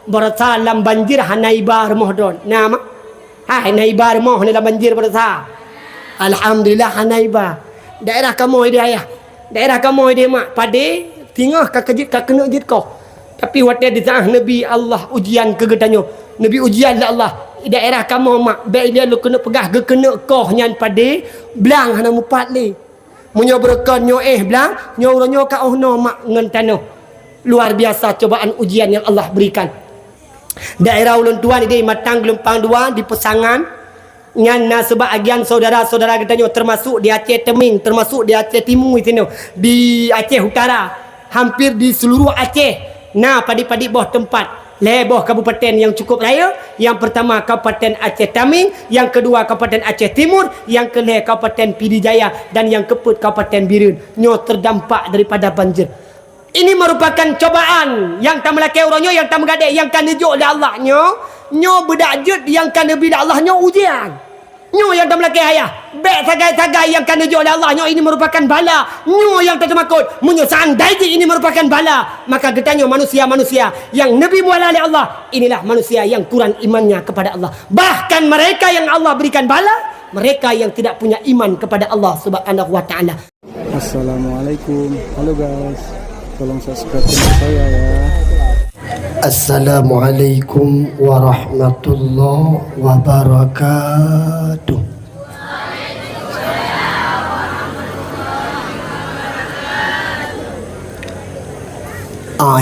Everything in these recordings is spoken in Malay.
berasa lam banjir hanaiba rumah don. Nama hanaiba rumah ni lam banjir berasa. Alhamdulillah hanaiba. Daerah kamu dia ayah. Daerah kamu dia mak pade tingah ka kejit ka kena jit kau. Tapi waktu di tengah Nabi Allah ujian kegetanyo. Nabi ujian lah Allah. Daerah kamu mak baik dia lu kena pegah ge kena kau nyan pade belang hana mupat le. Munyo berkan nyo belang nyo nyo ka ohno mak ngan tano. Luar biasa cobaan ujian yang Allah berikan. Daerah ulun tuan di Matang Gelempang 2 di Pesangan ngan sebahagian saudara-saudara kita nyo termasuk di Aceh Teming, termasuk di Aceh Timur itu di Aceh Utara, hampir di seluruh Aceh. Nah, padi-padi boh tempat leboh kabupaten yang cukup raya. Yang pertama Kabupaten Aceh Taming, yang kedua Kabupaten Aceh Timur, yang kelih Kabupaten Pidijaya, dan yang keempat Kabupaten Birun. Nyo terdampak daripada banjir. Ini merupakan cobaan yang tak melaki orangnya, yang tak mengadek, yang kan nejuk oleh Allah nyo berdajut yang kan Nabi Allah nyo ujian. Nyo yang tak melaki ayah. Bek sagai-sagai yang kan nejuk oleh Allah nyo ini merupakan bala. Nyo yang tak termakut. Munyo seandai ini merupakan bala, maka getanyo manusia-manusia yang Nabi muala oleh Allah, inilah manusia yang kurang imannya kepada Allah. Bahkan mereka yang Allah berikan bala, mereka yang tidak punya iman kepada Allah Subhanahu wa taala. Assalamualaikum. Halo guys. Tolong subscribe channel saya ya. Assalamualaikum warahmatullahi wabarakatuh.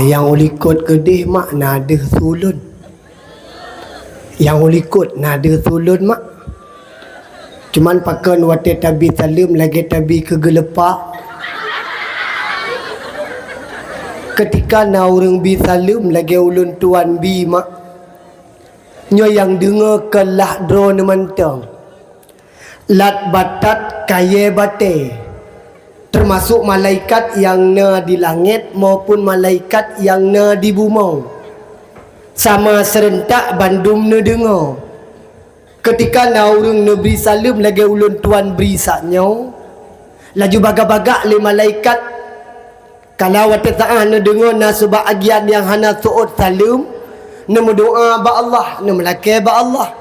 Yang ulikut kedih mak nada sulun. Yang ulikut nada sulun mak. Cuman pakan wate tabi salim lagi tabi kegelepak. Ketika na orang bi salim lagi ulun tuan bi mak nyo yang dengar kelah drone mentang lat batat kaye bate, termasuk malaikat yang na di langit maupun malaikat yang na di bumi, sama serentak bandum na dengar. Ketika na orang nabi salim lagi ulun tuan beri saknyo laju bagak-bagak le malaikat. Kalau waktu ta'ah na dengar na sebahagian yang hana su'ud salim, na berdoa ba Allah, na melaki ba Allah.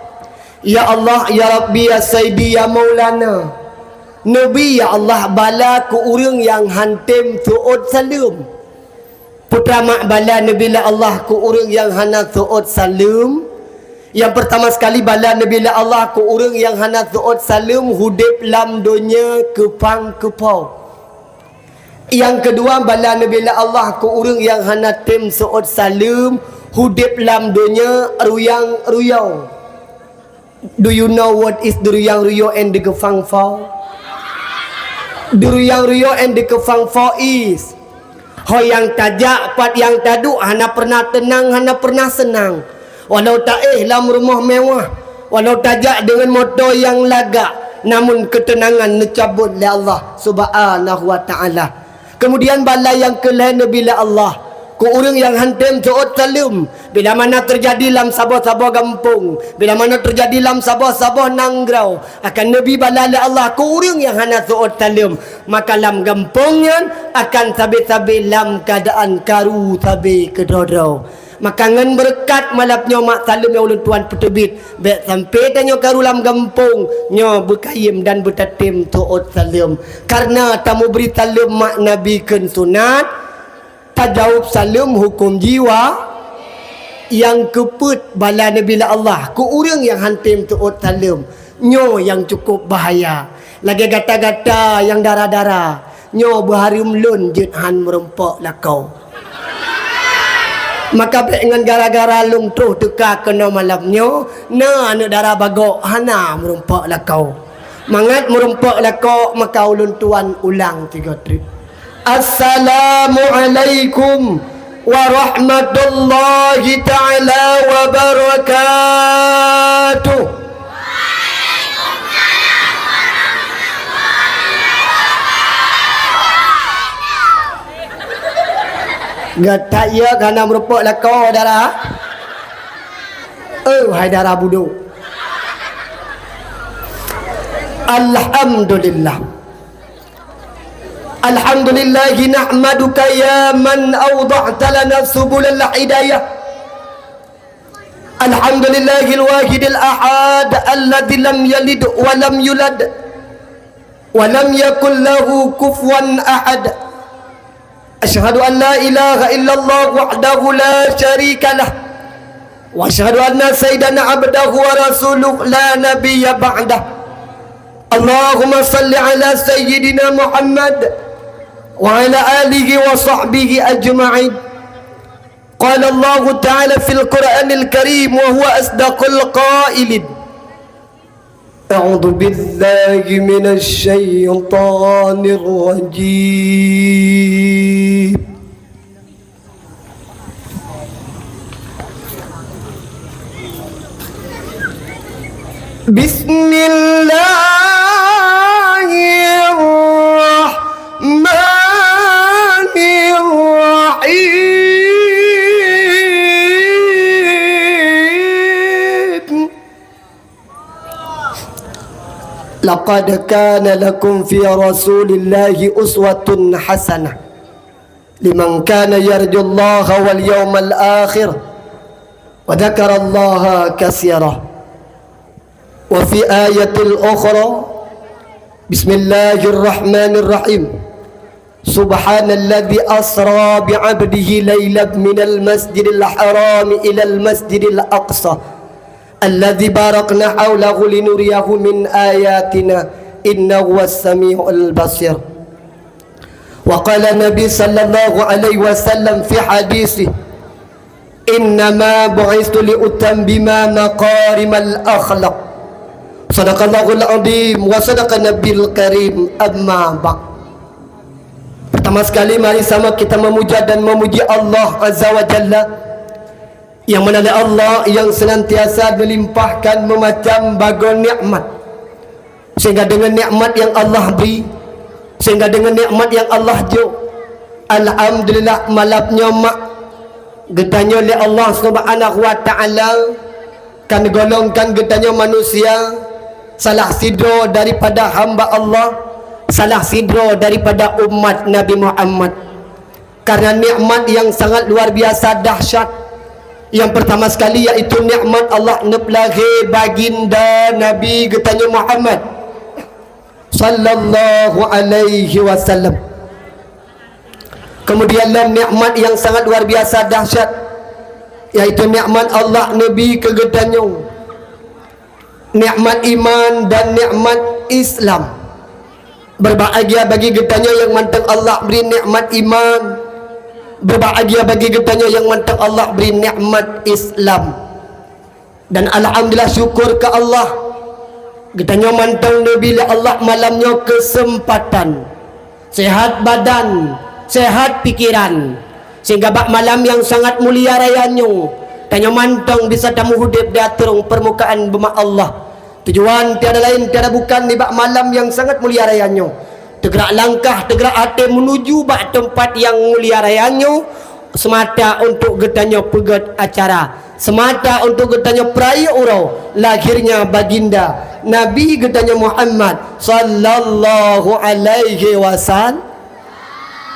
Ya Allah, ya Rabbi, ya Sayyidi, ya Maulana. Nabi, ya Allah, bala ku urang yang hantim su'ud salim. Putra mak bala Nabi la Allah ku urang yang hana su'ud salim. Yang pertama sekali bala Nabi la Allah ku urang yang hana su'ud salim, hudip lam dunia kepang kepau. Yang kedua bala Nabi Allah ku urang yang hana tim su'ud salim, hudip lam dunia ruyang-ruyang. Do you know what is the ruyang-ruyang and the gefang-fau? The ruyang-ruyang and the gefang-fau is hoi yang tajak pat yang taduk, hana pernah tenang, hana pernah senang. Walau tak lam rumah mewah, walau tajak dengan motor yang lagak, namun ketenangan necabut oleh Allah Subhanahu wa taala. Kemudian bala yang kelih bila Allah ku urang yang hantam su'ud salim, bila mana terjadi lam sabah-sabah kampung, bila mana terjadi lam sabah-sabah nanggrau, akan Nabi bala Allah ku urang yang hana su'ud salim, maka lam kampungnya akan sabi-sabi lam keadaan karu sabi kedodau. Maka ngan berkat malapnya mak salim yang ulun tuan petebit baik sampai tanya karulam gampung nyo berkayim dan bertatim tu'ud salim. Karena tamu beri salim mak nabi ken sunat, tajawab salim hukum jiwa. Yang keput bala nabi la Allah ku urang yang hantim tu'ud salim nyo yang cukup bahaya. Lagi gata-gata yang darah-darah nyo berharum lun jethan merempak lakau. Maka dengan gara-gara lung tuh teka kena malamnya, na anak darah bagok hana merumpak lakau. Mangat merumpak lakau, maka ulun tuan ulang 3 trip. Assalamualaikum warahmatullahi ta'ala wabarakatuh. Gata ya kerana merupuk lakau darah. Hai darah budu. Alhamdulillah. Alhamdulillah nahmaduka ya man awda'ta lana subulal hidayah. Alhamdulillahil wahidil ahad alladzi lam yalid wa lam yulad wa lam yakul lahu kufuwan ahad. Asyhadu an la ilaha illallah wahdahu la syarika lah wa asyhadu anna sayyidana abdahu wa rasuluhu la nabiyya ba'dah. Allahumma salli ala sayyidina Muhammad wa ala alihi wa sahbihi ajma'in. Qala Allah Ta'ala fil Qur'anil Karim wa huwa asdaqul qailin. A'udzu billahi minasy syaithanir rajim. Bismillahirrahmanirrahim. Laqad kana lakum fi Rasulillahi uswatun hasanah liman kana yarjullaha wal yawmal akhir wa dzakarallaha katsira. Wa fi ayatil ukhra Bismillahirrahmanirrahim. Subhanalladzi asra bi'abdihi laylan minal masjidil haram ilal masjidil aqsa alladzi barakna haulahu linuriyahu min ayatina innahu was-sami'ul basir. Wa qala Nabi sallallahu alaihi wasallam fi hadisi innama bu'istu li utammima maqarimal akhlaq. Sadaqallahul azim wa sadaqa nabiyul karim. Amma ba'd. Pertama sekali mari sama kita memuja dan memuji Allah Azza wa Jalla, yang mana Allah yang senantiasa melimpahkan memacam bagai nikmat, sehingga dengan nikmat yang Allah beri, sehingga dengan nikmat yang Allah jo, alhamdulillah malapnya mak getanya oleh Allah Subhanahu wa taala kan golongkan getanya manusia salah sidro daripada hamba Allah, salah sidro daripada umat Nabi Muhammad, karena nikmat yang sangat luar biasa dahsyat. Yang pertama sekali yaitu nikmat Allah neplagi baginda Nabi getanya Muhammad sallallahu alaihi wasallam. Kemudian nikmat yang sangat luar biasa dahsyat yaitu nikmat Allah Nabi ke getanya, nikmat iman dan nikmat Islam. Berbahagia bagi getanya yang mantap Allah beri nikmat iman, berbahagia bagi getanya yang mantap Allah beri nikmat Islam. Dan alhamdulillah syukur ke Allah getanya mantap Nabi Allah malamnya kesempatan sehat badan, sehat pikiran, sehingga bak malam yang sangat mulia rayanya tanya mantang bisa tamu hudib datung permukaan buma Allah. Tujuan tiada lain tiada bukan di bak malam yang sangat mulia rayanya, tergerak langkah, tergerak hati menuju bak tempat yang mulia rayanya, semata untuk getanya pegat acara, semata untuk getanya peraya urau lahirnya baginda Nabi getanya Muhammad sallallahu alaihi wasallam.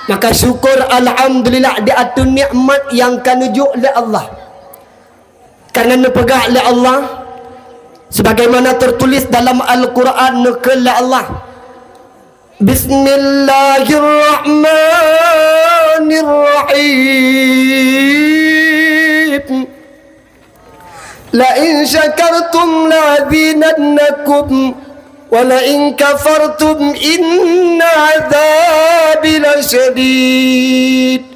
Maka syukur alhamdulillah di atas nikmat yang kanujuk oleh Allah, karena nepegah oleh Allah sebagaimana tertulis dalam Al-Quran oleh Allah. Bismillahirrahmanirrahim. La in syakartum la azidannakum wa la in kafartum inna azabi lasyadid.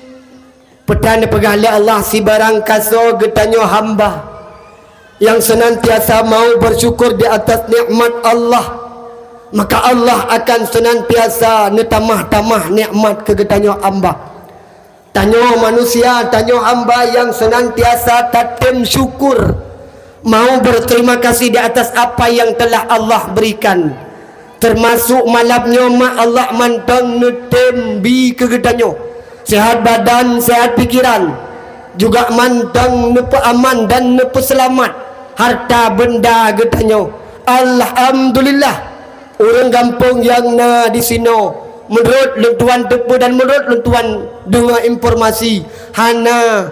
Petanda pegang oleh Allah si barang kaso getanya hamba yang senantiasa mau bersyukur di atas nikmat Allah, maka Allah akan senantiasa netamah-tamah nikmat kegetanya hamba. Tanya manusia, tanya hamba yang senantiasa tatem syukur, mau berterima kasih di atas apa yang telah Allah berikan, termasuk malamnya mak Allah mantang netem bi kegetanya sehat badan, sehat pikiran, juga mantang nepe aman dan nepe selamat harta benda getanya. Alhamdulillah orang kampung yang na di sini menurut lentuan tepu dan menurut lentuan dengar informasi hana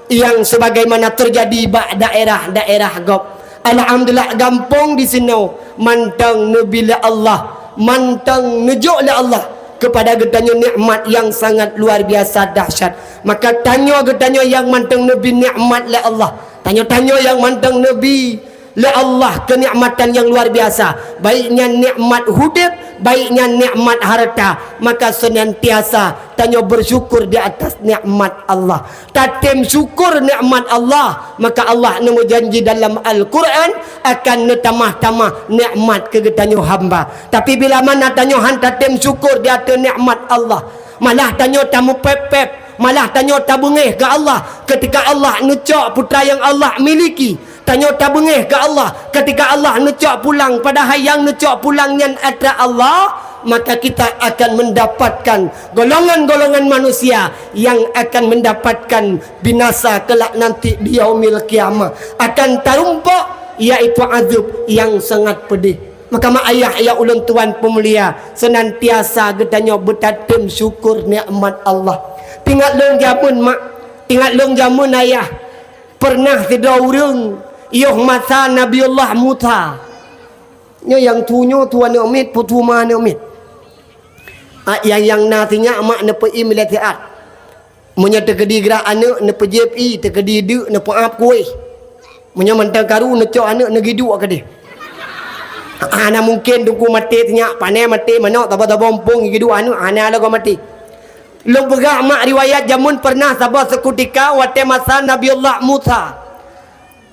yang sebagaimana terjadi daerah-daerah gop. Alhamdulillah gampang di sini mantang nabi la Allah, mantang nejuk la Allah kepada getanya nikmat yang sangat luar biasa dahsyat. Maka tanya getanya yang mantang nabi nikmat la Allah, tanya-tanya yang mantang nabi la Allah kenikmatan yang luar biasa, baiknya nikmat hidup, baiknya nikmat harta. Maka senantiasa tanya bersyukur di atas nikmat Allah, tatim syukur nikmat Allah. Maka Allah nemu janji dalam Al-Quran akan netamah-tamah nikmat kegetanyo hamba. Tapi bila mana tanya han tatim syukur di atas nikmat Allah, malah tanya tamu pep-pep, malah tanya tabungeh ke Allah ketika Allah necak putra yang Allah miliki. Tanya tabungeh ke Allah ketika Allah necak pulang, padahal yang necak pulangnya ada Allah. Maka kita akan mendapatkan golongan-golongan manusia yang akan mendapatkan binasa kelak nanti di yaumil kiamah, akan tarumpak iaitu azab yang sangat pedih. Maka mak ayah ya ulun tuan pemulia senantiasa getanya bertatim syukur nikmat Allah. Tinggal long jamun mak, tinggal long jamun ayah pernah tidak urung yoh masa Nabiullah Musa nya yang tunyo tuan omit putu mana omit yang nasinya mak ne pe milatiat munya tegedi gerak anak ne pe JPI tegedi de ne pe ap kuih munya mentang karu ne cok anak ne gidu ke dia ana mungkin duku mati tanya panai mati manok taba-taba bompong gidu anu ana lagu mati lu begak mak riwayat jamun pernah sabah sekutika wate masa Nabiullah Musa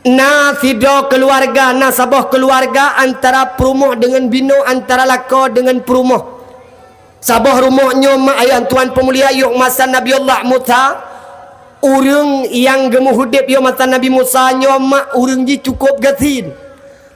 nasido keluarga, nasabah keluarga antara perumoh dengan bino, antara lako dengan perumoh. Sabah rumahnya mak ayah tuan pemulia yuk masa Nabi Allah Musa, urang yang gemuh hudip yuk masa Nabi Musa nya mak urang ji cukup gatin.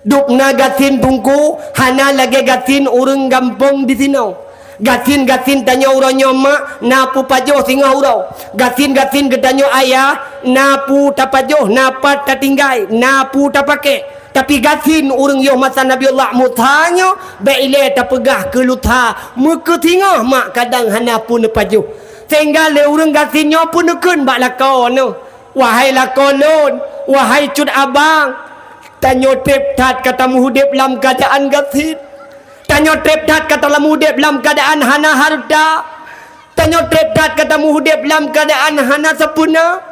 Dukna gatin tungku, hana lagi gatin urang gampong di sini. Gatin-gatin tanya urangnya mak napu pajoh singa urau, gatin-gatin gedanyo ayah napu tapajoh napa tatinggai napu tapake. Tapi gatin urang yo masa Nabi Allah mutanyo beile tapegah ke lutha muka tingah mak kadang hana pun pajoh sehingga le urang gatinyo pun nekeun bak lakon no. Wahai lakonon, wahai cut abang, tanyo tep tat kata muhudip lam keadaan gatin. Tanyo trep dat kata lamu hudip dalam keadaan hana harta. Tanyo trep dat kata mu hudip dalam keadaan hana sepuna.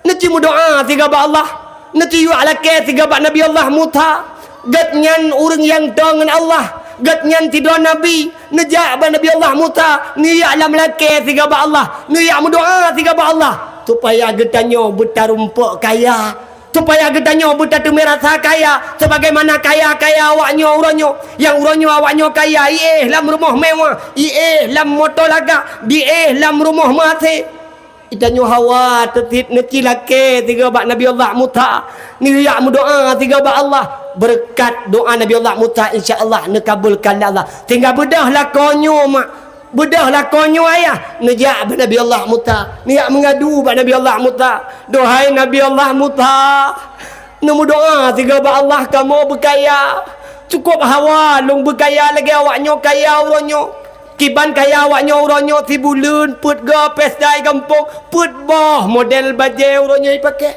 Neci mu doa tiga ba Allah. Neci yu ala ke tiga ba Nabi Allah Musa. Gatnyan urang yang dengan Allah. Gatnyan tidur Nabi. Nejak ba Nabi Allah Musa. Niyak alam lake tiga ba Allah. Niyak mu doa tiga ba Allah. Supaya getanyo bertarumpuk kaya. Supaya gedanyo bertatu merasa kaya sebagaimana kaya-kaya awaknya uranyo yang uranyo awaknya kaya lam rumah mewah lam motor laga lam rumah mati itanyo hawa tetit neci lake tiga bak Nabi Allah Musa niyak mu doa tiga bak Allah berkat doa Nabi Allah Musa insyaallah nekabulkan Allah tinggal bedah lakonyo mak bedah lakonyo ayah nejak Nabi Allah Musa niak mengadu pada Nabi Allah Musa dohai Nabi Allah Musa nemu doa tiga ba Allah kamu berkaya cukup hawa long berkaya lagi awaknya kaya uranyo kiban kaya awaknya uranyo ti bulan put ga pesdai kampung put boh model baju uranyo pakai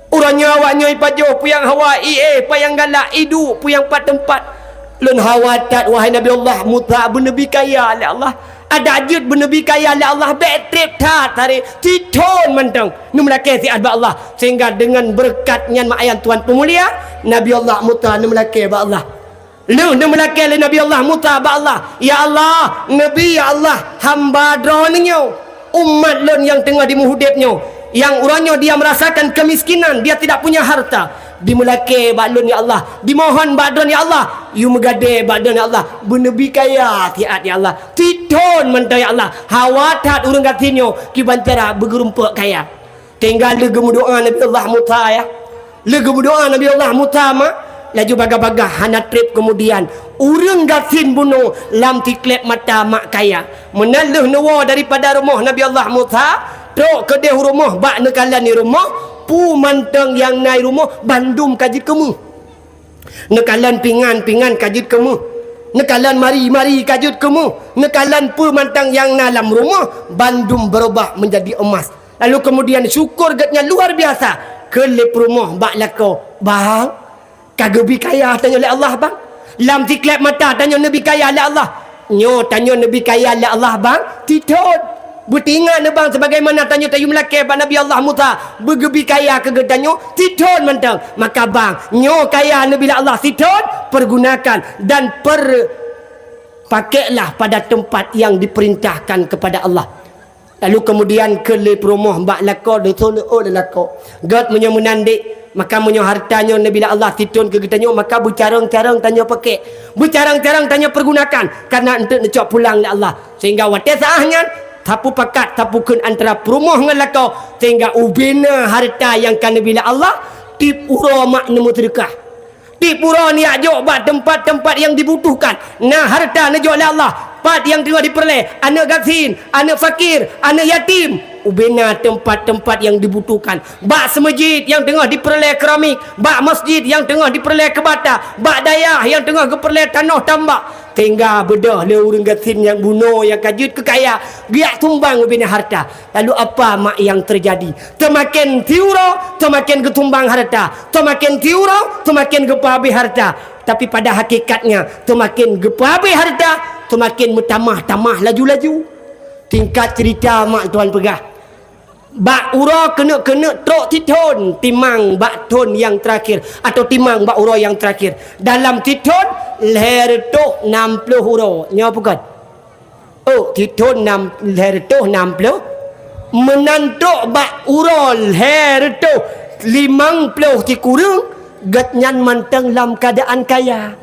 uranyo awaknya ipajo puyang hawa payang galak idu puyang pat tempat lun hawatat wahai Nabi Allah Musa bernabi kaya oleh Allah ada ajud bernabi kaya oleh Allah betrip tat hari titon mentang nu melake si adba Allah sehingga dengan berkatnya ma'ayan tuan pemulia Nabi Allah Musa nu melake ba Allah lu nu melake le Nabi Allah Musa ba Allah ya Allah Nabi ya Allah hamba dronyo umat lun yang tengah di muhudipnya yang uranyo dia merasakan kemiskinan dia tidak punya harta dimulake badun ya Allah dimohon badun ya Allah you megade badun ya Allah bernabi kaya tiat ya Allah titon mentah ya Allah hawatat urang gatinyo kibantara bergerumpuk kaya tinggal legemu doa Nabi Allah Musa ya legemu doa Nabi Allah Musa mak laju bagah-bagah hana trip kemudian urang gatin bunuh lam tiklep mata mak kaya menaluh nawa daripada rumah Nabi Allah Musa tok ke dia rumah bak nekalan ni rumah pu manteng yang naik rumah bandum kajit kamu nekalan pingan kajit kamu nekalan mari kajut kamu nekalan pu manteng yang dalam rumah bandum berubah menjadi emas Lalu kemudian syukur gatnya luar biasa. Kelip rumah bak lako. Bang, kagak bi kaya tanya oleh Allah bang. Lam tiklap mata tanya Nabi kaya oleh Allah. Nyo tanya Nabi kaya oleh Allah bang. Tidak. Bertingan bang sebagaimana tanya tayu melaki pak Nabi Allah Musa. Bergebi kaya ke gedanyo. Tidak mentang. Maka bang, nyo kaya Nabi Allah tidak. Pergunakan dan pakailah pada tempat yang diperintahkan kepada Allah. Lalu kemudian kelip rumah bak lako de tole o de lako. Gat menyo menandik, maka menyo hartanya Nabi Allah titun ke getanyo, maka bercarang-carang tanya pakai. Bercarang-carang tanya pergunakan karena untuk necok pulang le Allah. Sehingga wate saahnya tapu pakat tapukeun antara perumah ngan lako sehingga ubina harta yang kan Nabi Allah tip uro mak nemu sedekah. Di pura ni ajok bat tempat-tempat yang dibutuhkan. Nah harta najok oleh Allah. Pat yang tengah diperoleh. Anak gaksin, anak fakir, anak yatim. Ubina tempat-tempat yang dibutuhkan. Bak semajid yang tengah diperoleh keramik. Bak masjid yang tengah diperoleh ke bata. Bak dayah yang tengah diperoleh tanah tambak. Tinggal bedah le urang gaksin yang bunuh, yang kajut kekaya. Biak tumbang ubina harta. Lalu apa mak yang terjadi? Semakin tiuro, semakin ketumbang harta. Semakin tiuro, semakin gepa habis harta. Tapi pada hakikatnya semakin gepa habis harta, semakin bertamah-tamah laju-laju. Tingkat cerita mak tuan pegah. Bak ura kena trok titun timang bak tun yang terakhir atau timang bak ura yang terakhir. Dalam titun leher tu 60 ura. Nya bukan? Oh, titun leher tu 60. Menantuk bak ura leher tu 50 ti kurang. Gatnyan manteng dalam keadaan kaya.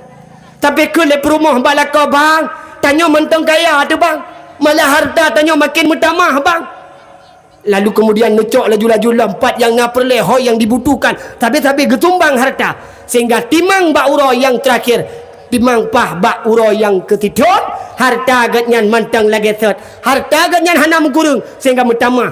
Tapi kelip rumah balaka bang, tanya manteng kaya tu bang. Malah harta tanya makin bertambah bang. Lalu kemudian necok laju-laju lompat yang ngaperleh hoi yang dibutuhkan. Tapi getumbang harta. Sehingga timang bak uro yang terakhir. Timang pah bak uro yang ketidun. Harta agatnya mantang lagi set. Harta agatnya hana mengkurung. Sehingga metama.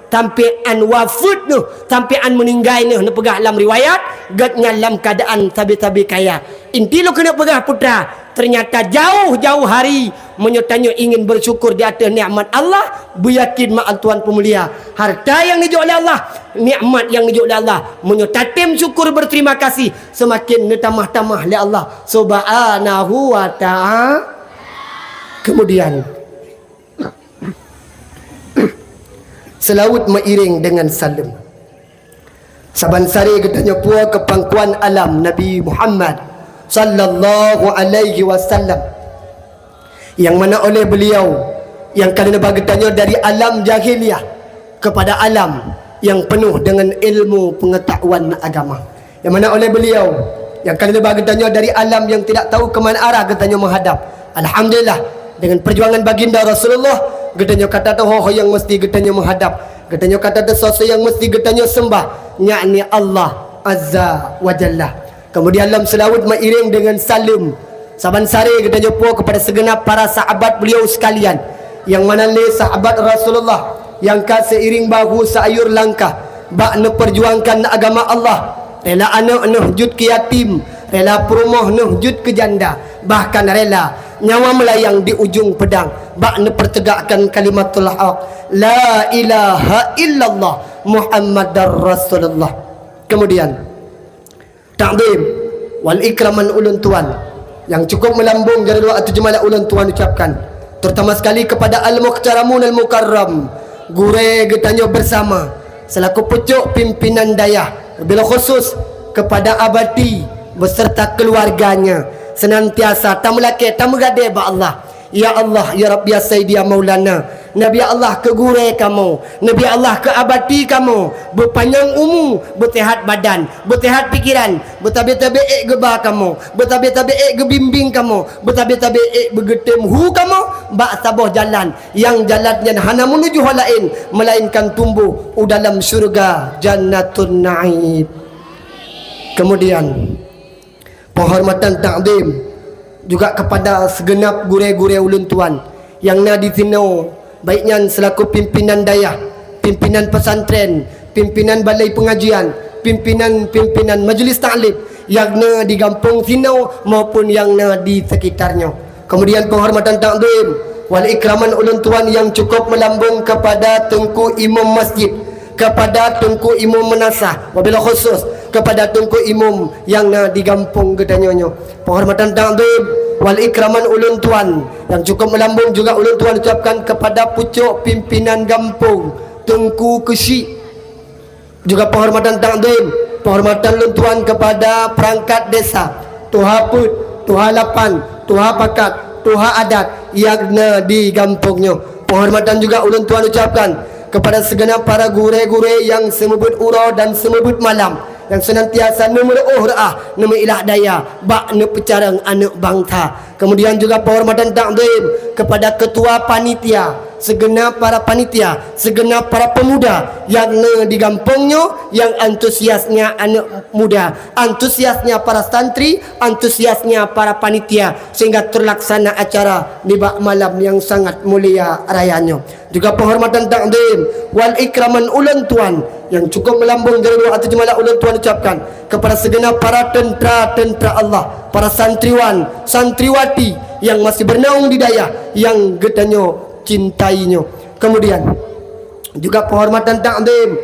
Sampai an wafud tu. Sampai an meninggal ni. Nak pegah dalam riwayat. Gatnya dalam keadaan tabi-tabi kaya. Inti lu kena pegah putra. Ternyata jauh-jauh hari menyertanya ingin bersyukur di atas nikmat Allah, beryakin mak tuan pemulia harta yang dijuk oleh Allah, nikmat yang dijuk oleh Allah, menyertatim syukur berterima kasih semakin netamah-tamah oleh Allah subhanahu wa ta'ala. Kemudian selawat meiring dengan salam saban sari katanya puas ke pangkuan alam Nabi Muhammad sallallahu alaihi wasallam, yang mana oleh beliau yang kerana bagetanya dari alam jahiliyah kepada alam yang penuh dengan ilmu pengetahuan agama, yang mana oleh beliau yang kerana bagetanya dari alam yang tidak tahu ke mana arah katanya menghadap. Alhamdulillah dengan perjuangan baginda Rasulullah, katanya kata tu yang mesti katanya menghadap, katanya kata tu sesuatu yang mesti katanya sembah, yakni Allah azza wa jalla. Kemudian dalam selawat meiring dengan salam saban sari kita jumpa kepada segenap para sahabat beliau sekalian, yang mana le sahabat Rasulullah yang seiring bahu sayur langkah bak perjuangkan agama Allah, rela anak nuhjud ke yatim, rela perumah nuhjud ke janda, bahkan rela nyawa melayang di ujung pedang bak pertegakkan kalimatul haq la ilaha illallah Muhammadar Rasulullah. Kemudian takdim wal ikraman ulun tuan yang cukup melambung dari doa terjemalah ulun tuan ucapkan, terutama sekali kepada al-muhtaramun al-mukarram gure getanyo bersama selaku pucuk pimpinan dayah, bila khusus kepada abadi beserta keluarganya senantiasa tamelake tamegade ba Allah. Ya Allah, ya Rabbi, ya Sayyidi, ya Maulana, Nabi Allah ke gure kamu, Nabi Allah ke abadi kamu, berpanjang umur, bertehat badan, bertehat pikiran, bertabi-tabi gebah kamu, bertabi-tabi gebimbing kamu, bertabi-tabi begetem hu kamu, bak sabah jalan yang jalannya hana menuju hal lain melainkan tumbuh dalam syurga Jannatun Na'im. Kemudian penghormatan takdim juga kepada segenap gure-gure ulun tuan yang na di sino, baiknya selaku pimpinan dayah, pimpinan pesantren, pimpinan balai pengajian, pimpinan majlis ta'lim yang na di kampung sino maupun yang na di sekitarnya. Kemudian penghormatan takdim wal ikraman ulun tuan yang cukup melambung kepada Tunku Imam Masjid, kepada Tunku Imam Menasah, wabil khusus kepada Tunku Imam yang di kampung Gedanyonyo. Penghormatan takzim wal ikraman ulun tuan yang cukup melambung juga ulun tuan ucapkan kepada pucuk pimpinan kampung Tunku Kesyik. Juga penghormatan takzim, penghormatan ulun tuan kepada perangkat desa, Tuha Put, Tuha Lapan, Tuha Pakat, Tuha Adat yang di kampungnya. Penghormatan juga ulun tuan ucapkan kepada segenap para gure-gure yang semebut ura dan semebut malam, yang senantiasa nemeruh ra'ah nama ilah daya bak ne pecarang anak bangsa. Kemudian juga penghormatan takzim kepada ketua panitia, segenap para panitia, segenap para pemuda yang di kampungnya, yang antusiasnya anak muda, antusiasnya para santri, antusiasnya para panitia, sehingga terlaksana acara di bak malam yang sangat mulia rayanya. Juga penghormatan takzim wal ikraman ulun tuan yang cukup melambung dari doa terjemalah ulun tuan ucapkan kepada segenap para tentera-tentera Allah, para santriwan, santriwati yang masih bernaung di daya, yang getanyo cintainya. Kemudian juga penghormatan takzim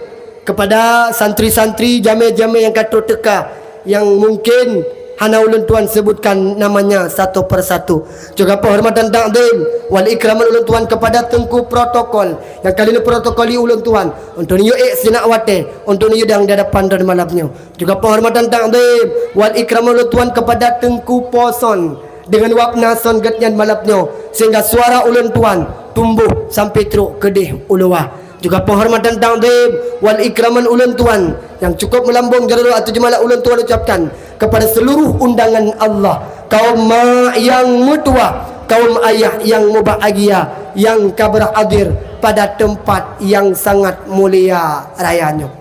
kepada santri-santri jame-jame yang katut teka, yang mungkin hana ulun tuan sebutkan namanya satu persatu. Juga penghormatan takzim wal ikraman ulun tuan kepada Tengku Protokol yang kali ini protokoli ulun tuan untuk niyo sinak wate, untuk niyo dang di hadapan dan malamnya. Juga penghormatan takzim wal ikraman ulun tuan kepada Tengku Poson dengan wapna son getnyan malapnya, sehingga suara ulun tuan tumbuh sampai teruk kedih uluwah. Juga penghormatan takzim wal ikraman ulun tuan yang cukup melambung jalur atau jemalah ulun tuan ucapkan kepada seluruh undangan Allah, kaum mak yang mutua, kaum ayah yang mubahagia, yang kabar hadir pada tempat yang sangat mulia rayanya.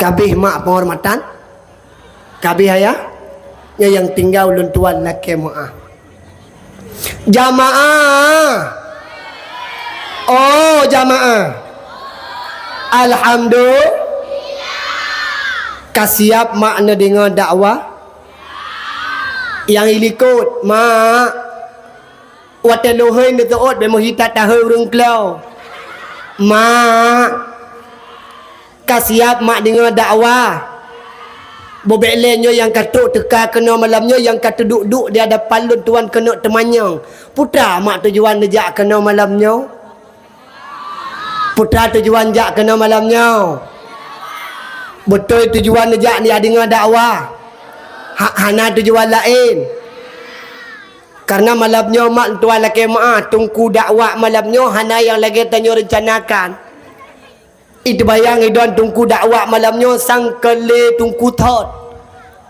Kabeh mak penghormatan, kabeh ayah yang tinggal ulun tuan laki maah. Jamaah. Oh jamaah, alhamdulillah. Kasiap makna dengar dakwah yang ilikut mak wateluhin itu ot bemo hitat tahu urung klau mak. Kasiap mak dengar dakwah bobelenyo yang katuk teka kena malamnya, yang kata duduk di hadapan lun tuan kena temanyang. Putra mak tujuan nejak kena malamnya, putra tujuan jak kena malamnya. Betul tujuan nejak ni dengar dakwah. Hana tujuan lain. Karena malamnya mak tuan laki mak tungku dakwah malamnya hana yang lagi tanya rencanakan. Itu bayang idon tungku dakwah malamnya sang kele tungku thot.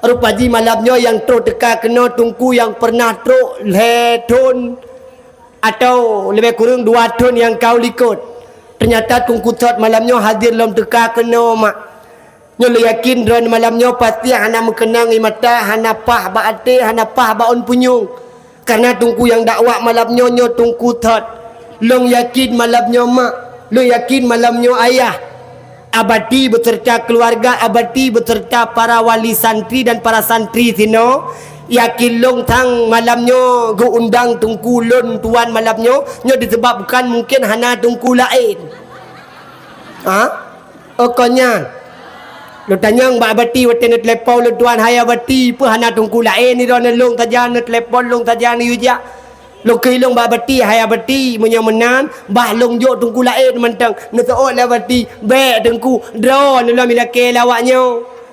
Rupaji malamnya yang tu teka kena tungku yang pernah tu ledon atau lebih kurang 2 tahun yang kau likut. Ternyata tungku thot malamnya hadir dalam teka kena mak. Nyo yakin dron malamnya pasti hana mengenang mata, hana pah ba ate, hana pah baon punyung. Karena tungku yang dakwah malamnya nyo tungku thot. Long yakin malamnya mak, long yakin malamnya ayah. Abadi beserta keluarga, abadi beserta para wali santri dan para santri sino. Yakin long tang malamnya go undang tungku lon tuan malamnya nyo disebabkan mungkin hana tungku lain. Ha? Okonya lo tanya mbak abati wate net lepau lo tuan hai abati pu hana tungku lain ni don long saja net lepon long saja ni yuja lo kilong mbak abati hai abati menyamenan bah long jo tungku lain mentang net o la abati be tungku dro lo milake lawaknya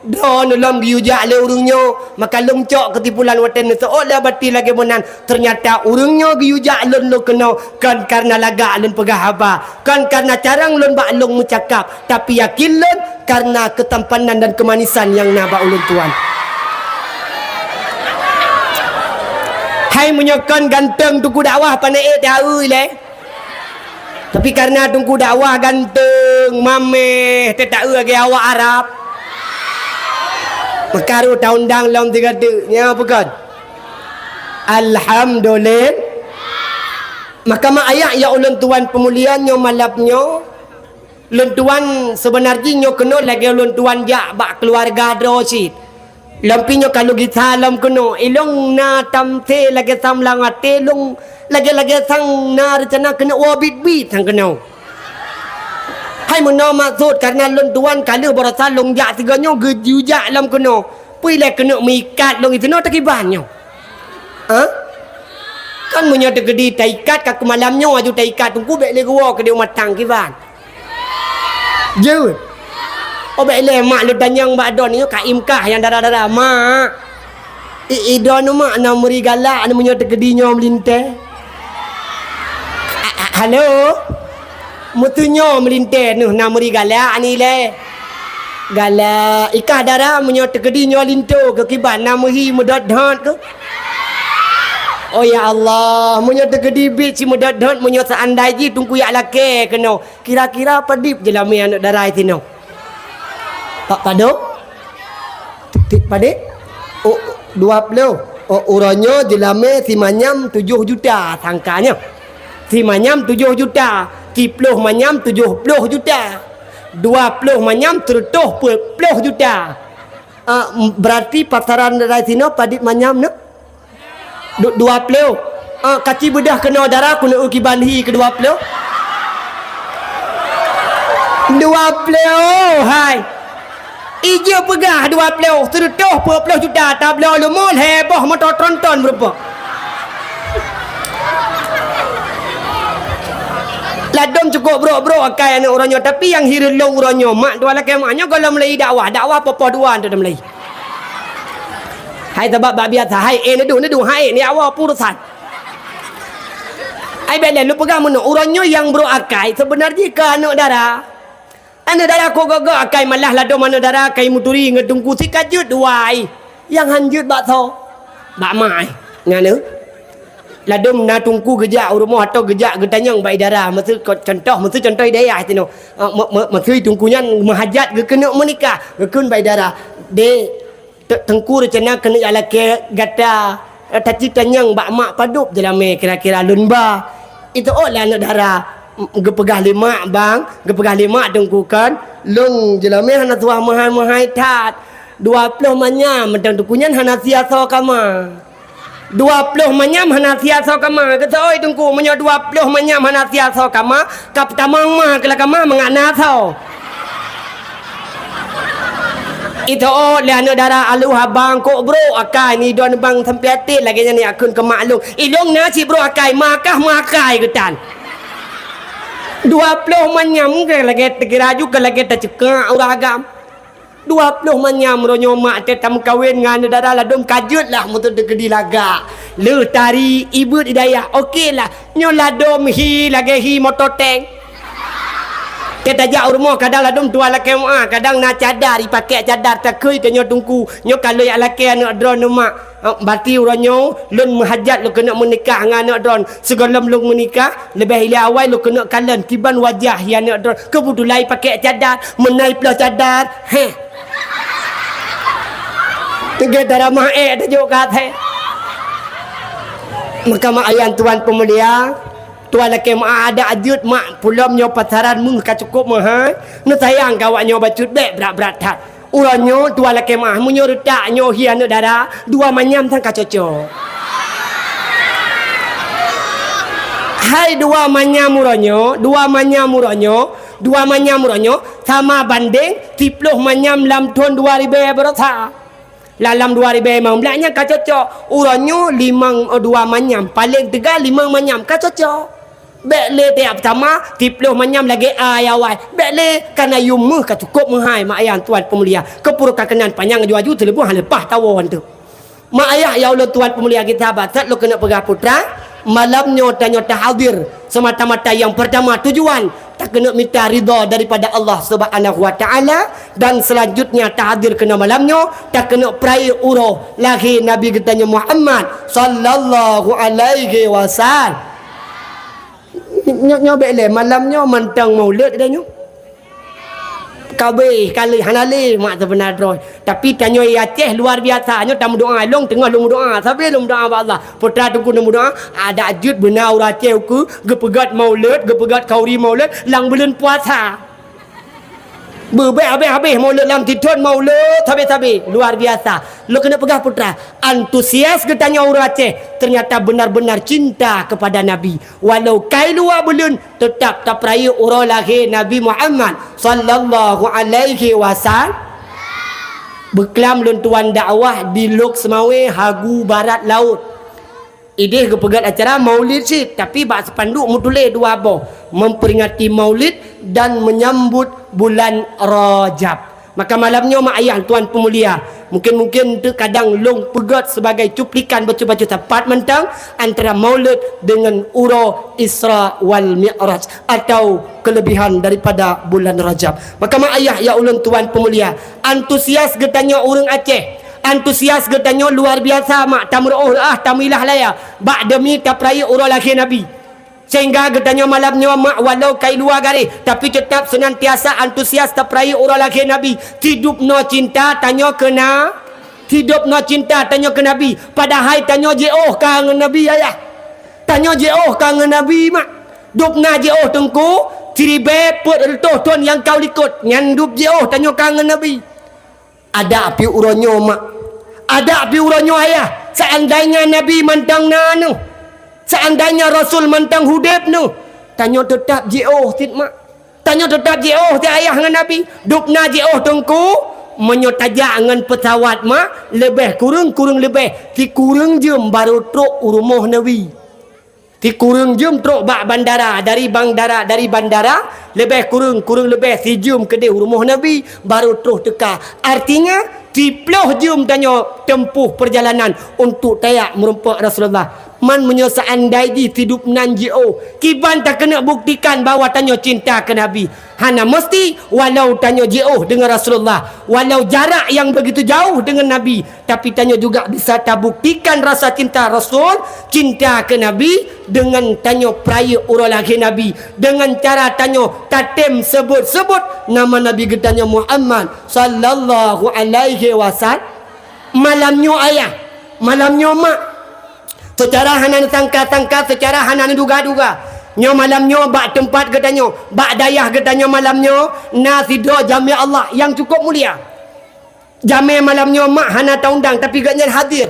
dro lo yuja le urungnya maka long cok ketipulan wate net o la abati lagi menan ternyata urungnya yuja lo kena kan karena laga lon pegah haba kan karena carang lon bak long mencakap tapi yakin lon karena ketampanan dan kemanisan yang naba ulun tuan. Hai menyokan ganteng tungku dakwah pandai tahu le. Tapi karena tungku dakwah ganteng mameh tahu lagi awak Arab. Makaru taundang long tiga tu nya bukan. Alhamdulillah. Maka mak ayah ya ulun tuan pemuliannya malapnya. Lun tuan sebenarnya nyo kena lagi lun tuan jak bak keluarga drosit. Lampinya kalau kita salam kena ilong na tamte lagi sam langate long lagi sang na rencana kena wabit bit sang kena. Hai mena maksud karena lon tuan kala berasa long jak tiganya gejujak lam kena. Pui le kena mikat long itu no takibannya. Ha? Kan punya tegedi taikat kak malamnya aju taikat tunggu bek le gua ke dia matang kiban. Je. Oh baik le mak lu tanyang bak don ni ka imkah yang darah-darah mak. Idon mak na muri galak na munyo tegedinya melinte. Halo. Mutunyo melinte nu na muri galak ni le. Galak ikah darah munyo tegedinya linto ke kiban na muhi mudat-dat ke. Oh ya Allah, munyo tegedi bit si mudat-dat munyo seandai ji tungku yak lake kena. Kira-kira padip je lah mi anak darah tino. Pak Pado? Tik Padik? Oh, 20. Oh, uranya jelame si manyam 7 juta sangkanya. Si manyam 7 juta. 10 manyam 70 juta. 20 manyam 30 juta. Berarti pasaran dari sini Padik manyam nak? 20. Kaki bedah kena darah kena uki banhi ke 20. 20. Hai. Ija pegah 20 serutuh 20 juta tabla lumul heboh motor tronton berapa ladom cukup bro akai anak orangnya tapi yang hirelong orangnya mak dua laki maknya kalau mulai dakwah apa duan tu dah mulai hai sebab bab biasa hai nedu hai ni awak urusan ai bela lu pegang mana orangnya yang bro akai sebenarnya ke anak darah. Anak darah kau gagak akai malah lado mana darah akai muturi ngedungku si kajut duai yang hanjut bak tho bak mai ngana lado na tungku gejak rumah atau gejak getanyang bai darah mesti contoh daya tino mesti tungkunya mahajat ge kena menikah ge kun bai darah de tengku rencana kena alake gata taci tanyang bak mak padup jelame kira-kira lunba itu lah anak darah gepegah lima bang gepegah lima tengkukan lung jelame hana tuah mahai tat 20 manyam mentang tukunyan hana siasa kama 20 manyam hana siasa kama kata oi tengku menyo 20 manyam hana siasa kama kap tamang mah kala kama mangana tau itu le anu darah alu habang ko bro akai ni don bang sampai atik lagi ni akun ke maklum ilong nasi bro akai makai getan 20 manyam ke lagi tegiraju ke lagi tercekak uragam 20 manyam ronyo mak tetam kawin ngan darah ladum kajut lah mutu degedi laga le tari ibu hidayah okey lah nyo ladum hi lagi hi motor tank kita jak rumah kadang ladum tua laki mak kadang nak cadar dipakai cadar takui ke nyo tungku nyo kalau yak laki anak drone mak berarti uranyo lun menghajat lu kena menikah dengan anak drone segala lu menikah lebih hilai awal lu kena kalen kiban wajah yang anak drone kebetulan pakai cadar menaik plus cadar tiga darah mak tajuk kata maka mak ayah tuan pemulia tuan laki mak ada ajut mak pulamnya pasaran mung ka cukup mahal nu sayang kawaknya bacut bek berat-berat tat uranyo tuan laki mak munyo retaknya hian darah dua manyam sang ka cocok hai dua manyam uranyo sama banding 10 manyam lam tuan 2000 berasa lalam 2000 mau belaknya ka cocok uranyo 5 2 manyam paling tegal 5 manyam ka cocok Bekle tiap pertama 10 manyam lagi ayawai bekle kana yumuh ka cukup mahai mak ayah tuan pemulia kepurukan kenan panjang ju-aju terlebuh lepas tawon tu mak ayah ya Allah tuan pemulia kita batat lo kena pegah putra malam nyota hadir semata-mata yang pertama tujuan tak kena minta ridha daripada Allah Subhanahu wa taala dan selanjutnya tahdir kena malamnya tak kena perai uroh lahir Nabi kita Muhammad sallallahu alaihi wasallam nyobek le malamnya mentang maulid dah nyo kabeh kali hanale mak sebenar roh tapi tanyo Aceh luar biasa nyo tam doa long tengah long doa sampai long doa Allah putra tu kuna doa ada ajut benar Aceh ku gepegat maulid gepegat kauri maulid lang bulan puasa Habis maulud lam tidun maulud habis luar biasa. Lu kena pegang putra. Antusias getanya orang Aceh ternyata benar-benar cinta kepada Nabi. Walau kai luar belun tetap tak peraya orang lahir Nabi Muhammad sallallahu alaihi wasallam. Beklam lun tuan dakwah di Lok Semawe Hagu Barat Laut. Ideh kepegat acara maulid sih, tapi bak sepanduk mutule dua boh memperingati maulid dan menyambut bulan Rajab. Maka malamnya mak ayah tuan pemulia, mungkin tu kadang long pegat sebagai cuplikan baca-baca tepat mentang antara maulid dengan uro Isra wal Mi'raj atau kelebihan daripada bulan Rajab. Maka mak ayah ya ulun tuan pemulia, antusias getanya orang Aceh. Antusias getanya luar biasa mak tamroh tamilah laya bak demi tapraya orang laki Nabi sehingga getanya malamnya mak walau kai luar garis tapi tetap senantiasa antusias tapraya orang laki Nabi hidup no cinta tanya kena hidup no cinta tanya ke Nabi padahal tanya jauh kangen Nabi ayah tanya jauh kangen Nabi mak dupna jauh tengku ciribe put retuh tuan yang kau likut nyandup jauh tanya kangen Nabi. Ada api uronyo mak. Ada api uronyo ayah. Seandainya Nabi mantang nanu. Seandainya Rasul mantang hudib nu. Tanya tetap jauh tit mak. Tanya tetap jauh tit ayah dengan Nabi. Dukna jauh tengku. Menyotajak dengan pesawat mak. Lebih kurang lebih. Ti kurang jam baru truk rumah Nabi. Ti kurang jam truk bak bandara. Dari bandara. Lebih kurang lebih. Si jam ke dia rumah Nabi. Baru truk teka. Artinya 10 jam tanya tempuh perjalanan untuk tayak merumpak Rasulullah. Man menyesaan di hidup nanjio. Kiban tak kena buktikan bahawa tanya cinta ke Nabi. Hana mesti walau tanya jauh dengan Rasulullah. Walau jarak yang begitu jauh dengan Nabi. Tapi tanya juga bisa tak buktikan rasa cinta Rasul. Cinta ke Nabi. Dengan tanya peraya orang lagi Nabi. Dengan cara tanya tatem sebut-sebut nama Nabi getanya Muhammad sallallahu alaihi wasallam. Malamnya ayah. Malamnya mak. Secara hanan tangka-tangka, secara hanan duga-duga. Nyo malamnya bak tempat getanya, bak dayah getanya malamnya nasido jami Allah yang cukup mulia. Jami malamnya mak hana taundang tapi gaknya hadir.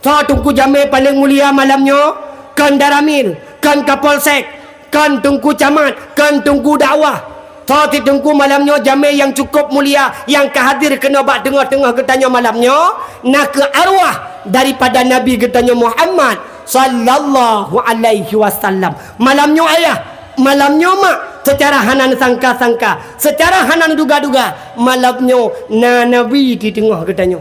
So tungku jami paling mulia malamnya kan Daramil, kan Kapolsek, kan tungku camat, kan tungku dakwah. So tungku malamnya jami yang cukup mulia yang kehadir kena bak tengah-tengah getanya malamnya nak ke arwah daripada Nabi getanya Muhammad sallallahu alaihi wasallam. Malamnya ayah, malamnya mak, secara hanan sangka-sangka, secara hanan duga-duga, malamnya Nabi di tengah getanya.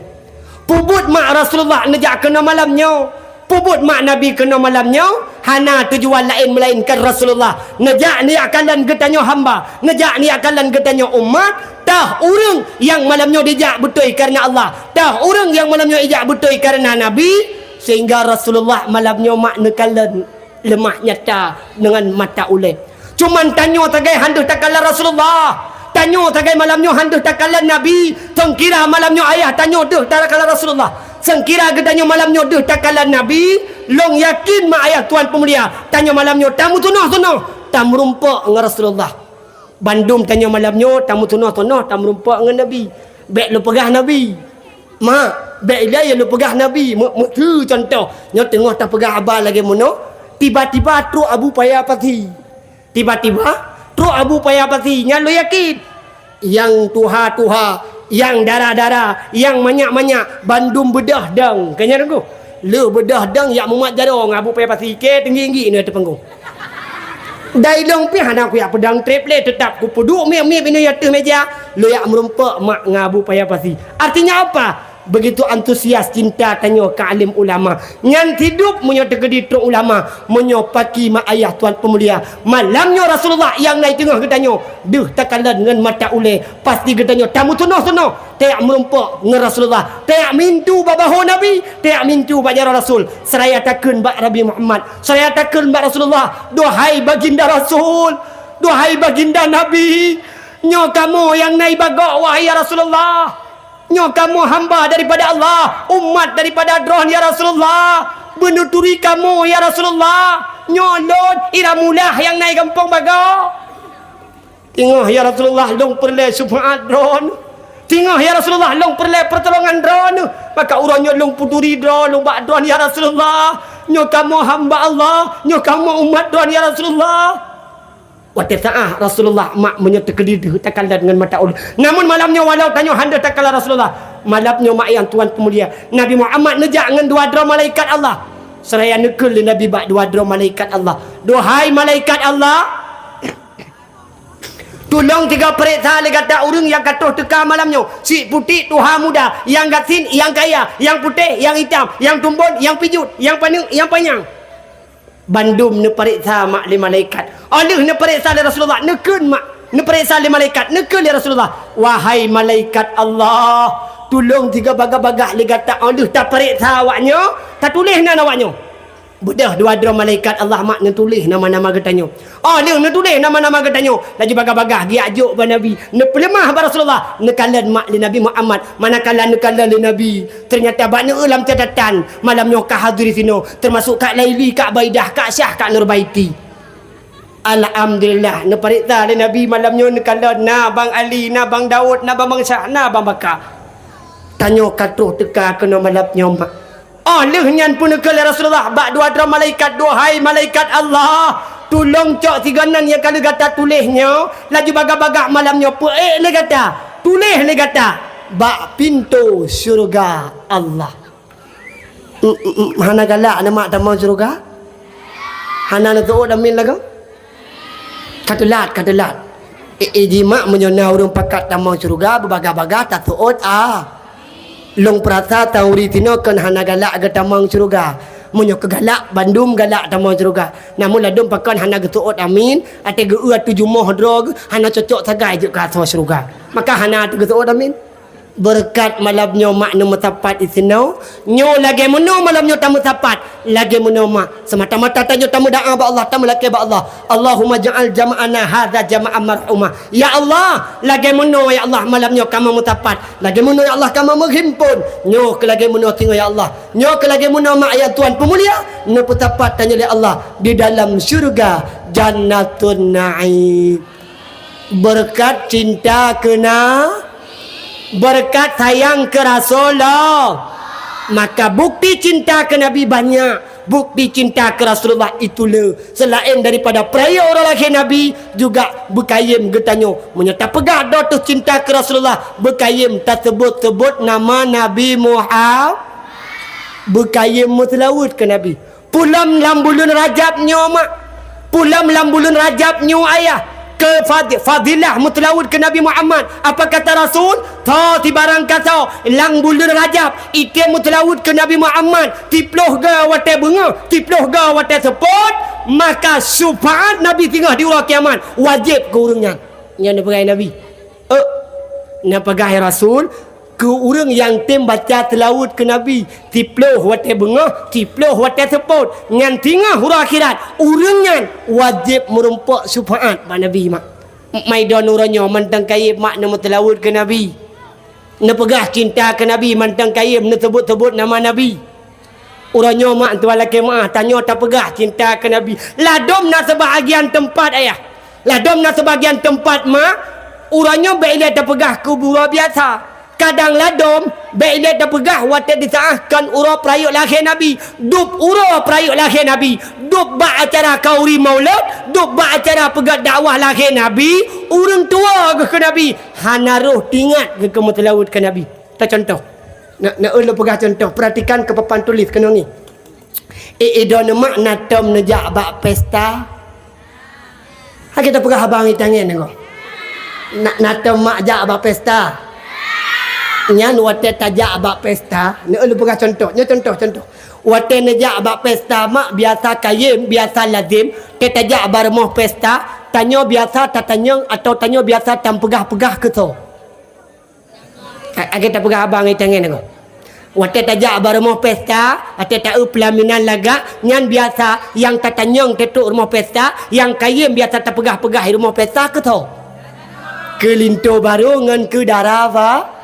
Pubut mak Rasulullah nejak kena malamnya. Pubut mak Nabi kena malamnya. Hana tujuan lain melainkan Rasulullah. Nejak ni akalan getanya hamba. Nejak ni akalan getanya umat. Tah orang yang malamnya dijak betul kerana Allah. Tah orang yang malamnya dijak betul kerana Nabi. Sehingga Rasulullah malamnya mak nekalan lemah nyata dengan mata ulai. Cuman tanya tagai handuh takalan Rasulullah. Tanya tagai malamnya handuh takalan Nabi. Tengkira malamnya ayah tanya duh takalan Rasulullah. Sengkira gedanya malamnya duh takalan Nabi. Long yakin mak ayah tuan pemulia. Tanya malamnya tamu tunah-tunah. Tamu rumpak dengan Rasulullah. Bandung tanya malamnya tamu tunah-tunah. Tamu rumpak dengan Nabi. Baik lu pegah Nabi. Mak, baik dia lu pegah Nabi. Tu contoh. Nyo tengah tak pegah abah lagi mono. Tiba-tiba truk Abu Payah pati. Tiba-tiba truk Abu Payah pati. Nya lu yakin. Yang tuha-tuha, yang darah-darah, yang manyak-manyak, Bandung bedah dang. Kanya aku. Lu bedah dang yak mumat jarong Abu Payah pati ke tinggi-tinggi ni atas panggung. Dai long pi hana aku yak pedang triple tetap ku puduk mi ini atas meja. Lu yak merumpak mak ngabu Payah pati. Artinya apa? Begitu antusias cinta tanya ke alim ulama. Ngan hidup menyo tegedi truk ulama, menyo paki mak ayah tuan pemulia. Malamnya Rasulullah yang naik tengah getanya. Duh takalan dengan mata ule. Pasti getanya tamu tunah-tunah. Tayak merumpak dengan Rasulullah. Tayak mintu babaho Nabi. Tayak mintu bajar Rasul. Seraya takun bak Nabi Muhammad. Seraya takun bak Rasulullah. Duhai baginda Rasul. Duhai baginda Nabi. Nyo kamu yang naik bagok wahai ya Rasulullah. Nyo kamu hamba daripada Allah, umat daripada drone ya Rasulullah. Benuturi kamu ya Rasulullah. Nyo lon iramulah yang naik kampung bago. Tengah ya Rasulullah long perle syafaat drone. Tengah ya Rasulullah long perle pertolongan drone. Maka urangnya long puturi drone, long bak drone ya Rasulullah. Nyo kamu hamba Allah, nyo kamu umat drone ya Rasulullah. Waktu saat Rasulullah mak menyerta kediri takalan dengan mata ulu. Namun malamnya walau tanya handa takalan Rasulullah. Malamnya mak yang tuan pemulia. Nabi Muhammad nejak dengan dua dra malaikat Allah. Seraya nekul Nabi bak dua dra malaikat Allah. Duhai malaikat Allah, tolong tiga periksa le kata orang yang katuh teka malamnya. Si putih tuha muda, yang gasin, yang kaya, yang putih, yang hitam, yang tumbun, yang pijut, yang panjang, yang panjang. Bandum ne periksa mak le malaikat. Alih ne periksa le Rasulullah, nekun mak. Ne periksa le malaikat, nekun le Rasulullah. Wahai malaikat Allah, tolong tiga bagah-bagah le kata alih tak periksa awaknya, tak tulis nama awaknya. Bedah dua dra malaikat Allah mak ne tulis nama-nama getanyo. Alih ne tulis nama-nama getanyo. Lagi bagah-bagah gi ajuk ba Nabi. Ne pelemah ba Rasulullah. Ne kalan mak le Nabi Muhammad. Manakala ne kalan le Nabi. Ternyata ba ne dalam catatan malamnya ka hadiri sino termasuk Kak Laili, Kak Baidah, Kak Syah, Kak Nurbaiti. Alhamdulillah ne periksa le Nabi malamnya ne kalan na bang Ali, na bang Daud, na bang Syah, na bang Bakar. Tanyo katuh teka kena malamnya mak. Lehnya pun ke Rasulullah bak dua dra malaikat. Duhai malaikat Allah, tolong cok tiganan yang kalau kata tulisnya laju bagak-bagak malamnya peik le kata tulis le kata bak pintu syurga Allah. Hana galak nama tamu syurga. Hana na tu damin lagu katulat jimak menyona urang pakat tamu syurga berbaga-baga tak tuot long perasa tauri tino kan hana galak ke tamang syurga. Munyo ke galak Bandung galak tamang syurga. Namun ladum pakan hana getuot amin ate geuat tujuh moh drog hana cocok sagai je ka syurga. Maka hana tu getuot amin. Berkat malamnya mak nu metapat isino nyo lagi meno malamnya tamu tapat lagi meno mak semata-mata tanyo tamu doa ba Allah tamu laki ba Allah. Allahumma ja'al jama'ana hadza jama'an marhumah. Ya Allah lagi meno ya Allah malamnya kamu mutapat lagi meno ya Allah kamu menghimpun nyo ke lagi meno tengok ya Allah nyo ke lagi meno mak ya Tuhan pemulia nu putapat tanya ya Allah di dalam syurga jannatun na'im. Berkat cinta kena berkat sayang ke Rasulullah, maka bukti cinta ke Nabi banyak. Bukti cinta ke Rasulullah itulah selain daripada peraya orang lahir Nabi juga berkayim getanyo menyata pegah doa cinta ke Rasulullah berkayim tak sebut-sebut nama Nabi Muhammad berkayim mutlawud ke Nabi pulam lambulun Rajab nyo mak pulam lambulun Rajab nyo ayah ke fadilah mutlawud ke Nabi Muhammad. Apa kata Rasul? Ta ti barang kata lang bulan Rajab ite mutlawud ke Nabi Muhammad tiploh ga wate bunga tiploh ga wate sepot maka syafaat Nabi tinggal di hari kiamat wajib ke urangnya yang dipegai Nabi na pegai Rasul ke orang yang tem baca telawud ke Nabi tiploh wate bunga tiploh wate sepot ngan tinggal huruf akhirat urangnya wajib merumpak syafaat ba Nabi mak maidan urangnya mantang kayib mak nama telawud ke Nabi na pegah cinta ke Nabi mantang kayib na sebut-sebut nama Nabi urangnya mak tuan laki mak tanya tak pegah cinta ke Nabi ladom na sebahagian tempat ayah ladom na sebahagian tempat mak urangnya baik tak pegah kubur biasa kadang ladom baik dia pegah wate disaahkan ura perayuk lahir Nabi dub ura perayuk lahir Nabi dub ba acara kauri maulid dub ba acara pegat dakwah lahir Nabi urang tua ke Nabi hana roh tingat ke mutlawud ke Nabi. Tak contoh nak ulah pegah contoh perhatikan ke papan tulis kena ni idon mak natom nejak bak pesta ha kita pegah abang tangan tengok nak natom mak jak bak pesta nyan wate tajak abak pesta ni lu pegah contohnya contoh wate nejak abak pesta mak biasa kayim biasa lazim ke tajak barmoh pesta tanya biasa tatanya atau tanya biasa tam pegah-pegah ke tu kita pegah abang tangan tengok wate tajak barmoh pesta ate tahu pelaminan laga nyan biasa yang tatanyang tetuk rumah pesta yang kayim biasa tak pegah-pegah rumah pesta ke tu ke linto baru ngan ke darava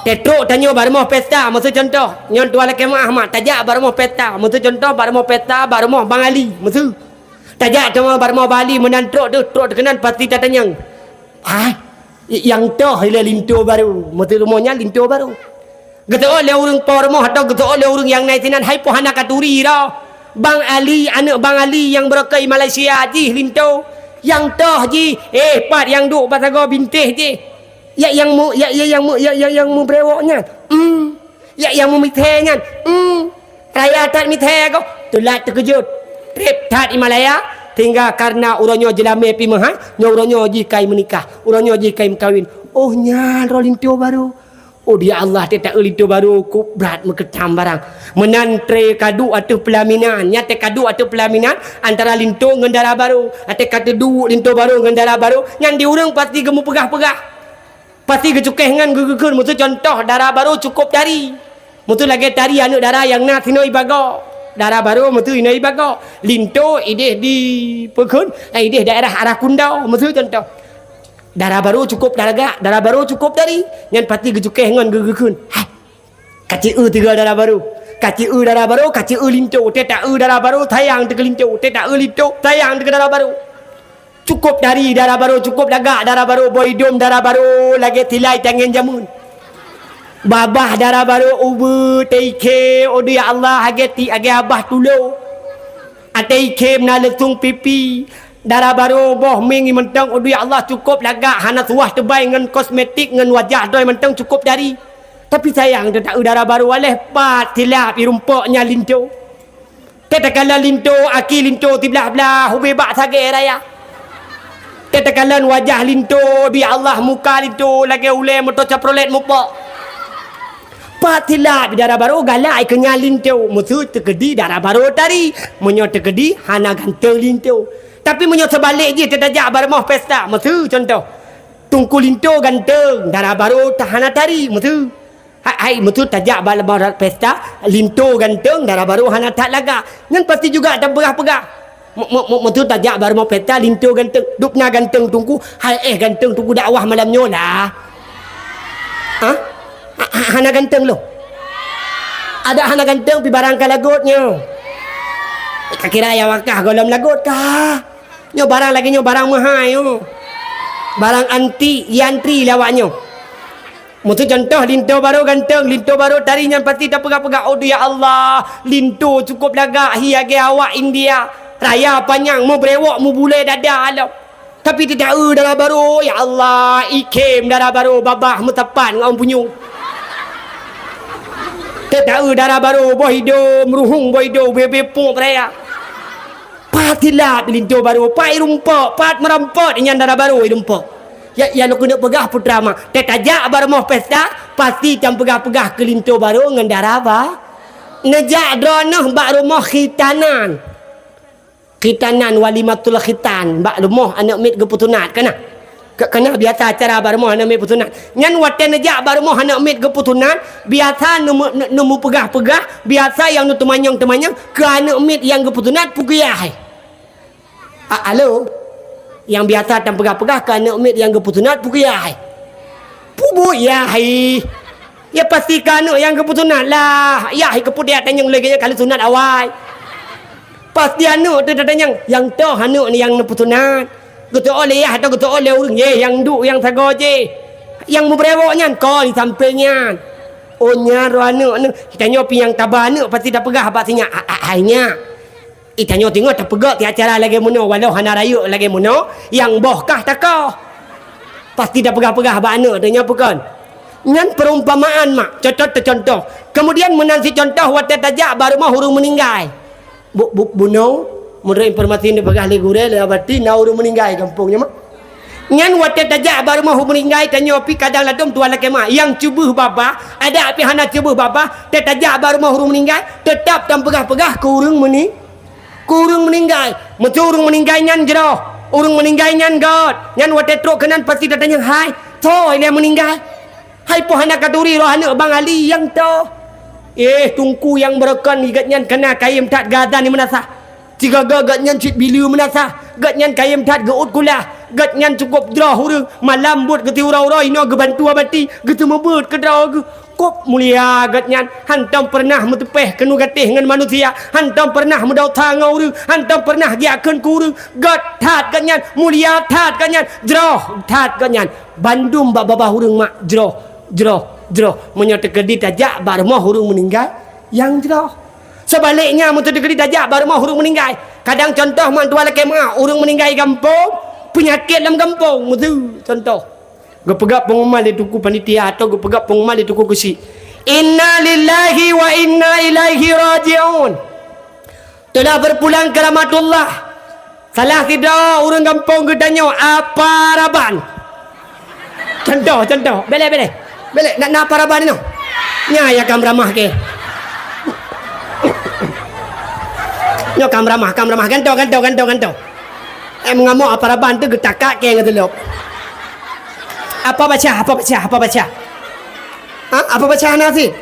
Tetruk tanya baru mau pesta, maksud contoh. Nyon tuan laki mak tajak baru mau pesta, maksud contoh baru mau pesta, baru mau Bang Ali, maksud. Tajak cuma baru mau Bali menantruk tu, truk kenan pasti tak tanyang. Yang toh ile linto baru. Mutu rumonya linto baru. Gata oleh orang pormo atau gata oleh orang yang naik tinan hai pohana katuri dah. Bang Ali, anak Bang Ali yang berkai Malaysia ji linto. Yang toh ji, pat yang duk patago bintih ji. Yang mu brewoknya. Yang mu mitenya. Raya tak mithe ko. Tulat terkejut. Trip tat Himalaya. Tinggal karena uronyo jelame pi mahal, uronyo ji kai menikah, uronyo ji kai kawin. Oh nya rolinto baru. Oh dia Allah dia tak linto baru ku berat meketam barang. Menantre kadu atau pelaminan, nyate kadu atau pelaminan antara linto dengan darah baru. Ate kata du linto baru dengan darah baru, yang diurang pasti gemu pegah-pegah. Pasti gecukeh dengan gegekeun mutu contoh darah baru cukup dari. Mutu lagi tari anu darah yang nak tinoi bago. Darah baru mutu inai bago. Linto ideh di Pekun, ideh daerah arah Kundau, mutu contoh. Darah baru cukup darah baru cukup dari. Yang pasti gecukeh ngan gegekeun. Kaci tiga darah baru. Kaci darah baru, kaci linto. Teta darah baru tayang te linto. Teta linto tayang te darah baru. Cukup dari darah baru, cukup lagak darah baru, boydom darah baru, lagi tilai tangan jamun. Babah darah baru ubu teike odu ya Allah ageti age abah tulo ateike na letung pipi darah baru boh mingi mentang odu ya Allah cukup lagak hana tuah tebai ngan kosmetik ngan wajah doi mentang cukup dari tapi sayang tak darah baru oleh pat tilap irumpoknya linto tetakala linto aki linto tiblah-belah hubebak sage raya tetakalan wajah linto bi Allah muka linto lagi ule moto caprolet mupok patilah darah baru galai kenyal linto musuh terkedi darah baru tari menyo terkedi hana ganteng linto tapi menyo sebalik je tertajak barmah pesta musuh contoh tungku linto ganteng darah baru tahana tari musuh hai musuh tajak barmah pesta linto ganteng darah baru hana tak laga ngan pasti juga ada pegah-pegah musuh tajak barmah pesta linto ganteng dupna ganteng tungku hai ganteng tungku dakwah malam nyola hana ganteng lo. Ada hana ganteng pi barang ka lagotnya. Kakira ya wakah golom lagot kah? Nyo barang lagi nyo barang mahal yo. Barang anti yantri lawaknya. Mutu contoh linto baru ganteng, linto baru tarinya pasti dah pegak-pegak. Oh ya Allah, linto cukup lagak hiage awak India. Raya panjang mau brewok mau bule dada alam. Tapi tidak darah baru ya Allah, ikem darah baru babah mutapan ngau punyung. Tak darah baru boh hidup meruhung boh hidup bebe pung raya patilah linto baru pai rumpok pat merampot dengan darah baru rumpok ya lu kena pegah putra mah tajak baru mau pesta pasti jam pegah-pegah ke linto baru dengan darah ba nejak dronah bak rumah khitanan walimatul khitan bak rumah anak mit geputunat kana kena biasa acara barmo hana me putunan ngan waten aja barmo hana met ke putunan biasa nemu pegah-pegah biasa yang nu temanyang ke anak met yang ke putunan pugiyah halo yang biasa tan pegah-pegah ke anak met yang ke putunan pugiyah pubu ya ya pasti kan yang ke putunan lah ya ke pudia tanyang lagi kali sunat awal pasti anu tu tanyang yang to hanu ni yang putunan Gutu oleh ya atau gutu oleh orang ye yang du yang sago je yang mubrewoknya kau di sampingnya onya roanu anu kita nyopi yang tabanu pasti dah pegah abasinya hanya kita nyopi tengok tak pegak ti acara lagi muno walau hana rayu lagi muno yang bohkah takau pasti dah pegah-pegah bana tanya bukan ngan perumpamaan mak contoh kemudian menansi contoh watet tajak baru mah hurung meninggal buno menurut informasi ini pegah legure le abati na urung meninggal kampungnya mah ngan watet tajak baru mau meninggal tanya pi kadang ladom tuan laki mah yang cubuh baba ada api hana cubuh baba tajak baru mau urung meninggal tetap tam pegah-pegah ke urung meninggal mutu urung meninggal nyan jero urung meninggal nyan god nyan watet truk kenan pasti datanya hai toy le meninggal hai po hana kaduri rohana Bang Ali yang to tungku yang berekan igat nyan kena kayem tat gadan ni menasa jika gatnyan cit bilu menasa gatnyan kayem tat geut kula gat nyan cukup drah urang malam buat geti urau-urau ino ge bantu abati gitu mebut ke drah ge kop mulia gat nyan hantam pernah metepeh kenu gatih dengan manusia hantam pernah medau tangau urang hantam pernah giakeun ku urang gat that gat nyan mulia that gat nyan drah that gat nyan bandum babah urang mak jroh menyata kedi tajak bar moh urang meninggal yang jroh sebaliknya menyata kedi tajak bar moh urang meninggal kadang contoh mak tua laki mak urang meninggal kampung penyakit dalam kampung mutu contoh gepegak pengumuman di tuku panitia atau gepegak pengumuman di tuku kursi inna lillahi wa inna ilaihi raji'un telah berpulang ke rahmatullah salah tidak urang kampung gedanya apa raban contoh bele nak apa raban ni nya ya kam ramah ke nyo kam ramah ganto mengamuk apa raban tu getakak ke ngatulop apa baca ha apa baca nasi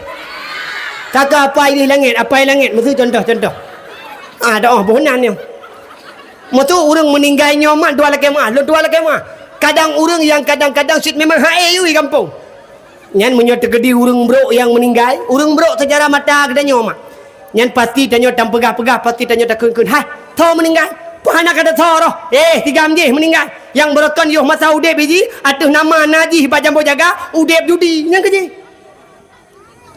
kakak apa ini langit mesti contoh doa bonan ni mutu urang meninggal nyomat dua laki mah kadang urang yang kadang-kadang sit memang hae ui kampung nyan menyo tegedi urang bro yang meninggal urang bro sejarah mata kedanya mak nyan pasti tanyo tam pegah pasti tanyo takun hai tho meninggal Pahana kata toroh 3 mjih meninggal yang berokon yuh masa udep biji atuh nama najih bajambo jaga udep judi yang keji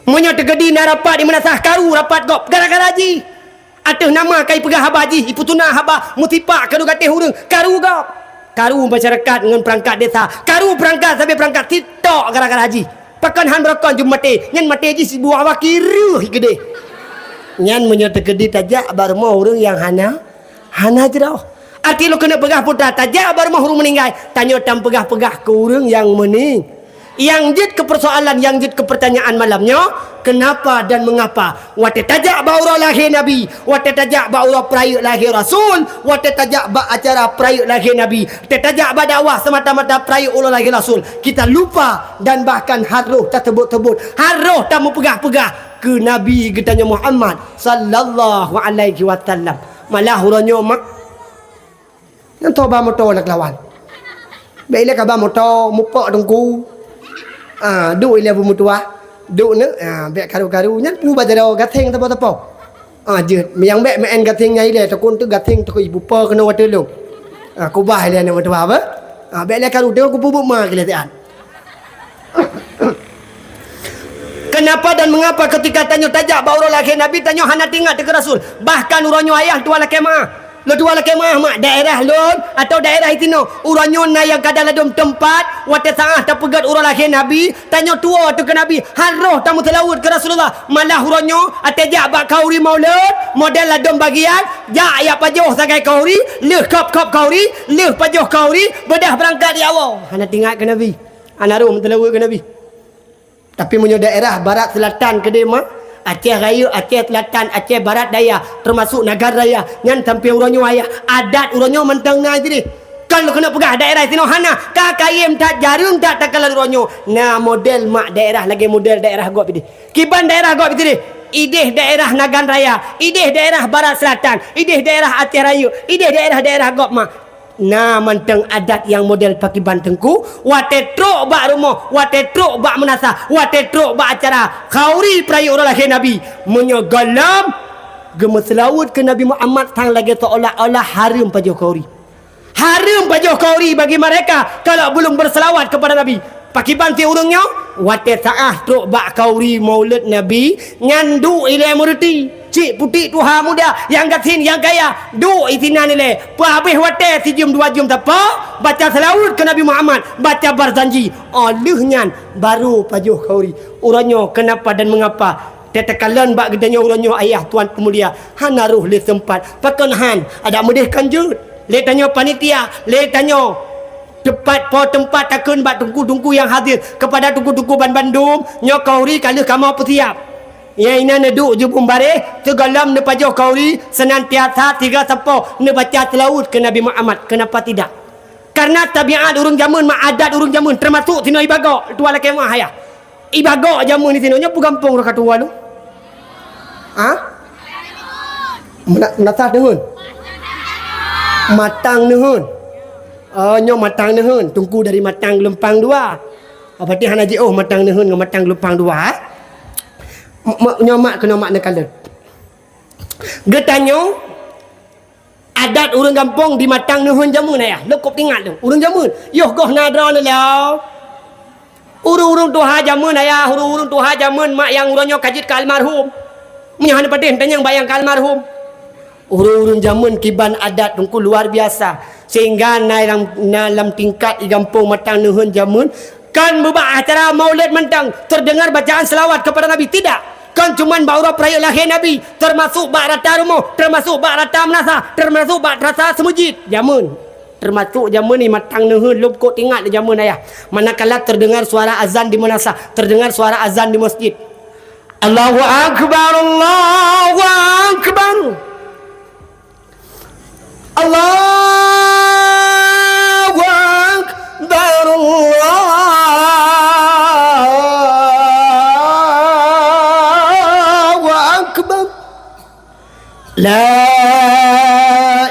munyo tegedi na rapat di menasah karu rapat gop gara-gara ji atuh nama kai pegah habaji iputuna haba mutipak kanu gatih urang karu gop karu masyarakat dengan perangkat desa karu perangkat sampai perangkat titok gara-gara haji pakan han berokon jum mati nyan mati ji si buah wakiru gede nyan munyo tegedi tajak bar mo urang yang hana jrau arti lu kena pegah putra tajak baru mahrum meninggal tanya tam pegah-pegah ke urang yang mening yang jid ke persoalan yang jid ke pertanyaan malamnya kenapa dan mengapa wate tajak baura lahir nabi wate tajak baura perayuk lahir rasul wate tajak ba acara perayuk lahir nabi tajak ba dakwah semata-mata perayuk ulah lahir rasul kita lupa dan bahkan haruh tak tebut-tebut haruh tak mau pegah-pegah ke nabi getanya Muhammad sallallahu alaihi wasallam malah huranyo mak yang toba motor nak lawan baiklah kabar motor mupak dengku duk ile mutua duk ne bek karu-karu nyan pu bajaro gatheng tepo-tepo je yang bek main gatheng nyai le takun tu gatheng tu ibu pa kena wate lu ku bah le ne mutua apa bek le karu tengok ku bubuk ma kelihatan kenapa dan mengapa ketika tanya tajak baura laki Nabi tanya hana tinggal dekat Rasul bahkan uranyo ayah tua laki mak daerah lon atau daerah itino uranyo na yang kadang ladum tempat wate sangah tak pegat urang laki Nabi tanya tua tu ke Nabi haroh tamu telawud ke Rasulullah malah uranyo atajak bak kauri maulud model ladum bagian ja ya pajoh sagai kauri leh kop kauri leh pajoh kauri bedah berangkat di awal hana tinggal ke Nabi hana rum telawud ke Nabi tapi punya daerah barat selatan ke dia mak Aceh Raya, Aceh Selatan, Aceh Barat Daya termasuk Negara Raya ngan sampai uranyo ayah adat uranyo mentang na jadi kalau kena pegah daerah sini hana kakayem tak jarum tak kalau uranyo nah model mak daerah lagi model daerah gop ini kiban daerah gop ini ideh daerah Nagan Raya ideh daerah Barat Selatan ideh daerah Aceh Raya ideh daerah gop mak nah menteng adat yang model pakai bantengku wate truk bak rumah wate truk bak menasah wate truk bak acara kauri perayuk orang lahir Nabi menyogalam gemeselawut ke Nabi Muhammad tang lagi seolah-olah harum pajoh kauri bagi mereka kalau belum berselawat kepada Nabi pakai banti urungnya wate saah truk bak kauri maulid Nabi nyandu ilai murti cik putih tuha muda yang gatin yang kaya du itina nilai habis wate sejum 2 jam tapa baca selawat ke Nabi Muhammad baca barzanji olehnya baru pajuh kauri uranyo kenapa dan mengapa tetekalan bak gedanya uranyo ayah tuan pemulia hanaruh le tempat pakan han ada mudihkan jut le tanya panitia le tanya tepat po tempat takun bak tungku-tungku yang hadir kepada tungku-tungku Bandung nyo kauri kalau kamu apa siap ya ina neduk je bumbare tegalam ne pajoh kauri senantiasa 3 sepo ne baca selawat ke Nabi Muhammad kenapa tidak karena tabiat urang jamun mak adat urang jamun termasuk tino ibaga tua laki mah hayah ibaga jamun di tino nya pu kampung rak tua lu menatah dehun matang dehun Nyo matang nehun, tungku dari matang lempang dua. Berarti hana je matang nehun dengan matang lempang dua. Nyo mak kena mak nekalet. Getanyo adat urang kampung di matang nehun jamun ayah. Lekop ingat tu. Urang jamun. Yoh goh nadra le lao. Urung-urung tuha jamun ayah, urung-urung tuha jamun mak yang urangnya kajit ke almarhum. Menyahan patin tanyang bayang ke almarhum. Urung-urung jamun kiban adat tungku luar biasa. Sehingga dalam tingkat di kampung matang nehun jamun kan berbuat acara maulid mentang terdengar bacaan selawat kepada Nabi tidak. Kan cuman baura perayaan lahir Nabi, termasuk bak rata rumah, termasuk bak rata menasah, termasuk bak rata semujid jamun. Termasuk jamun ni matang nehun lub kok ingat jamun ayah. Manakala terdengar suara azan di menasah, terdengar suara azan di masjid. Allahu akbar, Allahu akbar. Allahu akbar, Allahu akbar. La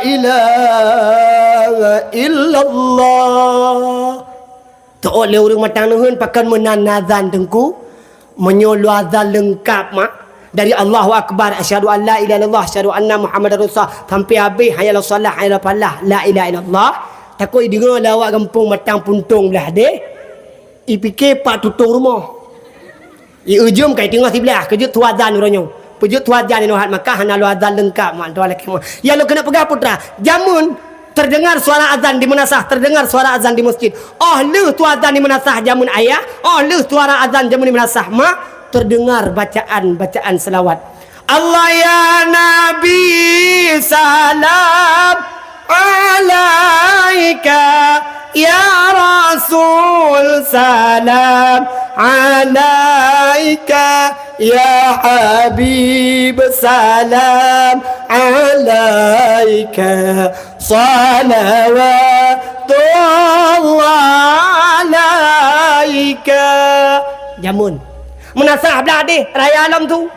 ilaha illallah. Tak oleh orang matang nehun pakan menan azan tengku menyolu azan lengkap mak dari Allahu akbar asyhadu an la ilaha illallah asyhadu anna muhammadar rasulullah sampai habis hayal salah hayal falah la ilaha illallah. Takut dengar lawak kampung matang puntung belah deh. I fikir pak tutung rumah. I ujum kai tengah sebelah kejut tu azan orangnya. Pejut tu azan ni hat Makkah hana lu azan lengkap mak tu laki. Ya lu kena pegang putra. Jamun terdengar suara azan di menasah, terdengar suara azan di masjid. Oh lu tu azan di menasah jamun ayah. Oh lu suara azan jamun di menasah mak. Terdengar bacaan selawat. Allah ya Nabi salam alaika ya Rasul salam alaika ya Habib salam alaika salawatullah alaika. Jamun menasah belah deh raya alam tu.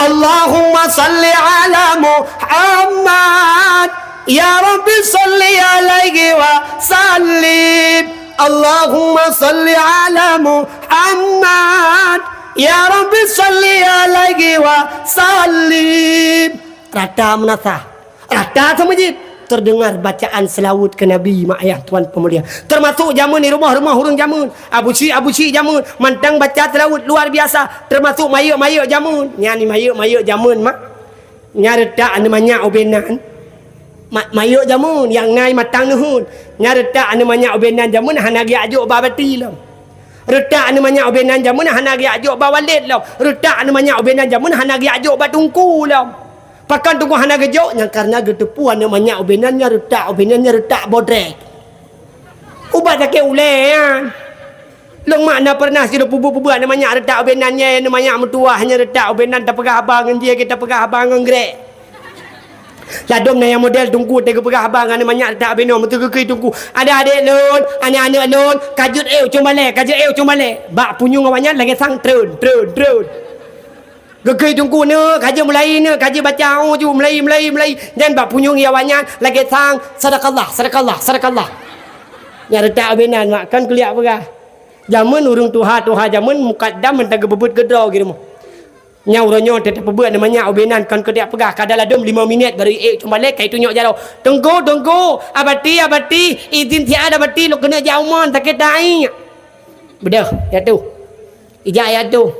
Allahumma salli ala Muhammad ya Rabbi salli alaihi wa sallim. Allahumma salli ala Muhammad ya Rabbi salli alaihi wa sallim. Rata menasah, rata semajid terdengar bacaan selawat ke Nabi mak ayah tuan pemulia. Termasuk jamun di rumah-rumah hurung jamun. Abu Syik jamun mantang baca selawat luar biasa. Termasuk mayuk-mayuk jamun. Nya ni mayuk-mayuk jamun mak. Nya redak namanya obenan. Mayuk jamun yang nai matang nuhun. Nya redak namanya obenan jamun hanagi ajuk babati lah. Redak namanya obenan jamun hanagi ajuk bawalid lah. Redak namanya obenan jamun hanagi ajuk batungku lah. Pakan tunggu hana gejok yang karena getepuan namanya obenannya retak bodrek. Ubat sakit ulean. Long makna pernah sida pubu-pubu namanya retak obenannya namanya metuahnya retak obenan tak pegah abang dia kita pegah abang ngrek. Ladom yang model tunggu tega pegah abang namanya retak obenan metu ke tunggu. Ada adik lon, anak-anak lon, kajut cumale. Bak punyung awaknya lagi sang trun. Gegai tunggu ne, kaji mulai ne, kaji baca ju mulai dan bak punyung awaknya lagi sang sedekah. Ya retak obenan mak kan kuliah pegah. Jamun urung tuha jamun mukaddam mentang bebut gedro gitu mah. Nya uronyo tetap bebut namanya obenan kan kedak pegah kadang ladum 5 minit baru cuma lek kai tunjuk jaro. Tunggu abati izin tiada abati lu kena jauman tak kedai. Bedah ya tu. Ija ya tu.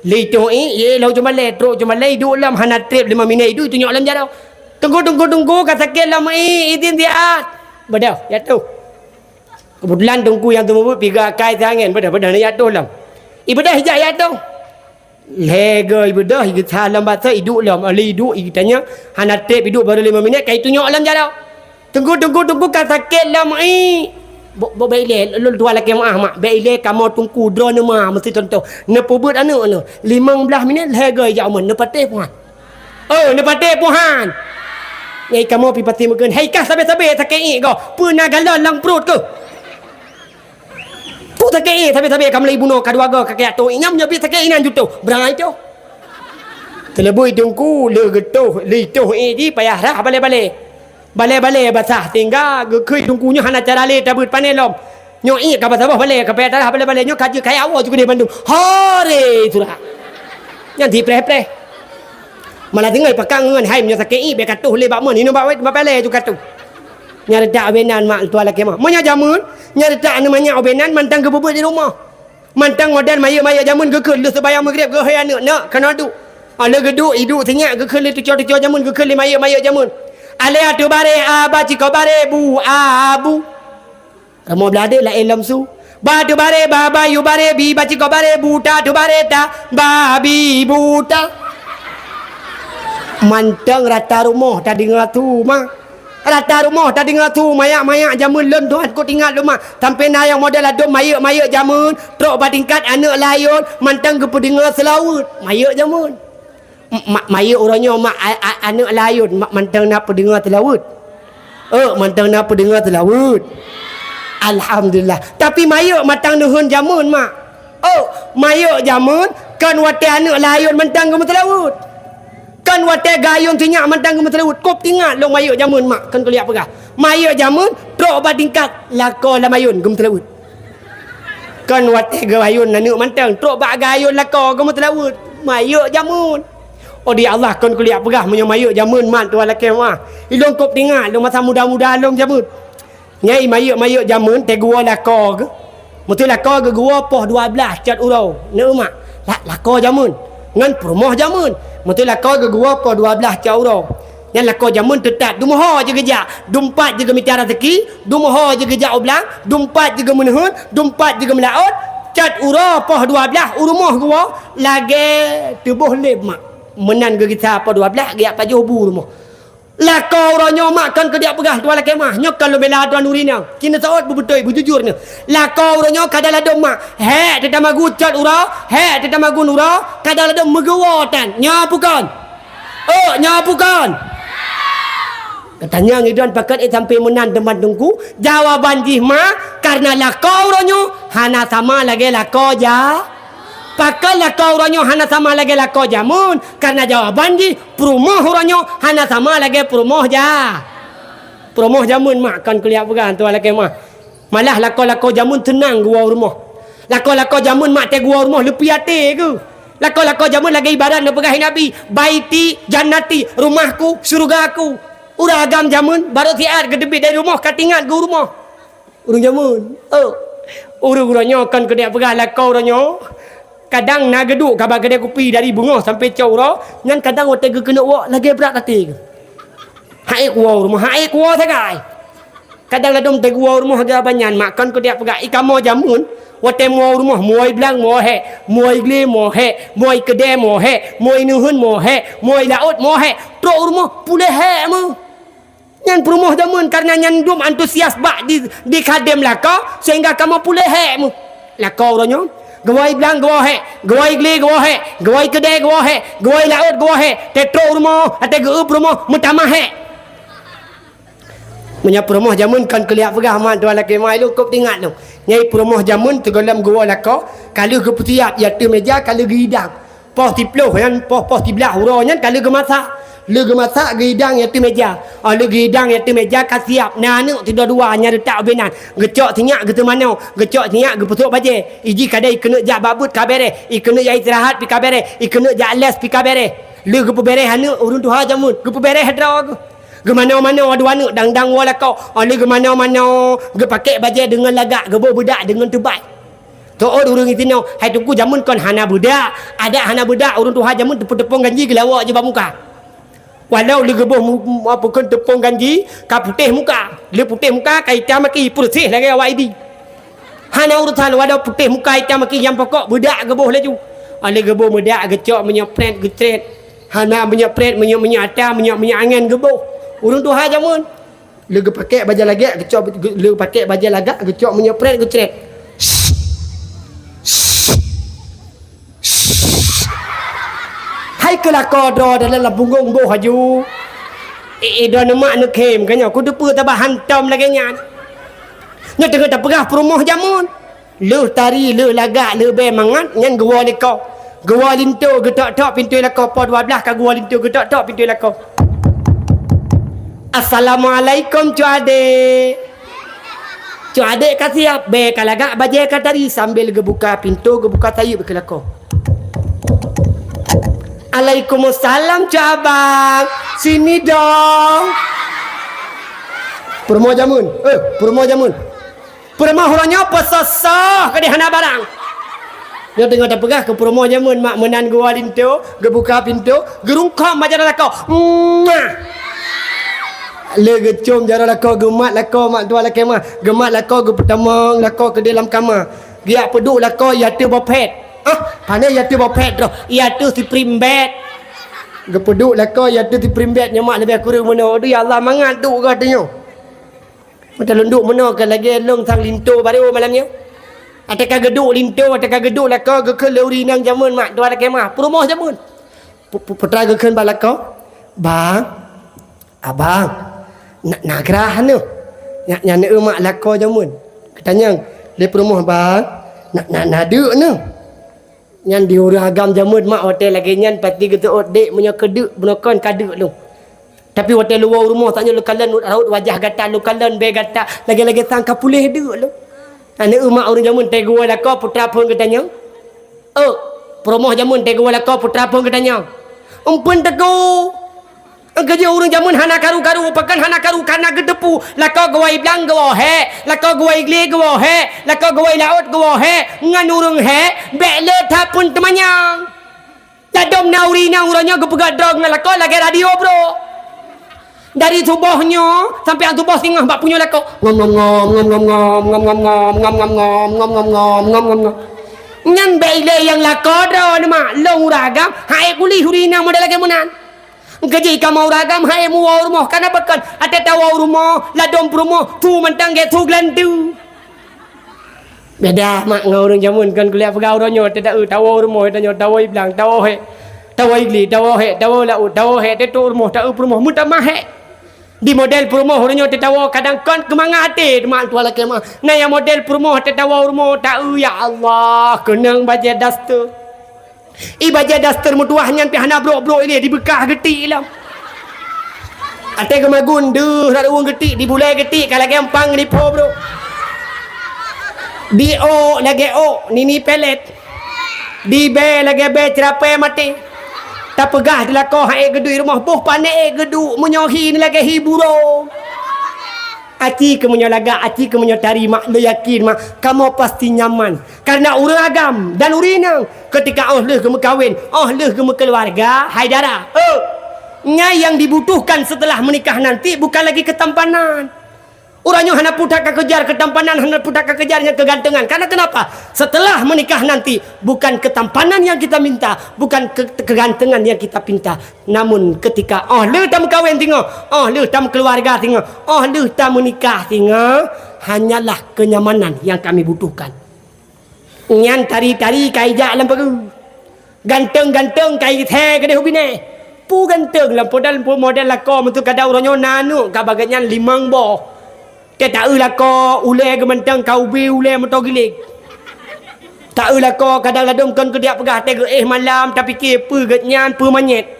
Lito ye lau cuma lek tro cuma lek du lam hana trip 5 minit itu tunjuk lam jaro. Tunggu kata ke lam izin tiada. Bedah ya tu. Kebetulan tunggu yang tu mabut piga kai tangan bedah ya tu lam. Ibadah hijab ya tu. Lega ibadah hingga salam bahasa hidup lam ali hidup tanya hana tip hidup baru 5 minit kai tunjuk lam jaro. Tunggu kan sakit lam bo baile lu dua laki maah mak baile kamu tunggu drone mah mesti contoh ne pubut anu 15 minit lega ya mun ne patih puan. Oh ne patih puan. Nyai kamu pi patih mungkin hai kah sabe-sabe sakit go puna galon lang perut ke. Tu sakit sabe-sabe kamu ibu no kadua go kakek tu nyam nyabi sakit inan jutu berangai tu. Terlebih tunggu le getuh li tu di payah dah balik-balik. Balai-balai basah tinggal gekui tungkunya hana cara le tabut panelom. Nyoi ka basah balai ka petarah balai-balai nyo kaji kaya awak juga di Bandung. Hore surah. Yang di pre-pre. Malah tinggal pakang ngan hai menyo sakei be katuh le bak mun inu bak balai juga katuh. Nyari tak benan mak tua laki mah. Monya jamun, nyari tak namanya benan mantang ke bubuk di rumah. Mantang model maya-maya jamun gekul lu sebayang maghrib ke hai anak nak kena duk. Ala geduk hidup tinyak gekul le tucu-tucu jamun gekul le maya-maya jamun. Ale atu bare aba ciko bare bu abu. Ramo belada la elam su. Ba tu bare baba yu bare bi ba ciko bare buta tu bare ta babi buta. Mantang rata rumah tadi ngatu mah. Rata rumah tadi ngatu mayak-mayak jamun lem tuan kau tinggal rumah. Sampai na yang model adom mayak-mayak jamun. Trok batingkat anak layon mantang ke pedinga selawut. Mayak jamun. Maya orangnya mak anak layun mantang nak pendengar telawut. Mantang nak pendengar telawut. Alhamdulillah. Tapi maya matang nuhun jamun mak. Maya jamun kan wate anak layun mantang ke telawut. Kan wate gayung tinyak mantang ke telawut. Kop tinggal long maya jamun mak kan kuliah pegah. Maya jamun trok batingkat lako la mayun ke telawut. Kan wate gayung anak mantang trok bak gayung lako ke telawut. Maya jamun. Oh dia Allah kon kuliah pegah menyamayu jamun man tuan laki mah. Ilong kop tinggal long masa muda-muda long jamun. Nyai mayu jamun te gua lako ke. Mutu lako ke gua poh 12 cat urau. Ne mak. Lako jamun. Ngan perumoh jamun. Mutu lako ke gua poh 12 cat urau. Yang lako jamun tetap dumoh je gejak. Dumpat je mitara rezeki, dumoh je gejak oblang, dumpat je menehun, dumpat je melaut. Cat urau poh 12 urumoh gua lagi tubuh lep mak. Menan ke kita apa 12 dia apa jobu rumah. Lah kau ronyo mak kan ke dia pegah tuan laki mah. Nyok kalau bela tuan urina. Kina saat bebetul bujujurnya. Lah kau ronyo kadal ada mak. He tidak magu cat urau, he tidak magu urau, kadal ada megawatan. Nyapukan. Nyapukan. Katanya ngiduan pakat sampai menan teman tungku. Jawaban jihma karena lah kau ronyo hana sama lagi lah kau ja. Pakailah kau orangnya hana sama lagi lah kau jamun. Karena jawaban di perumoh orangnya hana sama lagi perumoh ja. Perumoh jamun mak kan kuliah pegang tuan laki mah. Malah lako jamun tenang gua rumah. Lako jamun mak te gua rumah lepi hati ke. Lako jamun lagi ibarat nak pegang Nabi. Baiti jannati rumahku surgaku. Uragam jamun baru tiar gedebit dari rumah katingat gua rumah. Urang jamun. Urang-urangnya kan kuliah pegang lako orangnya. Kadang nak geduk kabar kedai kopi dari bunga sampai caura. Ngan kadang otak kena wak lagi berat hati. Hai kuah rumah, hai kuah sagai. Kadang ladom te kuah rumah agak banyak makan ke dia pegang ikan mau jamun. Otak mau rumah muai belang mau he, muai gile mau he, muai kedai mau he, muai nuhun mau he, muai laut mau he. Truk rumah pulih he mu. Nyan perumah jamun karena nyan dum antusias bak di kadem laka sehingga kamu pulih he mu. Laka orangnya gawai belang gawai he, gawai geli gawai he, gawai kedai gawai he, gawai laut gawai he, tetro rumah, atau geup rumah mutamah he. Punya perumah jamun kan kuliah pegah man tuan laki mai lu kop tingat tu. Nyai perumah jamun tu dalam gua laka, kalau ke putiap ya tu meja kalau gidang. Poh tiploh yang poh tiblah huronya kalau ke masak. Lu ke masak gidang ya tu meja. Lu gidang ya tu meja kasiap. Nanu tidak dua nyari tak benan. Gecok tinyak gitu mana? Gecok tinyak geputuk baje. Iji kadai kena jak babut kabere. Ikena jak istirahat pi kabere. Ikena jak les pi kabere. Lu gepu bere hanu urun tuha jamun. Gepu bere hadra aku. Gemana-mana ada anak dang-dang wala kau. Oli gemana-mana ge pakai baju dengan lagak, ge budak dengan tubai. Tu urang itu no, hai tuku jamun kon hana budak. Ada hana budak urang tuha jamun tepung-tepung ganji ge lawak je muka. Walau le geboh apa kon tepung ganji, ka putih muka. Le putih muka ka hitam maki bersih lagi awak ini. Hana urusan walau putih muka hitam maki yang pokok budak geboh laju. Ali geboh budak gecok menyepret getret. Hana menyepret menyata menyat angin geboh. Urang tu jamun. Lega pakai baju lagak gecok lega pakai baju lagak gecok menyepret gecret. Hai kelakar do dalam punggung boh haju. Do nama nak kem kanya ku depa tabah hantam lagi nyan. Nya tengah tak pegah perumah jamun. Leuh tari leuh lagak leuh be mangat nyan gua lekau. Gua lintu getok-tok pintu lekau po 12 ka gua lintu getok-tok pintu lekau. Assalamualaikum cu adik. Cu adik kat siap. Be kalagak bajai kat tadi sambil gebuka pintu, gebuka tayub ke lako. Waalaikumsalam cu abang. Sini dong. Purmo jamun. Purmo jamun. Purmo huranya apa sosah ke di hana barang. Dia tengah tak pegah ke purmo jamun mak menan gua lintu, gebuka pintu, gerungkam macam lako. Le gecom jara lako gemat lako mak tua laki mah. Gemat lako ge pertama lako ke dalam kamar. Dia peduk lako ya tu bopet. Pandai ya tu bopet doh. Ya tu si primbet. Ge peduk lako ya tu si primbet nyamak lebih kurang mana. Aduh ya Allah mangat tu katanya. Macam lunduk mana ke lagi long sang lintu baru malamnya. Atakah geduk lintu, atakah geduk lako ge ke lori nang jamun mak tua laki mah. Perumah jamun. Putra ge kan balako. Bang. Abang. Nak gerah ni. Yang mak lako jamun. Katanya, lepas rumah bang, nak duk ni. Yang diurang agam jamun mak hotel lagi nyan pati gitu dek punya keduk bukan kaduk lu. Tapi hotel luar rumah tanya lu kalan raut wajah gata lu kalan be gata lagi-lagi tangka pulih duk lu. Anak mak orang jamun tegua lako putra pun katanya. Promoh jamun tegua lako putra pun katanya. Umpun teguh. Kerja orang jamun hana karu-karu pakan hana karu kana gedepu lako gawai blang gawa he lako gawai gle gawa he lako gawai laut gawa he ngan urung he bekle tapun temanyang ladom nauri uranya gepegat drog ngalako lagi radio bro dari subuhnya sampai ang subuh singah bak punya lako ngom ngom ngom ngom ngom ngom ngom ngom ngom ngom ngom ngom ngom ngom ngom ngom ngom ngan bekle yang lako dro nama long ragam hae kuli hurina model lagi munan gaji kamu ragam hai mu wau rumah kana bekan ada tahu rumah ladom rumah tu mentang ke tu glandu beda mak ngau jamun kan kuliah pegau ronyo tidak tahu rumah tanya tahu bilang tahu he tahu igli tahu he tahu laut tahu he tu rumah tahu rumah muta mah he di model rumah ronyo tahu kadang kan kemanga hati mak tua laki mah nah yang model rumah tahu rumah tahu ya Allah kenang baca daster ibaja daster mutuahnya pihana bro-bro ini dibekah getik lah. Ate kemagun deh ada uang getik di bulai getik kalau gampang ni po bro. Di o lagi o nini pelet. Di B lagi B cerapai mati. Tak pegah dilako hai gedu rumah boh panek gedu menyohi ni lagi hiburo. Aci kemunya laga, aci kemunya tari mak lu yakin mak kamu pasti nyaman karena urang agam dan urinang ketika leh kamu kahwin, leh kamu keluarga, haidara. Nyai yang dibutuhkan setelah menikah nanti bukan lagi ketampanan. Orangnya hanya putar kejar ketampanan, hanya putar kejarnya kegantengan. Karena kenapa? Setelah menikah nanti bukan ketampanan yang kita minta, bukan kegantengan yang kita pinta. Namun ketika lu tak kawin tinggal, lu tak keluarga tinggal, lu tak menikah tinggal, hanyalah kenyamanan yang kami butuhkan. Nyan tari-tari kaijak lampu, ganteng-ganteng kai the kedai hubine. Pu ganteng lampu model lako mentu kada orangnya nanu kabaganya limang boh. Dia tak lah kau ulai ke mentang kau bi ulai motor gilik. Tak lah kau kadang ladum kan ke dia pegah tega malam tapi ke nyan manyet.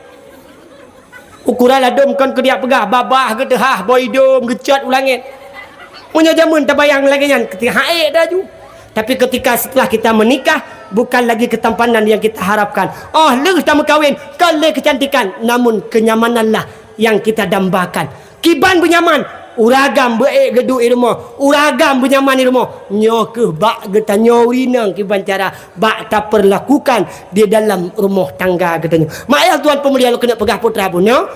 Ukuran ladum kan ke dia pegah babah ke tehah boy dom gecat ulangit. Punya jamun tak bayang lagi nyan ketika haid dah ju. Tapi ketika setelah kita menikah bukan lagi ketampanan yang kita harapkan. Lu tak kawin kalau kecantikan namun kenyamananlah yang kita dambakan. Kiban benyaman uragam beek gedu irmo uragam benyaman irmo nyo ke bak getanyo urinang ki bancara bak tak perlakukan di dalam rumah tangga katanya mak ya tuan pemulia kena pegah putra punyo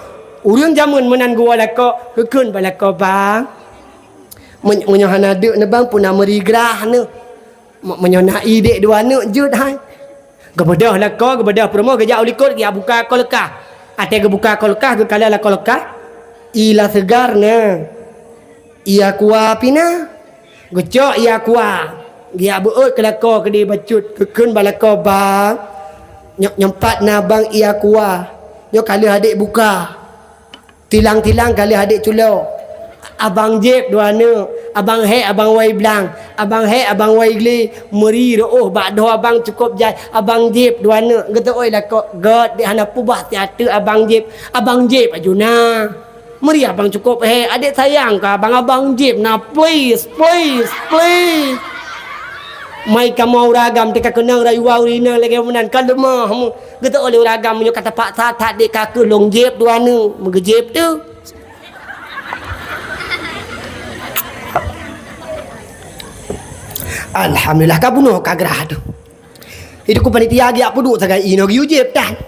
urang jamun menan gua lako kekeun balako bang menyo hanaduk ne bang puna merigrah ne menyo na ide dua ne jut hai gebedah lako gebedah promo gejak ulikut dia buka kolkah ate ge buka kolkah ge kala la kolkah ila segarnya ia kuah pina gecok ia kuah dia beut kelako ke dia bacut kekeun balako bang nyempat na bang ia kuah nyo kali adik buka tilang-tilang kali adik culo abang jeb duana abang he abang wai blang abang he abang wai gli meri ro bak do abang cukup jai abang jeb duana geto oi lako god di hana pubah tiata abang jeb ajuna Meri abang cukup adik sayang ke abang-abang Jib nah please. Mai kamu ragam tika kenang rayu rina lagi menan kan lemah kita oleh ragam menyo kata pak tak dek kaka long Jib dua nu megejib tu. Alhamdulillah ka bunuh ka gerah tu. Hidup panitia agi apa duk sagai ino gi ujib dan.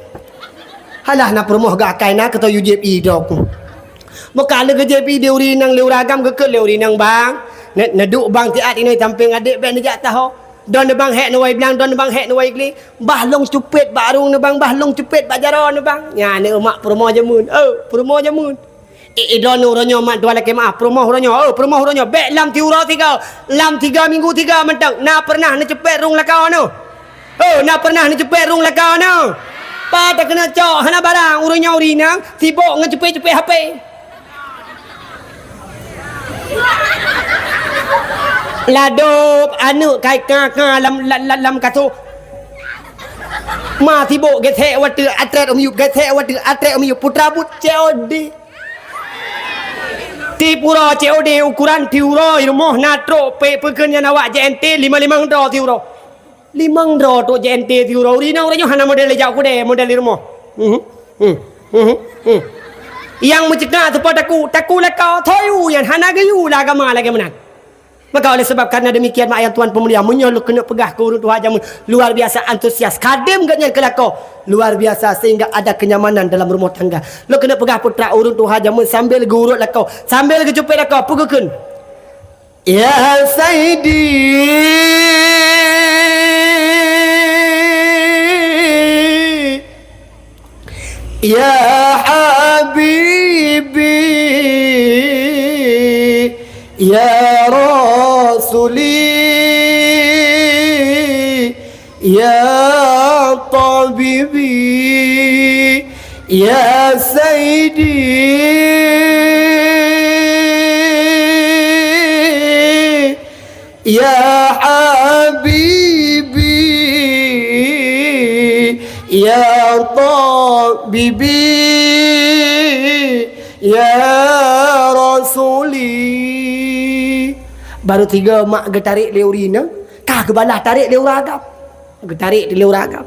Halah na promoh ga kai na kata ujib i dok. Maka le gejib i deuri nang leuragam ke leuri nang bang. Na duk bang tiat ini tamping adik ben jak tahu. Don bang hek no wai bilang don bang hek no wai kli. Bah long cupet barung ne bang bah long cupet bak jaro ne bang. Nya ne mak promoh jamun. Promoh jamun. Idon uronyo mat dua lagi maaf promoh uronyo promoh uronyo bek lam tiura tiga minggu tiga mentang na pernah ne cepet rung lakau no na pernah ne cepet rung lakau no pa tak kena cok hana barang uronyo urina sibuk ngecepet-cepet HP ladop anu kai ka lam katu ma sibuk gete watu atret om yu gete watu atret om yu putra but COD Tipuro COD ukuran tiuro irmoh natro pe pekerja nawak JNT 55 dro tiuro 5 dro to JNT tiuro urina uranyo hana model jau kude model irmoh yang mencegah tempat taku lekau thoyu yang hana gayu lagama lagi menang maka oleh sebab karena demikian mak ayat tuan pemulia menyolok kena pegah ke urut Tuhan jamun luar biasa antusias kadem gaknya kelakau luar biasa sehingga ada kenyamanan dalam rumah tangga lo kena pegah putra urut Tuhan jamun sambil gurut lakau sambil kejupit lakau pegukeun ya sayyidi ya habibi ya rasuli ya tabibi ya sayyidi ya habibi ya tabibi ya rasuli baru 3 mak getarik leurina kah kebalah tarik leuragam getarik di leuragam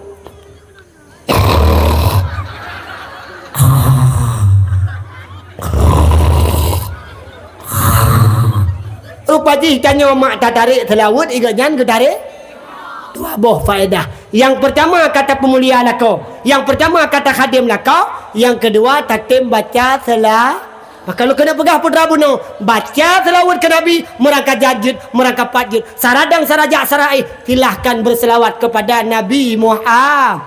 rupaji tanya mak tak tarik selawut iganyan getarik dua boh faedah yang pertama kata pemulia lakau yang pertama kata khadim lakau yang kedua tatim baca selah maka lu kena pegah putra bunuh baca selawat ke Nabi merangkap jajud merangkap pajud saradang sarajak sarai silahkan berselawat kepada Nabi Muhammad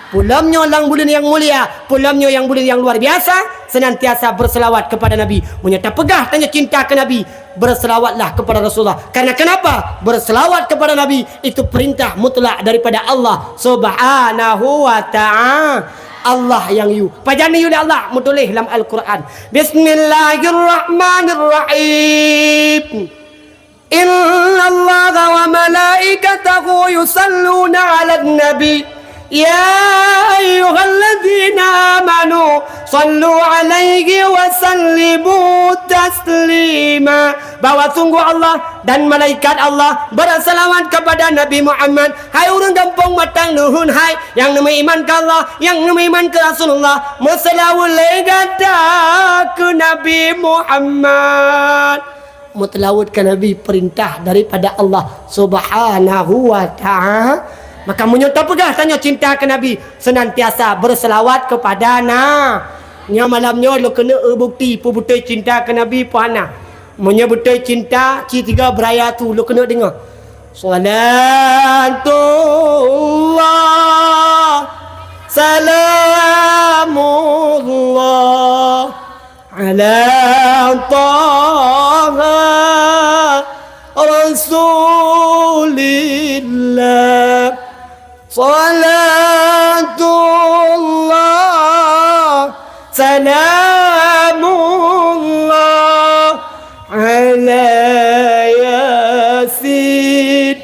pulamnya lang bulan yang mulia pulamnya yang bulan yang luar biasa senantiasa berselawat kepada Nabi menyata pegah tanya cinta ke Nabi berselawatlah kepada Rasulullah karena kenapa berselawat kepada Nabi itu perintah mutlak daripada Allah subhanahu wa ta'ala Allah yang you pajani you Allah mutulih dalam Al-Quran Bismillahirrahmanirrahim Inna Allah wa malaikatahu yusalluna ala nabi Ya ayyuhalladzina amanu sallu alaihi wa sallimu taslima bahwa sungguh Allah dan malaikat Allah bersalawat kepada Nabi Muhammad hai orang kampung matang nuhun hai yang nama iman ke Allah yang nama iman ke Rasulullah bersalawat legata ke Nabi Muhammad mutlawat ke Nabi perintah daripada Allah subhanahu wa ta'ala maka menyontoh pegah tanya cinta ke Nabi senantiasa berselawat kepada nya malamnya lo kena bukti pubutai cinta ke Nabi puana menyebutai cinta C3 beraya tu lo kena dengar salatullah salamullah ala taha rasulillah Salatullah Salamullah Ala Yasin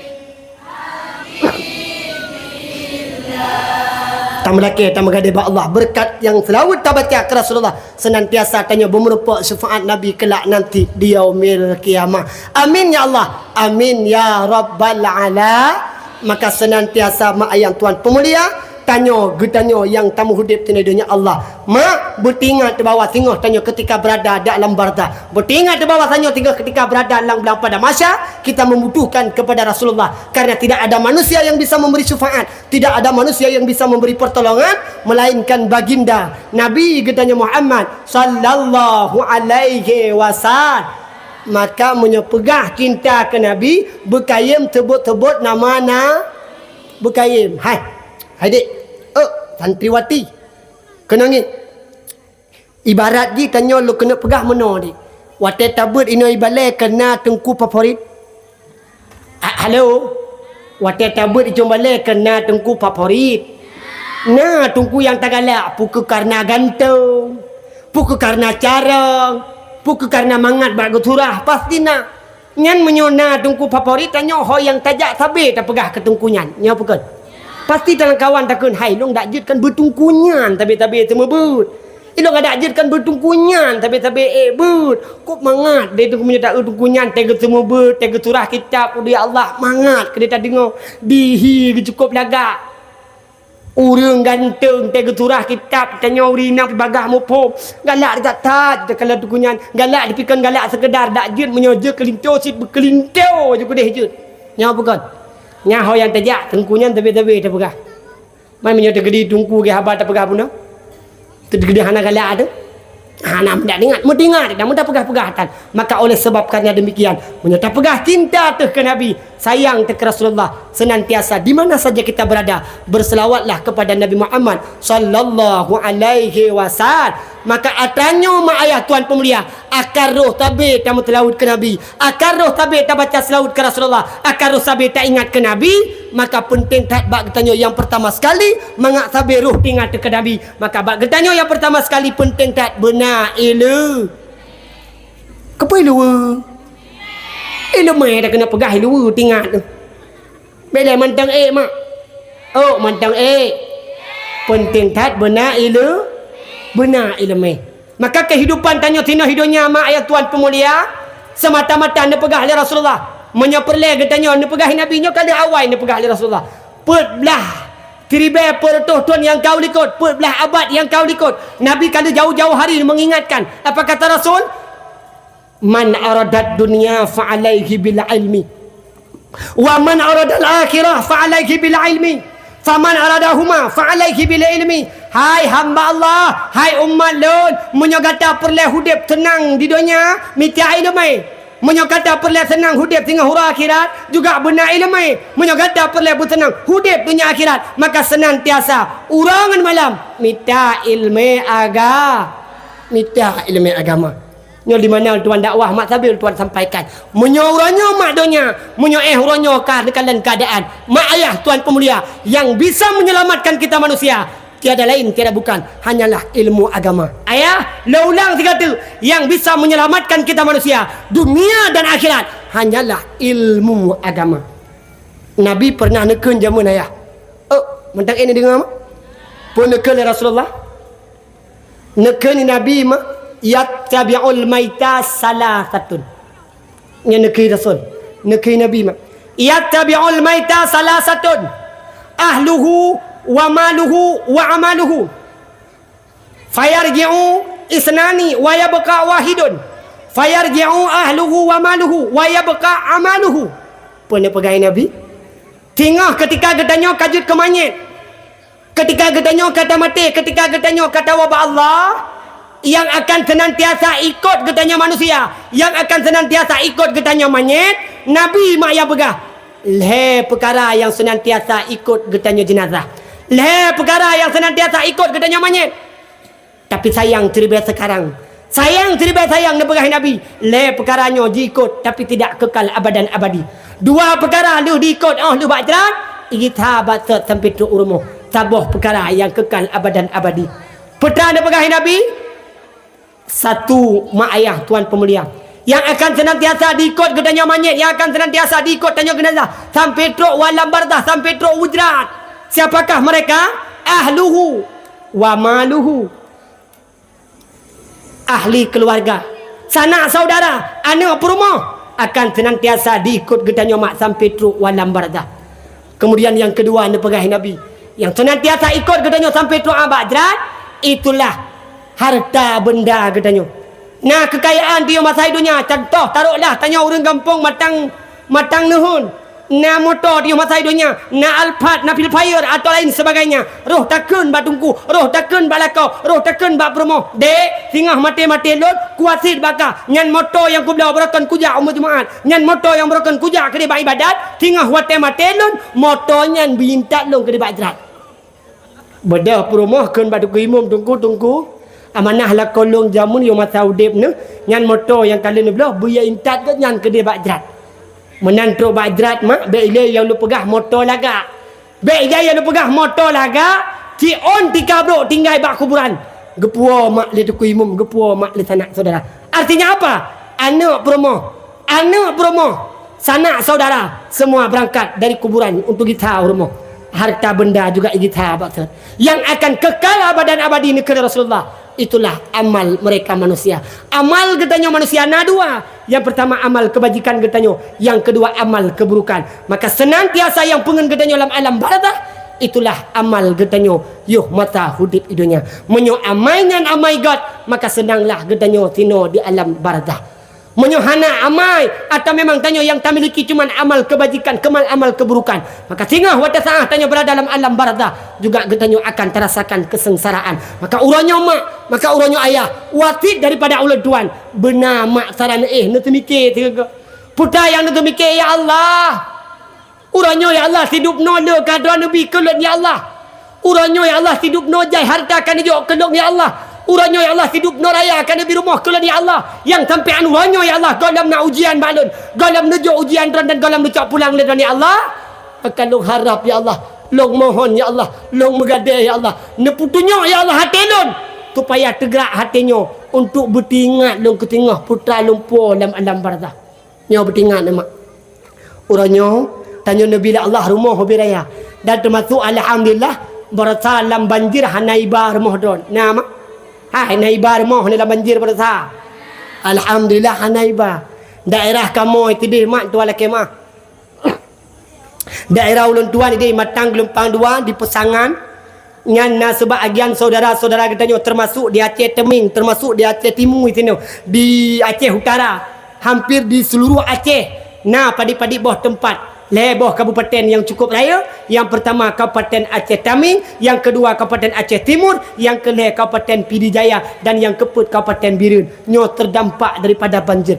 Tamalake tamagade ba Allah berkat yang selalu tabaca ke Rasulullah senantiasa tanya bemerupa syafaat Nabi kelak nanti di yaumil kiamah. Amin ya Allah. Amin ya rabbal ala. Maka senantiasa mak ayang tuan pemulia tanya getanya yang tamu hudip tina dunia Allah. Mak bertingat di bawah tengah tanya ketika berada dalam barzah. Bertingat di bawah tanya tinggal ketika berada dalam pada masa kita membutuhkan kepada Rasulullah karena tidak ada manusia yang bisa memberi syafaat, tidak ada manusia yang bisa memberi pertolongan melainkan baginda Nabi getanya Muhammad sallallahu alaihi wasallam. Maka menyepegah cinta ke Nabi berkayim tebut-tebut nama berkayim. Hai dek, santriwati kena ni ibarat ji tanya lu kena pegah mana dik wate tabut ino ibale kena tengku favorit. Halo wate tabut icom bale kena tengku favorit. Nah tengku yang tak galak puku karena gantung, puku karena carang, puku karena mangat bak geturah pasti nak nyan menyona tengku favorit tanya ho yang tajak sabe tak pegah ke tengkunyan nya bukan. Pasti dalam kawan takun hai long dak jitkan bertungkunyan tapi temebut. Ilong ada jitkan bertungkunyan tapi but. Kok mangat dia tu punya tak bertungkunyan tega temebut tega surah kitab dia Allah mangat ke dia tak dengar dihi cukup laga. Urang ganteng tega surah kitab tanya urina bagah mupom. Galak dia tak kalau tungkunyan galak dipikan galak sekedar dak jit menyoje kelinto sit berkelinto je kudeh jut. Nya bukan. Nya ho yang tajak tengkunya tapi tak pegah. Mai menyo tegedi tungku ke haba tak pegah pun. Tegedi hana galak ada. Hana mendak dengat, mendengar dan mudah pegah-pegahkan. Maka oleh sebab karena demikian, menyo tak pegah cinta teh ke Nabi, sayang teh ke Rasulullah, senantiasa di mana saja kita berada, berselawatlah kepada Nabi Muhammad sallallahu alaihi wasallam. Maka atanyo mak ayah tuan pemulia, akar roh tabe tamu telawud ke Nabi, akar roh tabe tak baca selawud ke Rasulullah, akar roh tabe tak ingat ke Nabi, maka penting tak bak getanyo yang pertama sekali mangak tabe roh ingat ke Nabi. Maka bak getanyo yang pertama sekali penting tak benar ilu. Kepa ilu? Ilu mai dah kena pegah ilu tingat tu. Bela mantang mak. Oh mantang penting tak benar ilu. Benar ilmu. Maka kehidupan tanya tina hidupnya mak ayat tuan pemulia semata-mata ne pegah oleh Rasulullah. Menyeperle getanya ne pegah Nabi nya kali awal ne pegah oleh Rasulullah. Perbelah Tiribe pertuh tuan yang kau likut, perbelah abad yang kau likut. Nabi kali jauh-jauh hari mengingatkan. Apa kata Rasul? Man aradat dunia fa alaihi bil ilmi. Wa man aradal akhirah fa alaihi bil ilmi. Faman aradahuma fa alaihi bil ilmi. Hai hamba Allah, hai umat lun, menyogata perle hudip tenang di dunia, mitia ilmu. Menyogata perle senang hudip tinggal hura akhirat, juga benar ilmu. Menyogata perle bertenang hudip dunia akhirat, maka senantiasa urangan malam mitia ilmu agama. Nyo di mana tuan dakwah mak sabil tuan sampaikan. Menyo uranyo mak donya, menyo uranyo dalam keadaan. Mak ayah tuan pemulia yang bisa menyelamatkan kita manusia. Tiada lain, tiada bukan, hanyalah ilmu agama. Ayah, laulang tiga tu yang bisa menyelamatkan kita manusia, dunia dan akhirat, hanyalah ilmu agama. Nabi pernah neken jamun ayah. Oh, mentang ini dengar mak? Pun neken Rasulullah. Neken Nabi mak, yattabi'ul maita salasatun. Yang neken Rasul, neken Nabi mak. Yattabi'ul maita salasatun. Ahluhu wa maluhu wa amaluhu fayarji'u isnani wa yabqa wahidun fayarji'u ahluhu wa maluhu wa yabqa amaluhu. Pernah pegai Nabi tingah ketika gedanyo kajut ke manyet, ketika gedanyo kata mati, ketika gedanyo kata wabah Allah yang akan senantiasa ikut gedanyo manusia, yang akan senantiasa ikut gedanyo manyet. Nabi mak ya begah le perkara yang senantiasa ikut gedanyo jenazah, le perkara yang senantiasa ikut gedanya manyet. Tapi sayang teribah sekarang, sayang teribah sayang nepegah Nabi, le perkaranya diikut tapi tidak kekal abadan abadi. Dua perkara lu diikut lu bacaan kita baca sampai tu urumuh, sabuh perkara yang kekal abadan abadi. Peta nepegah Nabi satu mak ayah tuan pemulia yang akan senantiasa diikut gedanya manyet, yang akan senantiasa diikut tanya jenazah sampai truk walam barzah, sampai truk wujrat. Siapakah mereka? ahluhu wa maluhu. Ahli keluarga, sanak saudara, anak perumah akan senantiasa diikut gedanya mak sampai truk walam barzah. Kemudian yang kedua anda pegahi Nabi, yang senantiasa ikut gedanya sampai truk abadrat, itulah harta benda gedanya. Nah, kekayaan dia masa hidupnya, contoh taruhlah tanya orang kampung matang nuhun, na motor dia masa hidupnya, na Alphard, na Pilfire atau lain sebagainya. Roh takun ba tungku, roh takun ba lakau, roh takun ba promo. Dek, singah mati-mati lot, kuasit baka. Nyan motor yang kubla berakan kuja umur Jumaat. Nyan motor yang berakan kuja ke debat ibadat, singah mati-mati lot, motor nyan bintat long ke debat jerat. Beda promo kan ba tungku imum tungku. Amanah la kolong jamun yo masa udip ne, nyan motor yang kali ni belah buya intat ke nyan ke debat jerat. Menantu bajrat mak beile yang lu pegah motor laga. Beile yang lu pegah motor laga, ci on dikabrok tinggal bak kuburan. Gepuo mak le tu imum, gepuo mak le sanak saudara. Artinya apa? Anak promo, sanak saudara semua berangkat dari kuburan untuk kita rumah. Harta benda juga kita maksud. Yang akan kekal abadan abadi negeri Rasulullah. Itulah amal mereka manusia. Amal getanya manusia na dua. Yang pertama amal kebajikan getanya, yang kedua amal keburukan. Maka senantiasa yang pengen getanya dalam alam barzah, itulah amal getanya yuh mata hudip idunya. Menyo amainan amai god, maka senanglah getanya tino di alam barzah. Menyo hana amai atau memang tanya yang tak miliki cuman amal kebajikan, kemal amal keburukan, maka singah wata saah tanya berada dalam alam barzah juga getanya akan terasakan kesengsaraan. Maka uranya mak, maka uranya ayah, wasit daripada ulat tuan benar mak saran nanti mikir tiga putra yang nanti mikir ya Allah. Uranya ya Allah hidup no le kadra nabi kelut ya Allah. Uranya ya Allah hidup no jai harta kan jo keluk ya Allah. Uranya ya Allah hidup no raya kan nabi rumah kelut ya Allah. Yang sampai uranya ya Allah galam na ujian balun, galam nujo ujian dan galam nucak pulang le ya Allah. Akan long harap ya Allah, long mohon ya Allah, long megadai ya Allah. Neputunya ya Allah hati lun supaya tergerak hatinya untuk bertingat long ke tengah putra lumpur dalam alam barzah. Nyo bertingat mak. Uranya tanya Nabi Allah rumah hobi raya dan termasuk alhamdulillah bersalam banjir hanaiba rumah don. Nama hai naiba rumah ni dalam banjir bersa. Alhamdulillah hanaiba. Daerah kamu itu di mak tua kemah. Daerah ulun tuan di Matang Gelompang 2 di Pesangan. Nyana sebahagian saudara-saudara kita termasuk di Aceh Teming, termasuk di Aceh Timur itu di Aceh Utara, hampir di seluruh Aceh. Nah, padi-padi bawah tempat leboh kabupaten yang cukup raya. Yang pertama Kabupaten Aceh Taming, yang kedua Kabupaten Aceh Timur, yang kelima Kabupaten Pidijaya, dan yang keempat Kabupaten Birun. Nyo terdampak daripada banjir.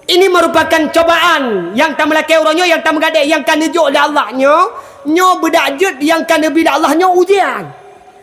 Ini merupakan cobaan yang tak melaki orangnya, yang tak mengadai, yang kan nejuk oleh Allah. Nyo berdajut yang kan bila Allah nyo ujian.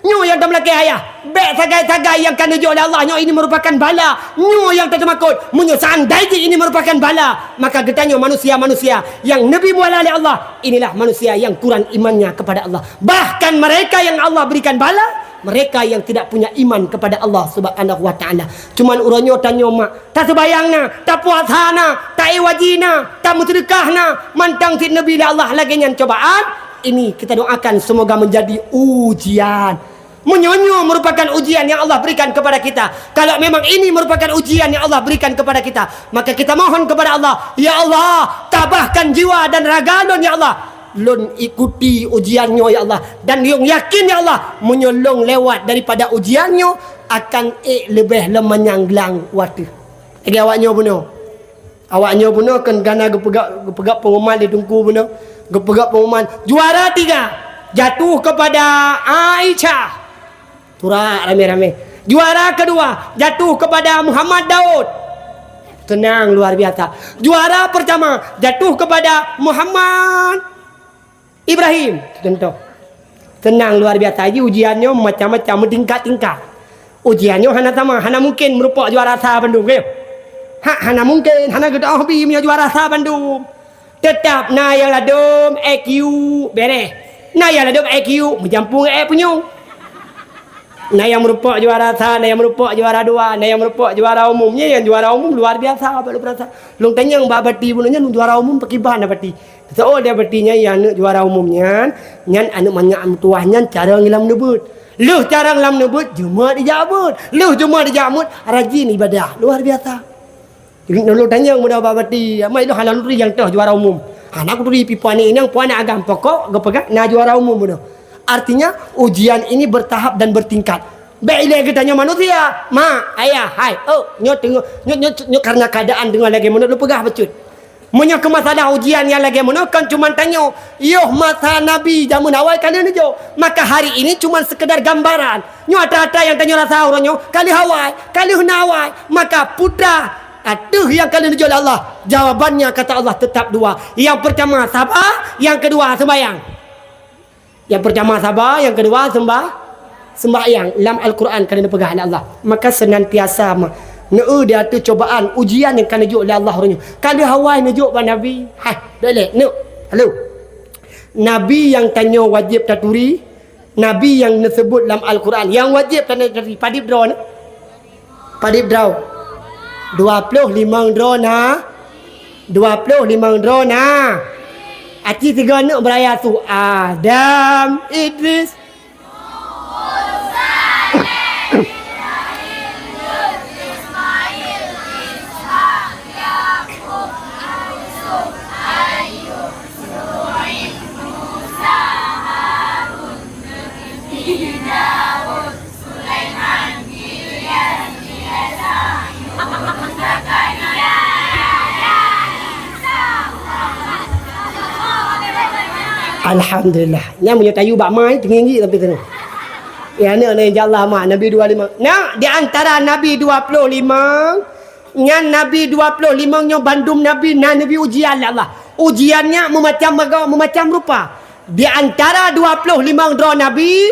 Nyo yang tak melaki ayah. Bek sagai-sagai yang kan nejuk oleh Allah. Nyo ini merupakan bala. Nyo yang tak termakut. Menyo seandai ini merupakan bala. Maka getanya manusia-manusia yang Nabi muala oleh Allah. Inilah manusia yang kurang imannya kepada Allah. Bahkan mereka yang Allah berikan bala, mereka yang tidak punya iman kepada Allah Subhanahu wa taala. Cuman uranyo tanyo mak, tak sebayangna, tak puasana, tak iwajina, tak mutedekahna, mantang fit Nabi Allah lagi nyan cobaan. Ini kita doakan semoga menjadi ujian. Menyonyo merupakan ujian yang Allah berikan kepada kita. Kalau memang ini merupakan ujian yang Allah berikan kepada kita, maka kita mohon kepada Allah, ya Allah, tabahkan jiwa dan raga lun ya Allah. Lun ikuti ujiannya ya Allah, dan yang yakin ya Allah menyolong lewat daripada ujiannya akan lebih lemanyanglang waktu. Lagi awaknya puno. Awaknya puno kan gana gepegak pengumuman di tungku puno. Gepegak pengumuman juara 3 jatuh kepada Aisyah. Turah rame-rame. Juara kedua jatuh kepada Muhammad Daud. Tenang luar biasa. Juara pertama jatuh kepada Muhammad Ibrahim. Tentu. Tenang luar biasa. Ini ujiannya macam-macam, bertingkat-tingkat. Ujiannya hana sama, hana mungkin merupakan juara sah Bandung. Hana mungkin, hana kita hobi punya juara sah Bandung. Tetap na yang ladum EQ beres. Na yang ladum EQ mencampur punya. Nah yang merupakan juara satu, nah yang merupakan juara dua, nah yang merupakan juara umumnya, yang juara umum luar biasa apa lu perasa. Long tanya yang babati punanya juara umum pakiban babati. So oh dia batinya yang juara umumnya, nyan anu banyak tuahnya cara ngilam nebut. Lu cara ngilam nebut cuma dijabut. Lu cuma dijamut rajin ibadah luar biasa. Jadi lu tanya yang muda babati, mai lu halal yang teh juara umum. Anak tu di pipuan ini yang puan agam pokok gepegak nah juara umum muda. Artinya ujian ini bertahap dan bertingkat. Bila kita tanya manusia, ma, ayah, hai, oh, nyot karena keadaan dengan lagi menurut lu pegah becut. Punya ke masalah ujian yang lagi menurut kan cuma tanya, yoh masa Nabi zaman awal kalian jo. Maka hari ini cuma sekedar gambaran. Nyata yang tanya rasa orangnya kali hawai, kali hunawai, maka putra aduh yang kalian jual Allah. Jawabannya kata Allah tetap dua. Yang pertama sabar, yang kedua sembahyang. Yang pertama sabar, yang kedua sembahyang. Dalam Al-Quran kalian pegang Allah. Maka senantiasa dia tu cobaan, ujian yang kena juk oleh Allah orangnya. Kalau hawai najuk pada Nabi, hai, boleh, halo. Nabi yang tanya wajib taturi, Nabi yang disebut dalam Al-Quran, yang wajib tanya taturi, padip draw na? Padip draw. 25 draw na? 25 draw na? Aci tiga anak beraya tu Adam, Idris, Alhamdulillah. Yang punya tayu bak mai tinggi tapi tu. Ya ni insyaallah mak Nabi 25. Nah, di antara Nabi 25 ngan Nabi 25 nya bandum Nabi Nabi ujian Allah. Ujiannya memacam rupa. Di antara 25 draw Nabi,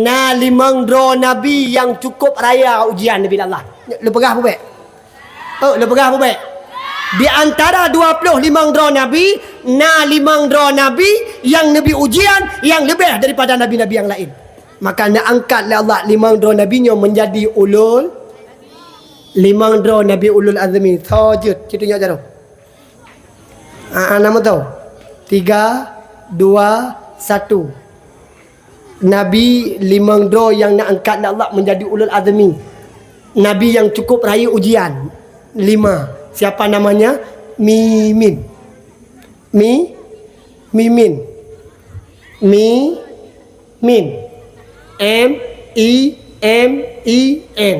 nah 5 draw Nabi yang cukup raya ujian Nabi Allah. Lu pegah apa baik? Oh, lu pegah apa baik? Di antara 25 draw Nabi, nah 5 draw Nabi yang Nabi ujian yang lebih daripada Nabi-Nabi yang lain. Maka nak angkat oleh Allah 5 draw Nabinya menjadi ulul 5 draw Nabi ulul azmi. Sajud, cetunya aja dong. Nama tahu? 3, 2, 1. Nabi 5 draw yang nak angkat oleh Allah menjadi ulul azmi. Nabi yang cukup raya ujian 5. Siapa namanya? Mimin. Mimin. M-I-M-I-N.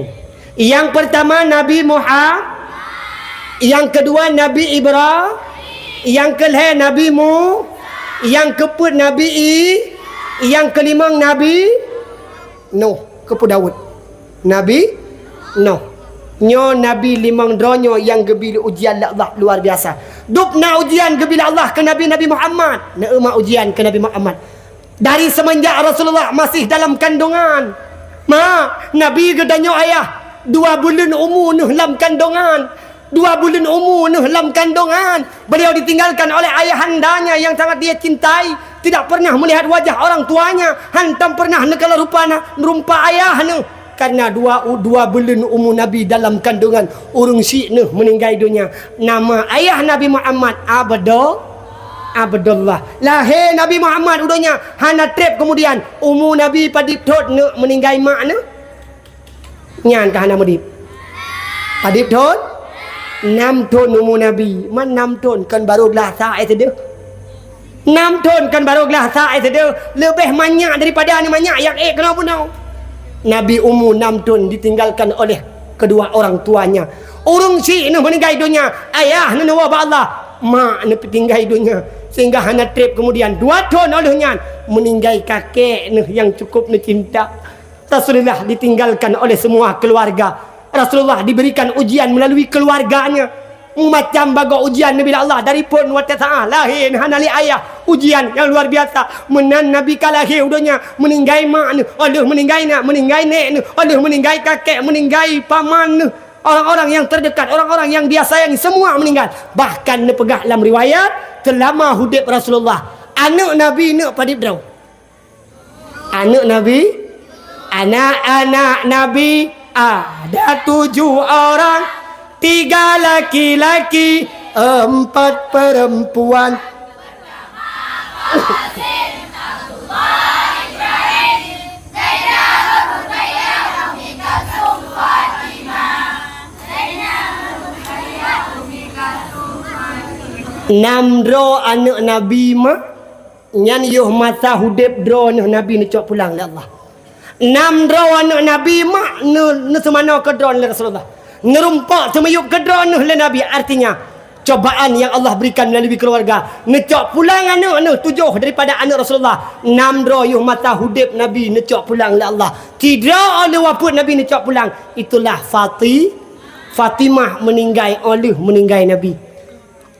Yang pertama Nabi Muhammad. Yang kedua Nabi Ibrahim. Yang kelima Nabi Mu. Yang keempat Nabi Yang kelima Nabi Nuh. Kepada Daud. Nabi Nuh. Nyo Nabi 5 dronyo yang gebila ujian Allah luar biasa. Dupna ujian gebila Allah ke Nabi Muhammad. Neuma ujian ke Nabi Muhammad. Dari semenjak Rasulullah masih dalam kandungan. Nabi gedanyo ayah 2 bulan umur nuh dalam kandungan. 2 bulan umur nuh dalam kandungan. Beliau ditinggalkan oleh ayahandanya yang sangat dia cintai. Tidak pernah melihat wajah orang tuanya. Hantam pernah nekala rupa ayah nuh. Karena 2 bulan umur Nabi dalam kandungan urung syiknuh meninggal dunia. Nama ayah Nabi Muhammad Abdullah. Lahir Nabi Muhammad udahnya hana trip kemudian umur Nabi padip thot ne meninggal mak ne. Nyan kah hana mudip. Padip thot 6 tahun umur Nabi. Man 6 tahun kan baru gelah saat itu dia. 6 tahun kan baru gelah saat itu dia. Lebih banyak daripada ni banyak yang kenapa tau? Nabi umur 6 tahun ditinggalkan oleh kedua orang tuanya. Urung si ni meninggal dunia. Ayah ni wabah Allah. Mak ni tinggal dunia. Sehingga hanya trip kemudian 2 tahun olehnya meninggal kakek ni yang cukup ni cinta. Rasulullah ditinggalkan oleh semua keluarga. Rasulullah diberikan ujian melalui keluarganya. Macam baga ujian Nabi Allah dari pun wata ta'ah lahir hanali ayah ujian yang luar biasa. Menan Nabi kalahir udahnya meninggal mak ni, oleh meninggal nak, meninggal nek ni, oleh meninggal kakek, meninggal paman ni, orang-orang yang terdekat, orang-orang yang dia sayangi semua meninggal. Bahkan ni pegah dalam riwayat selama hidup Rasulullah anak Nabi ni padip draw. Anak Nabi Anak-anak Nabi ada 7 orang, 3 laki-laki, 4 perempuan. Namdro anak Nabi mak nyan yuh masa hudib dro Nabi ni cok pulang le Allah. Namdro anak Nabi mak ne semana ke dro le Rasulullah. Nerumpak semayup ke dro le Nabi, artinya cobaan yang Allah berikan melalui keluarga. Necok pulang anak 7 daripada anak Rasulullah. Namdro yuh masa hudib Nabi necok pulang le Allah. Tidak oleh wafat Nabi necok pulang. Itulah Fatimah meninggal oleh meninggal Nabi.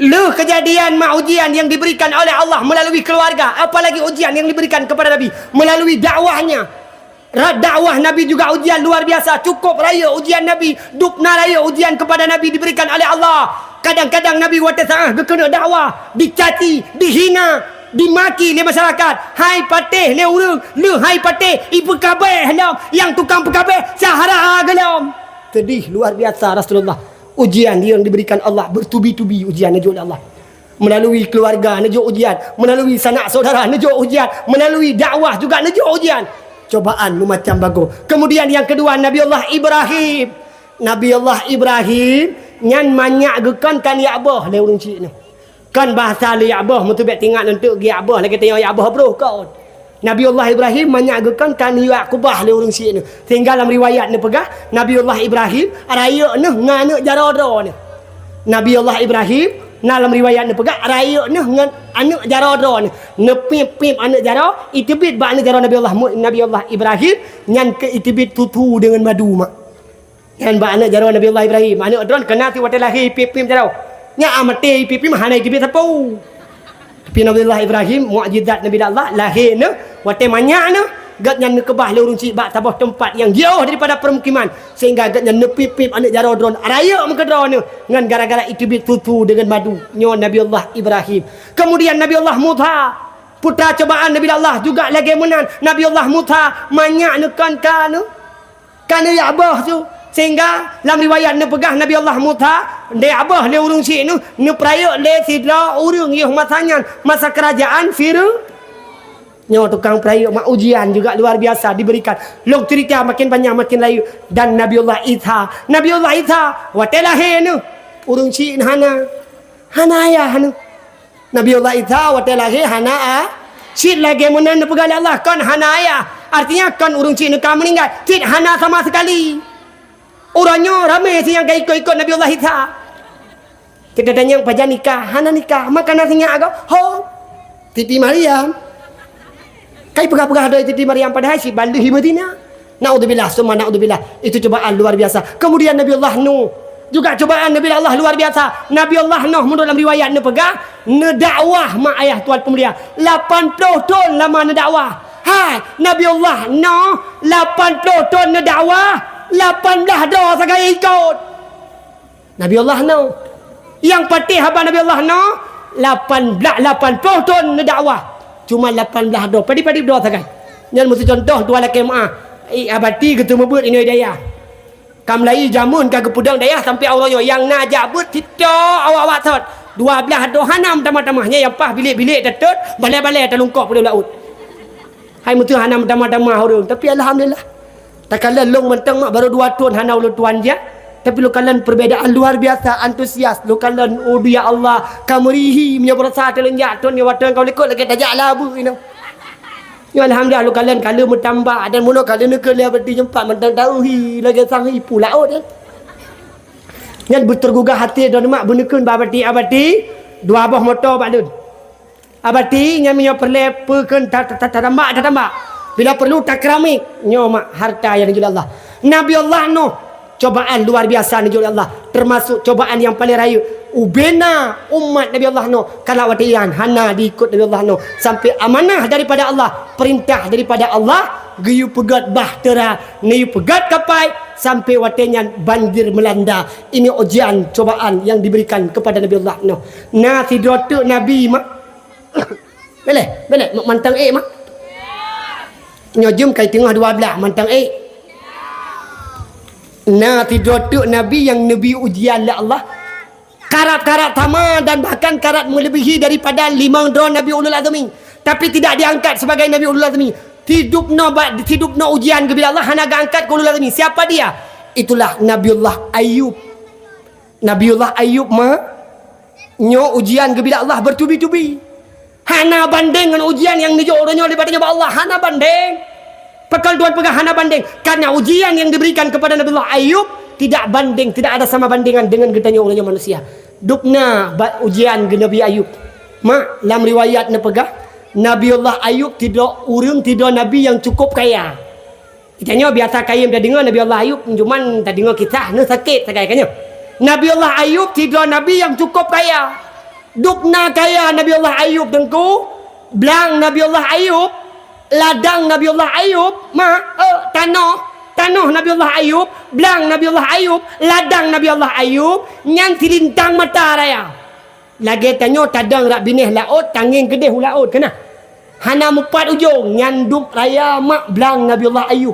Lu kejadian mak ujian yang diberikan oleh Allah melalui keluarga, apalagi ujian yang diberikan kepada Nabi melalui dakwahnya. Dakwah Nabi juga ujian luar biasa. Cukup raya ujian Nabi, dukna raya ujian kepada Nabi diberikan oleh Allah. Kadang-kadang Nabi wata sangah berkena dakwah, dicaci, dihina, dimaki oleh masyarakat. Hai patih le urang, le hai patih ibu kabeh hendak yang tukang pekabeh sahara gelom. Sedih luar biasa Rasulullah. Ujian yang diberikan Allah bertubi-tubi ujian najul Allah. Melalui keluarga najul ujian, melalui sanak saudara najul ujian, melalui dakwah juga najul ujian. Cobaan macam bagus. Kemudian yang kedua Nabi Allah Ibrahim. Nabi Allah Ibrahim nyan manyak gekan kan ya abah le urang cik ni. Kan bahasa le ya abah mutu bet tinggal untuk gi abah lagi tengok ya abah bro kau. Nabi Allah Ibrahim menyagakan kan Yaqubah le urang sik ni. Sehingga dalam riwayat ni pegah Nabi Allah Ibrahim raya ni ngana jarodo ni. Nabi Allah Ibrahim dalam riwayat ni pegah raya ni ngan anak jarodo ni. Nepip anak jaro itibit ba anak jaro Nabi Allah Ibrahim nyan ke itibit tutu dengan madu mak. Nyan ba anak jaro Nabi Allah Ibrahim anak dron kena ti wate lahir pip jaro. Nya amate pip mahana itibit sapu. Tapi Nabi Allah Ibrahim mukjizat Nabi Allah lahir ni wate manyak ni gatnya nekebah le urang cik bak tabah tempat yang jauh daripada permukiman sehingga gatnya nepip anak jaro dron raya muka dron ni ngan gara-gara itu tutu dengan madu nyo Nabi Allah Ibrahim. Kemudian Nabi Allah Musa putra cobaan Nabi Allah juga lagi menang. Nabi Allah Musa manyak nekan kan ya abah tu sehingga dalam riwayat ni pegah Nabi Allah Musa dia abah le urang cik ni ne peraya le sidra urang ye masanya masa kerajaan Firaun. Nyawa tukang peraya mak ujian juga luar biasa diberikan. Long cerita makin banyak makin layu. Dan Nabi Allah Isa wate lahir ni urang cik hana ayah hana. Nabi Allah Isa wate lahir hana cik lagi menan pegali Allah kan hana ayah. Artinya kan urang cik ni kan meninggal cik hana sama sekali. Orangnya ramai sih yang ikut Nabi Allah Isa. Kita tanya pajan nikah, hana nikah, makan nasinya agak ho Titi Maryam. Kai pegah-pegah ada Titi Maryam pada si Balhi Madinah. Naudzubillah, summa naudzubillah. Itu cobaan luar biasa. Kemudian Nabi Allah Nuh juga cobaan Nabi Allah luar biasa. Nabi Allah Nuh menurut dalam riwayat ni pegah ne dakwah mak ayah tuan pemulia 80 tahun lama ne dakwah. Hai Nabi Allah Nuh 80 tahun ne dakwah 18 doa sagai ikut. Nabi Allah Nuh yang patih haba Nabi Allah Nuh 80 tahun ne dakwah cuma 18 doa padi-padi doa sagai. Yang mesti contoh dua laki maah abati ketemu buat ini daya. Kam lai jamun ka kepudang daya sampai Allah yang najak buat tidak awak tot 12 doa hanam tamah-tamahnya yang pah bilik-bilik tetut balai-balai terlungkap pada laut. Hai mutu hanam tamah-tamah orang tapi alhamdulillah. Tak kala long mentang mak baru 2 tahun hana ulun tuan dia. Tapi lu kalian perbezaan luar biasa antusias. Lu kalian oh ya Allah kamurihi punya berasa telenjak tuan ni watan kau lekut lagi tajak labu you know. Ya alhamdulillah lu kalian kalau bertambah dan mula kalian nak lihat berarti jempat mentang tauhi lagi sangi pula kan. Yang bertergugah hati dan mak bunukun abati dua buah motor balun. Abati nya punya perlepekeun tatambak. Bila perlu tak keramik nyo mak harta yang dijual Allah. Nabi Allah Nuh cobaan luar biasa dijual Allah. Termasuk cobaan yang paling raya ubena umat Nabi Allah Nuh kalau watian hana diikut Nabi Allah Nuh sampai amanah daripada Allah, perintah daripada Allah, geyu pegat bahtera, neyu pegat kapai sampai watinya banjir melanda. Ini ujian cobaan yang diberikan kepada Nabi Allah Nuh. Nah sidratu Nabi mak. Boleh mak mantang mak. Nyo jum kai tengah 12 mantang Nah tidur tu Nabi yang Nabi ujian oleh Allah. Karat-karat sama dan bahkan karat melebihi daripada 5 drone Nabi Ulul Azmi. Tapi tidak diangkat sebagai Nabi Ulul Azmi. Hidup no ujian kepada Allah hana angkat ke Ulul Azmi. Siapa dia? Itulah Nabiullah Ayub. Nabiullah Ayub nyo ujian kepada Allah bertubi-tubi. Hana banding dengan ujian yang nyo orangnya daripada Allah. Hana banding. Pekal Tuhan pegang hana banding. Karena ujian yang diberikan kepada Nabiullah Ayub tidak banding, tidak ada sama bandingan dengan getanya orangnya manusia. Dukna ujian ke Nabi Ayub. Dalam riwayat na pegang Nabiullah Ayub tidak Nabi yang cukup kaya. Kitanya biasa kaya dah dengar Nabiullah Ayub, cuman tak dengar kita na sakit sakaikannya. Nabiullah Ayub tidak Nabi yang cukup kaya. Dukna kaya Nabiullah Ayub dengku. Belang Nabiullah Ayub, ladang Nabiullah Ayub, tanah Nabiullah Ayub, belang Nabiullah Ayub, ladang Nabiullah Ayub, nyan tilintang mata raya. Lagi tanya tadang rak binih laut, tanging kedeh laut kena. Hana mupat ujung, nyan duk raya mak belang Nabiullah Ayub.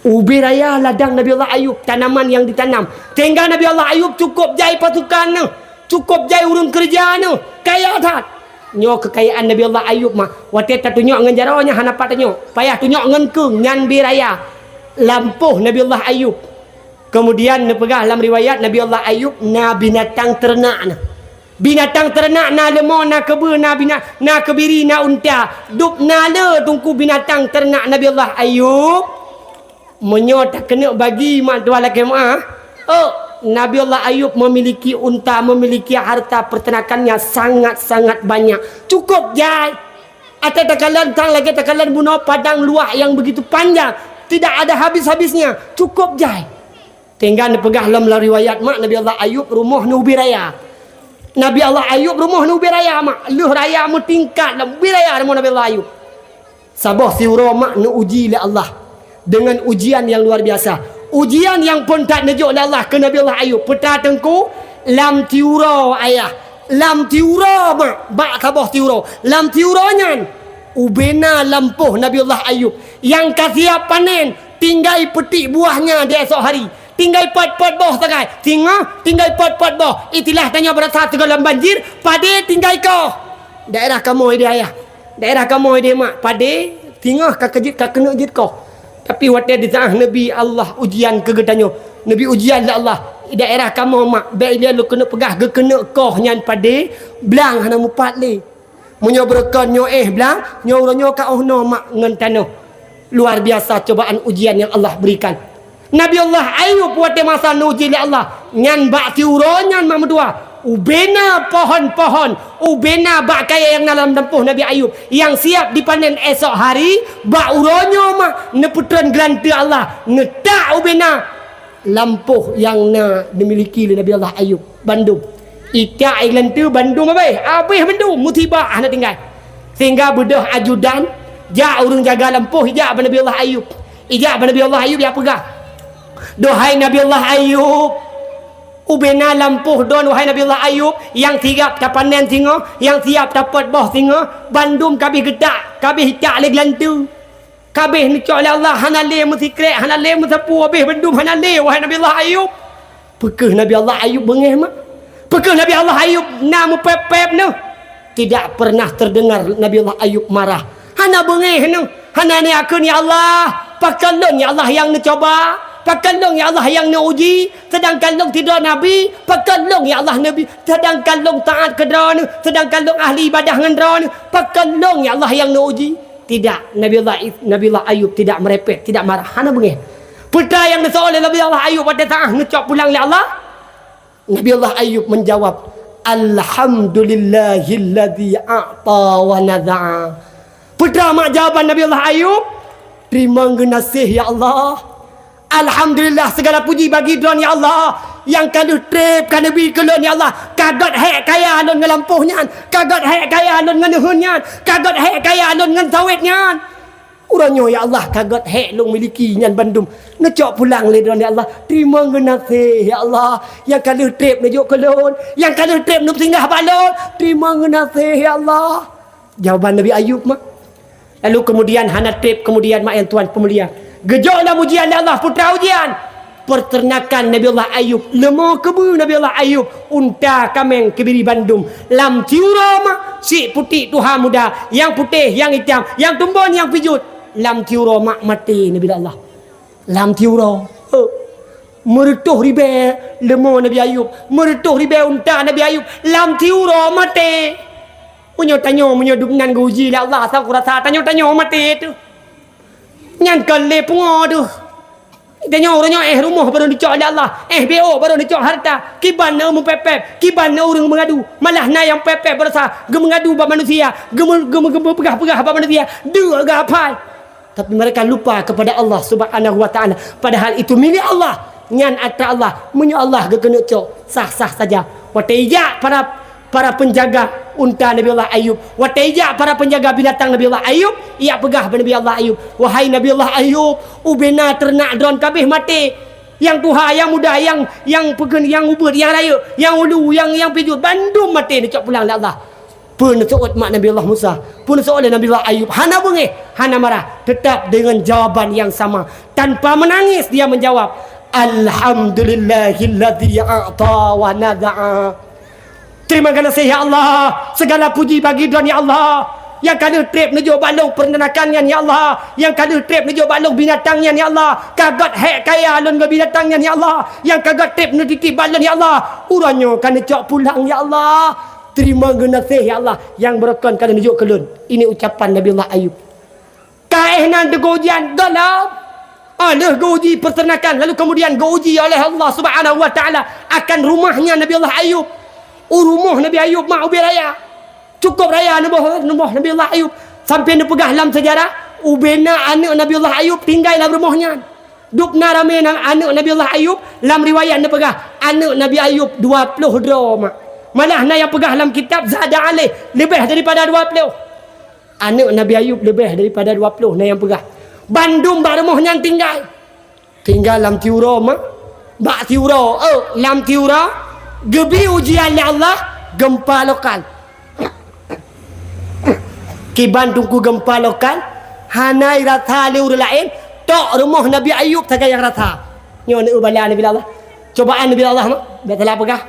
Ubi raya ladang Nabiullah Ayub, tanaman yang ditanam. Tinggal Nabiullah Ayub cukup jai pasukan ni, cukup jai urung kerja ni, kaya tak? Nyo kekayaan Nabiullah Ayub wate tak tunjuk ngan jaronya hana pat tunjuk payah tunjuk ngan kung nyan biraya lampuh Nabiullah Ayub. Kemudian nepegah dalam riwayat Nabiullah Ayub na binatang ternak na lemon na kebe na kebiri na unta dup na le tungku binatang ternak Nabiullah Ayub menyo tak kena bagi mak tua laki Nabiullah Ayub memiliki unta, memiliki harta pertanakannya sangat-sangat banyak. Cukup jai. Atau takalan tang lagi takalan bunuh padang luah yang begitu panjang. Tidak ada habis-habisnya. Cukup jai. Tinggal pegah dalam riwayat mak Nabiullah Ayub rumah nubi raya. Nabiullah Ayub rumah nubi raya mak. Luh raya mu tingkat nubi raya rumah Nabiullah Ayub. Sabah siura mak nu uji oleh Allah dengan ujian yang luar biasa. Ujian yang pun tak nejuk oleh Allah ke Nabiullah Ayub. Peta tengku lam tiura ayah. Lam tiura bak kabah tiura. Lam tiuranya ubena lampuh Nabiullah Ayub yang kasiap panen tinggal petik buahnya di esok hari. Tinggal pot-pot boh tangai. Tinggal pot-pot boh. Itilah tanya berasa tegalam banjir. Pade tinggal kau. Daerah kamu dia ayah. Daerah kamu dia mak. Pade tinggal kekejit kena jit kau. Tapi waktu di tengah Nabi Allah ujian kegedanyo. Nabi ujian lah Allah. Daerah kamu mak. Baik dia lu kena pegah ke kena koh nyan pade. Belang hana mupat le. Munyo berkan nyo belang. Nyo nyo ka no mak ngan tanah. Luar biasa cobaan ujian yang Allah berikan. Nabi Allah Ayub waktu masa nuji oleh Allah. Nyan bak tiuro nyan mak medua. Ubena pohon-pohon, ubena bak kaya yang dalam tempuh Nabi Ayub yang siap dipanen esok hari, bak uronyo mak neputran gelanta Allah, netak ubena lampuh yang dimiliki oleh Nabi Allah Ayub. Bandung. Itak gelanta Bandung habis Bandung musibah nak tinggal. Sehingga bedah ajudan, jak urung jaga lampuh jak Nabi Allah Ayub. Ijak Nabi Allah Ayub dia pegah. Dohai Nabi Allah Ayub, ubena lampuh don wahai Nabi Allah Ayub yang siap tak panen singa, yang siap dapat boh singa, Bandung kabeh gedak, kabeh hitak le gelantu. Kabeh ni oleh Allah hanale musikret, hanale musapu habis Bandung hanale wahai Nabi Allah Ayub. Pekeh Nabi Allah Ayub bengeh mak. Pekeh Nabi Allah Ayub nama pep-pep no. Tidak pernah terdengar Nabi Allah Ayub marah. Hana bengeh no. Hana ni aku ni Allah, pakalon ya Allah yang mencoba. Pakalong ya Allah yang nauji. Sedangkan long tidak Nabi. Pakalong ya Allah Nabi. Sedangkan long taat ke drone. Sedangkan long ahli ibadah dengan drone. Pakalong ya Allah yang nauji. Tidak. Nabi Allah Ayub tidak merepek, tidak marah. Hana bengih. Peta yang disoal oleh Nabi Allah Ayub pada saat ngecok pulang oleh Allah. Nabi Allah Ayub menjawab, Alhamdulillahilladzi a'ta wa nadha'a. Peta mak jawaban Nabi Allah Ayub. Terima kasih ya Allah. Alhamdulillah segala puji bagi Tuhan ya Allah yang kalau trip kan Nabi kelon ya Allah kagot hek kaya alun ngelampuhnya, kagot hek kaya alun ngenuhunnya, kagot hek kaya alun ngen sawitnya. Urangnya ya Allah kagot hek lu miliki nyan Bandung ngecok pulang le Tuhan ya Allah. Terima kasih ya Allah yang kalau trip nejuk kelon, yang kalau trip nu singgah balon. Terima kasih ya Allah. Jawaban Nabi Ayub mak. Lalu kemudian hana trip kemudian mak yang tuan pemulia. Gejoklah ujian Allah putra ujian. Peternakan Nabi Allah Ayub, lemah kebu Nabi Allah Ayub, unta kameng kebiri Bandung. Lam tiurama si putih Tuhan muda, yang putih, yang hitam, yang tumbon, yang pijut. Lam tiurama mati Nabi Allah. Lam tiurama. Meretuh ribe lemah Nabi Ayub, meretuh ribe unta Nabi Ayub. Lam tiurama mati. Punya tanya punya dukungan uji lah Allah saya rasa tanya mati tu. Nyan kale pungo tu. Tanya orangnya rumah baru dicok oleh Allah. BO baru dicok harta. Kiban na pepep, kiban na orang mengadu. Malah na yang pepep berasa mengadu ba manusia, pegah-pegah ba manusia. Dua gapai. Tapi mereka lupa kepada Allah Subhanahu wa taala. Padahal itu milik Allah. Nyan ata Allah, munyo Allah ge kena cok. Sah-sah saja. Watija para penjaga unta Nabi Allah Ayub, wataija para penjaga binatang Nabi Allah Ayub, ia pegah Nabi Allah Ayub. Wahai Nabi Allah Ayub, ubena ternak drone kabeh mati. Yang tuha, yang muda, yang pegen, yang ubud, yang raya, yang ulu, yang pijut, bandum mati dicok pulang oleh Allah. Pun seot mak Nabi Allah Musa, pun seot Nabi Allah Ayub. Hana bengih, hana marah, tetap dengan jawaban yang sama. Tanpa menangis dia menjawab, Alhamdulillahilladzi a'ta wa nada'a. Terima kasih ya Allah. Segala puji bagi Tuhan ya Allah. Yang kada trip menuju balong peternakannya ya Allah. Yang kada trip menuju balong binatangnya ya Allah. Kagat hek kaya alun ke binatangnya ya Allah. Yang kagat trip menuju titip balon ya Allah. Uranyo kana cok pulang ya Allah. Terima kasih ya Allah. Yang berkon kada menuju kelun. Ini ucapan Nabi Allah Ayub. Kaehnan de gojian galau. Aleh goji peternakan. Lalu kemudian goji oleh Allah Subhanahu wa taala akan rumahnya Nabi Allah Ayub. Rumah Nabi Ayub mak ubi raya. Cukup raya rumah Nabi Allah Ayub. Sampai dia pegah dalam sejarah, ubena anak Nabi Allah Ayub tinggal dalam rumahnya. Dukna ramai anak Nabi Allah Ayub, dalam riwayat dia pegah anak Nabi Ayub 20 drama. Malah yang pegah dalam kitab Zada Alih lebih daripada 20. Anak Nabi Ayub lebih daripada 20 yang pegah. Bandung bak rumahnya tinggal. Tinggal dalam tiura mak. Bak tiura, dalam tiura gebi ujian oleh Allah, gempa lokal. Kiban tungku gempa lokal, hanai rata leur lain, tok rumah Nabi Ayub tak yang rata. Nyo ni ubalan Nabi Allah. Cobaan Nabi Allah mak, betul apakah?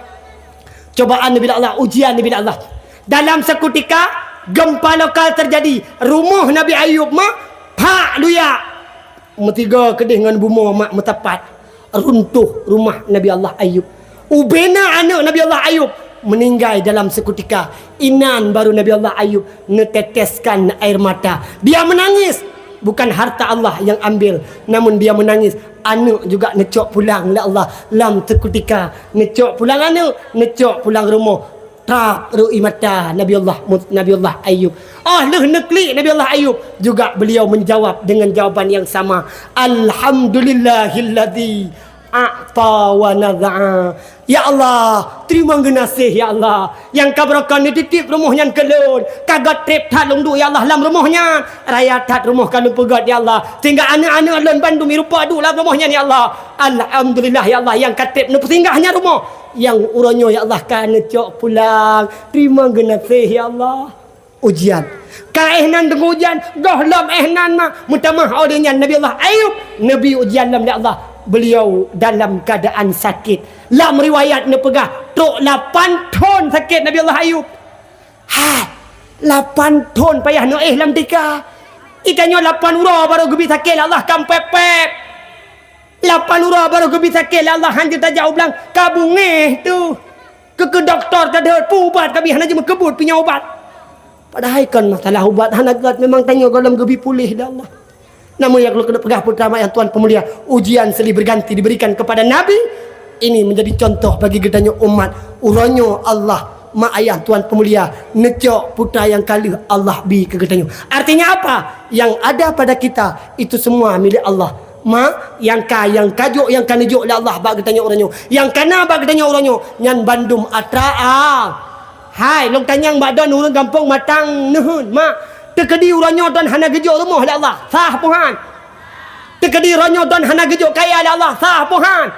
Cobaan Nabi Allah, ujian Nabi Allah. Dalam seketika gempa lokal terjadi, rumah Nabi Ayub mak pak luya. Metiga kedih dengan bumi mak metapat. Runtuh rumah Nabi Allah Ayub. Ubena anak Nabi Allah Ayub meninggal dalam seketika. Inan baru Nabi Allah Ayub neteteskan air mata. Dia menangis. Bukan harta Allah yang ambil, namun dia menangis. Anak juga necok pulang oleh Allah. Dalam seketika necok pulang anak, necok pulang rumah. Trap ru'i mata Nabi Allah Ayub. Leh nekli Nabi Allah Ayub juga beliau menjawab dengan jawaban yang sama. Alhamdulillahilladzi a'ta wa nadha'a. Ya Allah, terima kasih ya Allah. Yang kabarakan ni titip rumahnya kelun. Kagat trip tat long du ya Allah dalam rumahnya. Raya tat rumah kalau pegat ya Allah. Tinggal anak-anak lon Bandung mirupa du dalam rumahnya ya Allah. Alhamdulillah ya Allah yang katip nu singgahnya rumah. Yang uranyo ya Allah kan cok pulang. Terima kasih ya Allah. Ujian. Kaehnan dengan ujian. Gohlam ehnan mah. Mutamah audinya Nabi Allah Ayub. Nabi ujian dalam ya Allah. Beliau dalam keadaan sakit. Dalam riwayat ni pegah tok 8 ton sakit Nabi Allah Ayub. 8 ton payah no dalam tika. Ikannya 8 ura baru gebi sakit Allah kan pepep. 8 ura baru gebi sakit Allah hanjur tajak ulang kabungeh tu. Ke doktor kada ubat kami hanya cuma kebut punya ubat. Padahal kan masalah ubat hanagat memang tanya dalam gebi pulih dah Allah. Namun yang kalau kena pegah pertama yang Tuan Pemulia, ujian silih berganti diberikan kepada Nabi. Ini menjadi contoh bagi gedanya umat. Uranyo Allah mak ayah Tuan Pemulia necok putra yang kali Allah bi ke gedanya. Artinya apa? Yang ada pada kita itu semua milik Allah. Ma yang kajuk yang kanejuk oleh Allah bag gedanya uranyo. Yang kana bag gedanya uranyo nyan bandum atraa. Hai long tanyang badon urang kampung matang nuhun mak. Tekedi uranyo dan hana gejuk rumah oleh Allah. Sah puhan. Tekedi uranyo dan hana gejuk kaya oleh Allah. Sah puhan.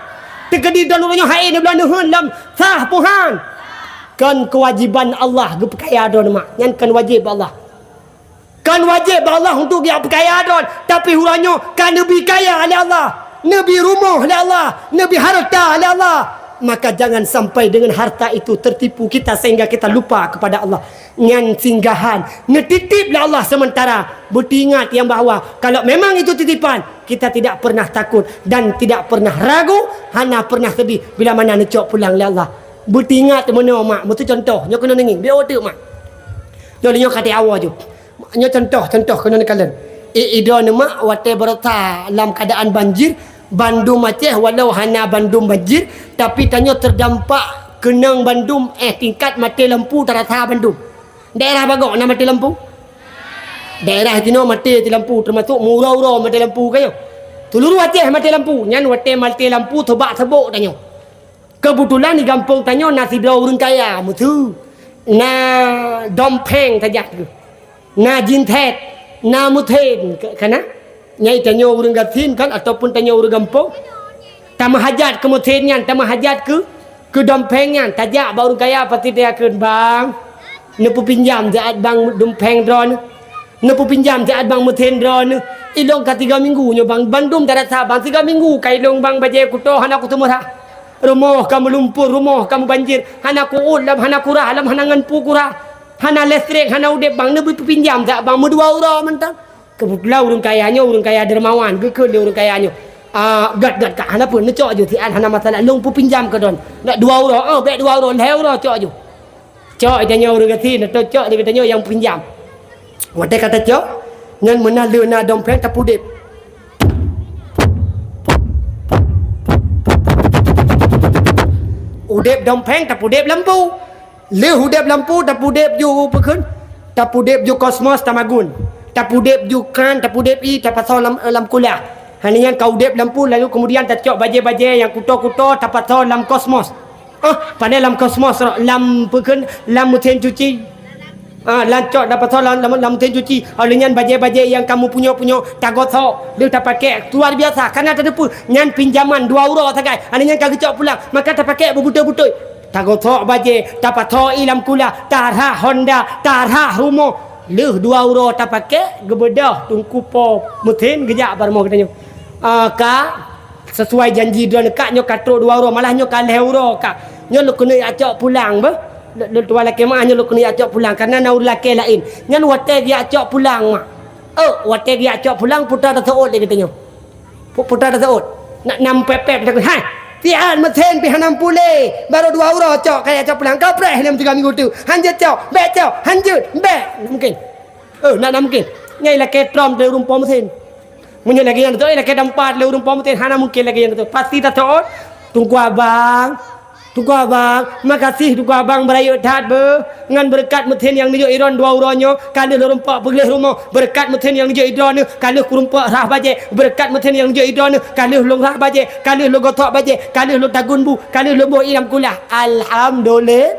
Tekedi dan uranyo hai ni bulan nuhun lam. Sah puhan. Kan kewajiban Allah ge kaya don mak. Nyan kan wajib Allah. Kan wajib Allah untuk dia berkaya don. Tapi huranya kan Nabi kaya oleh Allah. Nabi rumah oleh Allah. Nabi harta oleh Allah. Maka jangan sampai dengan harta itu tertipu kita sehingga kita lupa kepada Allah. Ngan singgahan. Ngetitip oleh Allah sementara. Beringat yang bahawa kalau memang itu titipan, kita tidak pernah takut dan tidak pernah ragu. Hana pernah sedih bila mana necok pulang oleh Allah. Beringat mana mak. Betul contoh. Nyo kena nenging. Biar otak mak. Nyo kata awal je. Nyo contoh kena kalian. Ida nama wate berata dalam keadaan banjir. Bandung Aceh walau hana Bandung banjir tapi tanya terdampak kenang Bandung tingkat mati lampu terasa Bandung. Daerah bagok nak mati lampu? Daerah tino mati lampu termasuk murau-urau mati lampu kayo. Seluruh Aceh mati lampu. Nyan wate mati lampu tebak sebok tanya. Kebetulan di kampung tanya nasi dua orang kaya mutu. Na dompeng tajak tu. Na jintet, na muthen kana? Nyai tanya orang gatin kan ataupun tanya orang kampung. Tamah hajat ke muthenyan, tamah hajat ke dompengnya. Tajak baru kaya pasti dia akan bang. Nepu pinjam jaat bang dompeng drone. Nepu pinjam jaat bang muthen drone. Ilong ka 3 minggu nyo bang Bandung tak ada bang 3 minggu kai long bang baje kuto hana ku temurah. Rumah kamu lumpur, rumah kamu banjir. Hana ku ulam, hana kurah, alam hanangan pu kurah. Hana listrik, hana udep bang nebu pinjam jaat bang medua orang mentang. Kebetulan orang kaya dermawan ke orang kayanya. Gat kat hana pun necok je tian hana masalah long pu pinjam ke don. Nak 2 orang, baik 2 orang, 2 orang cok je. Cok tanya orang gatin atau cok dia tanya yang pinjam. Wate kata cok, ngan menala na dompeng tapu dep. Udep dompeng tapu dep lampu. Le udep lampu tapu dep ju pekun. Tapu dep ju kosmos tamagun. Tapu dep jukan, tapu dep i tapasau lam kuliah. Hanya kau dep lampu lalu kemudian tercok baje-baje yang kuto-kuto tapasau lam kosmos. Pada lam kosmos lam peken lam muthen cuci. Lancok tapasau lam muthen cuci. Alinyan baje-baje yang kamu punya tagoso. Dia tak pakai luar biasa karena terdepu nyan pinjaman 2 euro sagai. Hanya kau kecok pulang maka tak pakai berbutai-butai. Tagoso baje tapasau ilam kuliah tarha Honda tarha rumah. Leh 2 euro tak pakai gebedah tungku po muthin gejak bar mau katanya. Kak sesuai janji dia dekat nyo katro 2 euro malah nyo kaleh euro kak. Nyo lu kena acak pulang ba. Le tua laki mak nyo lu kena acak pulang karena naur laki lain. Nyan wate dia acak pulang mak. Wate dia acak pulang putar tasaut dia katanya. Putar tasaut. Nak nam pepep dia kata, "Hai, tian muthin pi hanam pule. Baru 2 euro cok kaya acak pulang. Kau preh dalam 3 minggu tu. Hanjut cok, bet cok, hanjut, bet." Mungkin. Nak mungkin. Nyai laki trom le rumpah muthin. Munyo lagi yang tu laki dampat le rumpah muthin hana mungkin lagi yang tu. Pasti tasaut. Tunggu abang. Makasih tunggu abang berayut dat be. Ngan berkat muthin yang nijo iron 2 euronyo. Kali le rumpah pergi rumah. Berkat muthin yang nijo idron kali kurumpah rah baje. Berkat muthin yang nijo idron kali long rah baje. Kali lo gotok baje. Kali lo tagun bu. Kali lo bo ilam kulah. Alhamdulillah.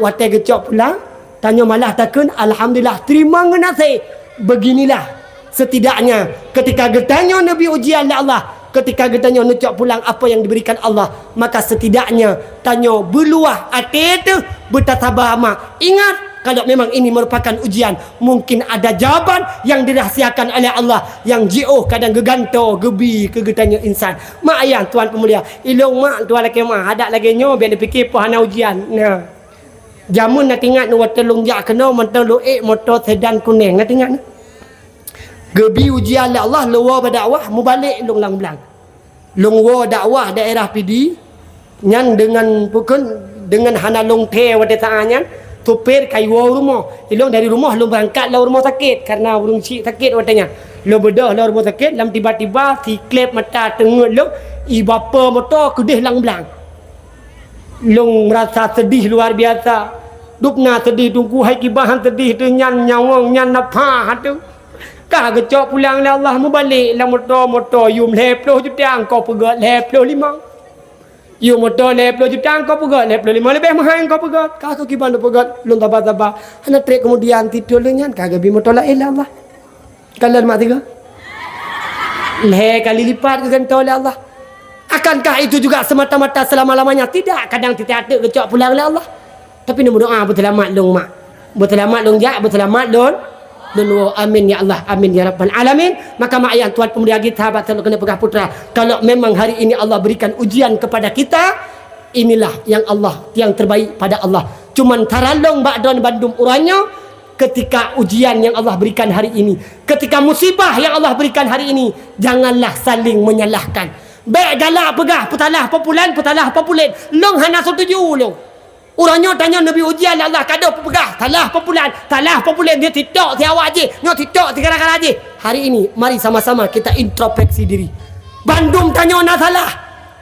Wate gecok pulang. Tanya malah takun alhamdulillah terima ngenase. Beginilah setidaknya ketika getanya Nabi ujian oleh Allah. Ketika getanya necok pulang apa yang diberikan Allah, maka setidaknya tanya beluah hati itu bertasabah amat. Ingat kalau memang ini merupakan ujian, mungkin ada jawaban yang dirahsiakan oleh Allah yang jauh kadang geganto gebi ke getanya insan. Mak ayah tuan pemulia, ilung mak tuan laki mak ada lagi nyo biar dipikir pohana ujian. Nah. Jamun nak ingat nu telung jak kena mentang lu motor sedan kuning nak ingat. Gebi ujian Allah luar berdakwah mubalik long lang belang. Long wa dakwah daerah PD nyan dengan pukun dengan hana long te wade taanyan tupir kai wa rumah. Ilong dari rumah lu berangkat lau rumah sakit karena urung cik sakit wadanya. Lu bedah lau rumah sakit lam tiba-tiba si klep mata tengok lu i bapa motor kedih lang belang. Long merasa sedih luar biasa. Dupna sedih tunggu hai kibahan sedih tu nyan nyawang nyan napa tu. Kah gecok pulang le Allah mubalik la motor yum 20 juta kau pegat 25. Yum motor 20 juta kau pegat 25 lebih mahal kau pegat. Kah kau kiban tu pegat lun tabah-tabah. Hana trek kemudian tidur le nyan kah gabi motor la Allah. Kalau mak 3. Le kali lipat ke gantau le Allah. Akankah itu juga semata-mata selama-lamanya? Tidak. Kadang tidak ada kecok pulang oleh Allah. Tapi nak berdoa berselamat long mak. Berselamat long jak, berselamat don. Lulu amin ya Allah, amin ya rabbal alamin. Maka mak ayah tuan pemuda kita sahabat kalau kena pegah putra, kalau memang hari ini Allah berikan ujian kepada kita, inilah yang Allah yang terbaik pada Allah. Cuman taralong ba'don bandum uranya ketika ujian yang Allah berikan hari ini, ketika musibah yang Allah berikan hari ini, janganlah saling menyalahkan. Baik galak pegah putalah populan long hana setuju long. Orangnya tanya Nabi ujian Allah kada pegah talah populan dia tidak tiawak je, nyo tidak tiga-tiga je. Hari ini mari sama-sama kita introspeksi diri. Bandung tanya nak salah,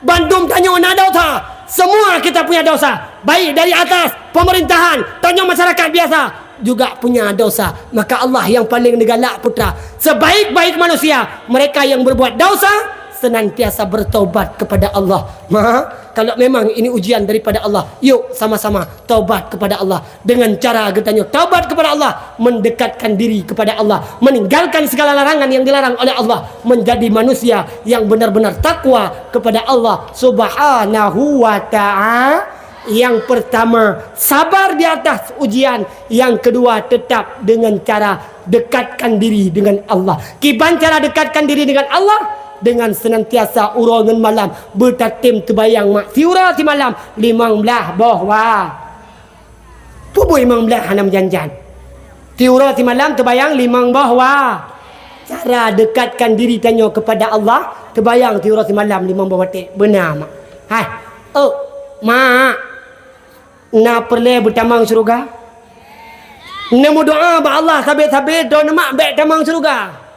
Bandung tanya nak dosa. Semua kita punya dosa. Baik dari atas pemerintahan, tanya masyarakat biasa juga punya dosa. Maka Allah yang paling negalak putra, sebaik-baik manusia mereka yang berbuat dosa senantiasa bertaubat kepada Allah. Kalau memang ini ujian daripada Allah, yuk sama-sama taubat kepada Allah. Dengan cara katanya taubat kepada Allah, mendekatkan diri kepada Allah, meninggalkan segala larangan yang dilarang oleh Allah, menjadi manusia yang benar-benar takwa kepada Allah Subhanahu wa ta'ala. Yang pertama, sabar di atas ujian. Yang kedua, tetap dengan cara dekatkan diri dengan Allah. Kiban cara dekatkan diri dengan Allah? Dengan senantiasa urangan malam bertatim terbayang mak tiura ti malam 15 bahwa pubu 15 hanam janjan tiura ti malam terbayang 5 bahwa cara dekatkan diri tanya kepada Allah terbayang tiura ti malam 5 bahwa benar mak hai mak na perle bertamang surga nemu doa ba Allah sabit-sabit do mak bek tamang surga.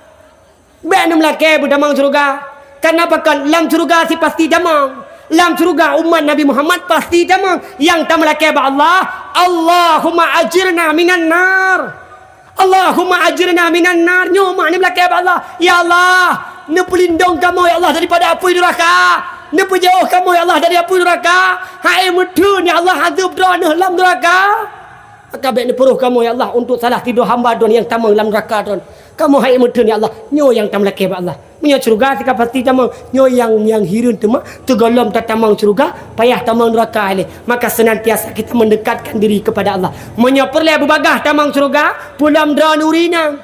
Benam laki berdamang surga. Kenapa kan lam surga si pasti damang. Lam surga umat Nabi Muhammad pasti damang. Yang tam laki ba Allah, Allahumma ajirna minan nar. Allahumma ajirna minan nar. Nyoma ni laki ba Allah. Ya Allah, ne pelindung kamu ya Allah daripada api neraka. Ne penjauh kamu ya Allah dari api neraka. Hai mudun ya Allah azab drone lam neraka. Akabek ni peruh kamu ya Allah untuk salah tidur hamba don yang tamang lam neraka don. Kamu hai mudun ya Allah, nyo yang tam laki ba Allah. Menyo surga tika pasti tamang, nyo yang hirun tu mak tegolom tatamang surga, payah tamang neraka ile. Maka senantiasa kita mendekatkan diri kepada Allah. Menyo perle berbagah tamang surga, pulam dran urina.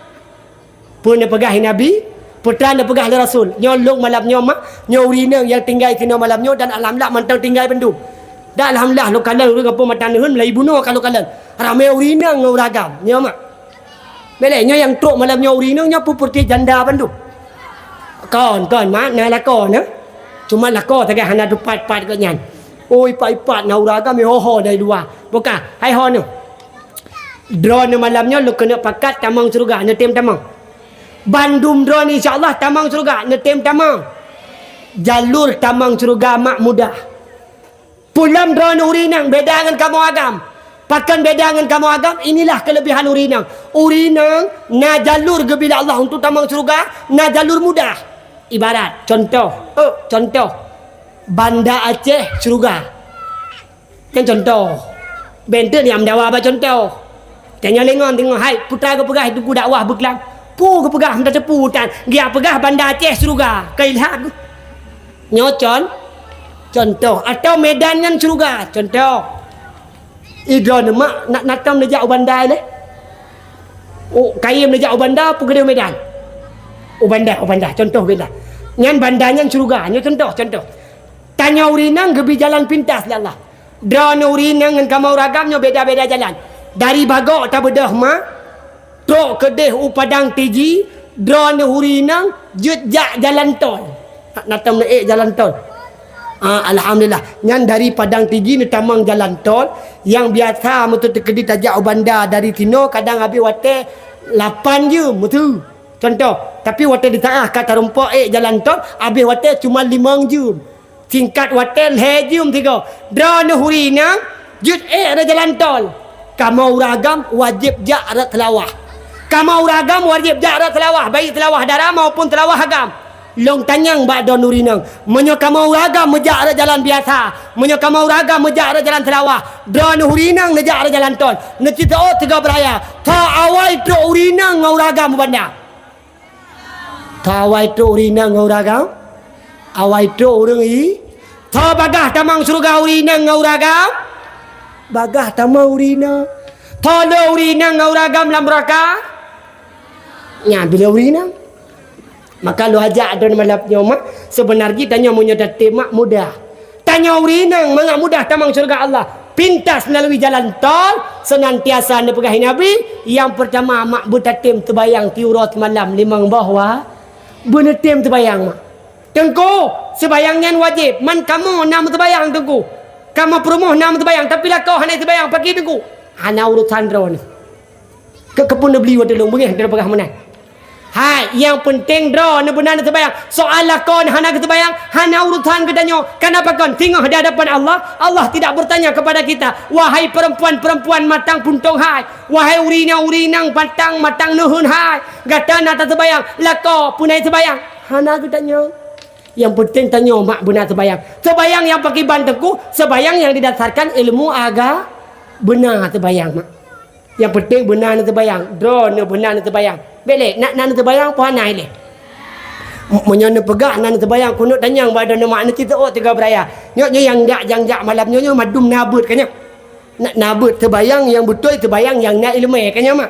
Pun pegah Nabi, putra pegah Rasul. Nyo long malam nyo mak, nyo urina yang tinggal kena malam nyo dan alhamdulillah mantau tinggal bendu. Dan alhamdulillah lo kalang ngapo matan hun melai bunuh kalau kalang. Ramai urina ngau ragam, nyo mak. Belaknya yang truk malam nyori ni nya pupurti janda bandu. Kon mak na lakon na. Cuma lakon tak hana dupat-pat ke nyan. Oi pai-pat na uraga mi ho dari luar. Bukan. Hai ho ni. Drone malamnya lu kena pakat tamang surga netem tamang. Bandung drone insya-Allah tamang surga netem tamang. Jalur tamang surga mak mudah. Pulam drone urinang beda dengan kamu agam. Pakan beda dengan kamu agam, inilah kelebihan urinang. Urinang na jalur ke bila Allah untuk tamang surga, na jalur mudah. Ibarat contoh Banda Aceh surga. Yang contoh. Benten yang mendawa apa contoh. Tanya lengon tengok hai putra ke pegah itu dakwah berkelang. Pu ke pegah hendak cepu tan. Dia pegah Banda Aceh surga. Kailah. Nyocon contoh atau Medan kan surga. Contoh. Idron mak nak natam dia jauh bandai le. Oh, kayem dia jauh bandar pu gede Medan. Oh bandar contoh benda. Ngan bandanya surga, nya contoh. Tanya urinang gebi jalan pintas lah Allah. Drone urinang ngan kamau ragamnya beda-beda jalan. Dari Bagok ta bedah mak trok kedeh Padang Tiji, drone urinang jejak jalan tol. Natam le jalan tol. Alhamdulillah. Yang dari Padang Tiji ni tamang jalan tol yang biasa mutu tekedi tajak bandar dari Tino kadang habis wate 8 je mutu. Contoh, tapi wate di tengah kat rumpok jalan tol habis wate cuma 5 je. Singkat wate lejum 3. Drone hurina jut ada jalan tol. Kamu ragam wajib jak arat telawah. Kamu ragam wajib jak arat telawah, baik telawah darah maupun telawah agam. Long tanyang bak don urinang. Menyo kamau raga mejak ada jalan biasa. Menyo kamau raga mejak ada jalan telawah. Don urinang mejak ada jalan tol. Necita oh tiga beraya. Ta awai tro urinang ngau raga mubanda. Ta awai tro urinang ngau raga. Awai tro urang i. Ta bagah tamang surga urinang ngau raga. Bagah tamang urinang. Ta lo urinang ngau raga lam raka. Nya bila urinang. Maka lu ajak don malapnya mak sebenarnya tanya munyo datim mak mudah. Tanya urinang mangak mudah tamang surga Allah. Pintas melalui jalan tol senantiasa anda pegahi Nabi. Yang pertama mak bertatim terbayang tiurat malam limang bahwa benetim terbayang mak. Tengku sebayangnya wajib. Man kamu nama terbayang tengku. Kamu perumuh nama terbayang tapi lah kau hanya terbayang pagi tengku. Hana urusan drone. Kepun beli wadah long bengih dari pegah mana. Hai, yang penting draw na benar terbayang. Soal kon hana terbayang, hana urutan kedanyo. Kenapa kon tengok di hadapan Allah? Allah tidak bertanya kepada kita, wahai perempuan-perempuan matang puntung hai, wahai urinang-urinang matang nuhun hai. Gatana tak terbayang, lako punai terbayang. Hana kedanyo. Yang penting tanya mak benar terbayang. Terbayang yang pakai banteku, sebayang yang didasarkan ilmu agama benar terbayang mak. Yang penting benar terbayang. Draw benar terbayang. Belek nak terbayang puan nai le. Menyono pegak nan terbayang kunut danyang badan mak nanti tu tiga beraya. Nyo yang jak malam nyo madum nabut kanya. Nak nabut terbayang yang betul terbayang yang nak ilmu kanya mak.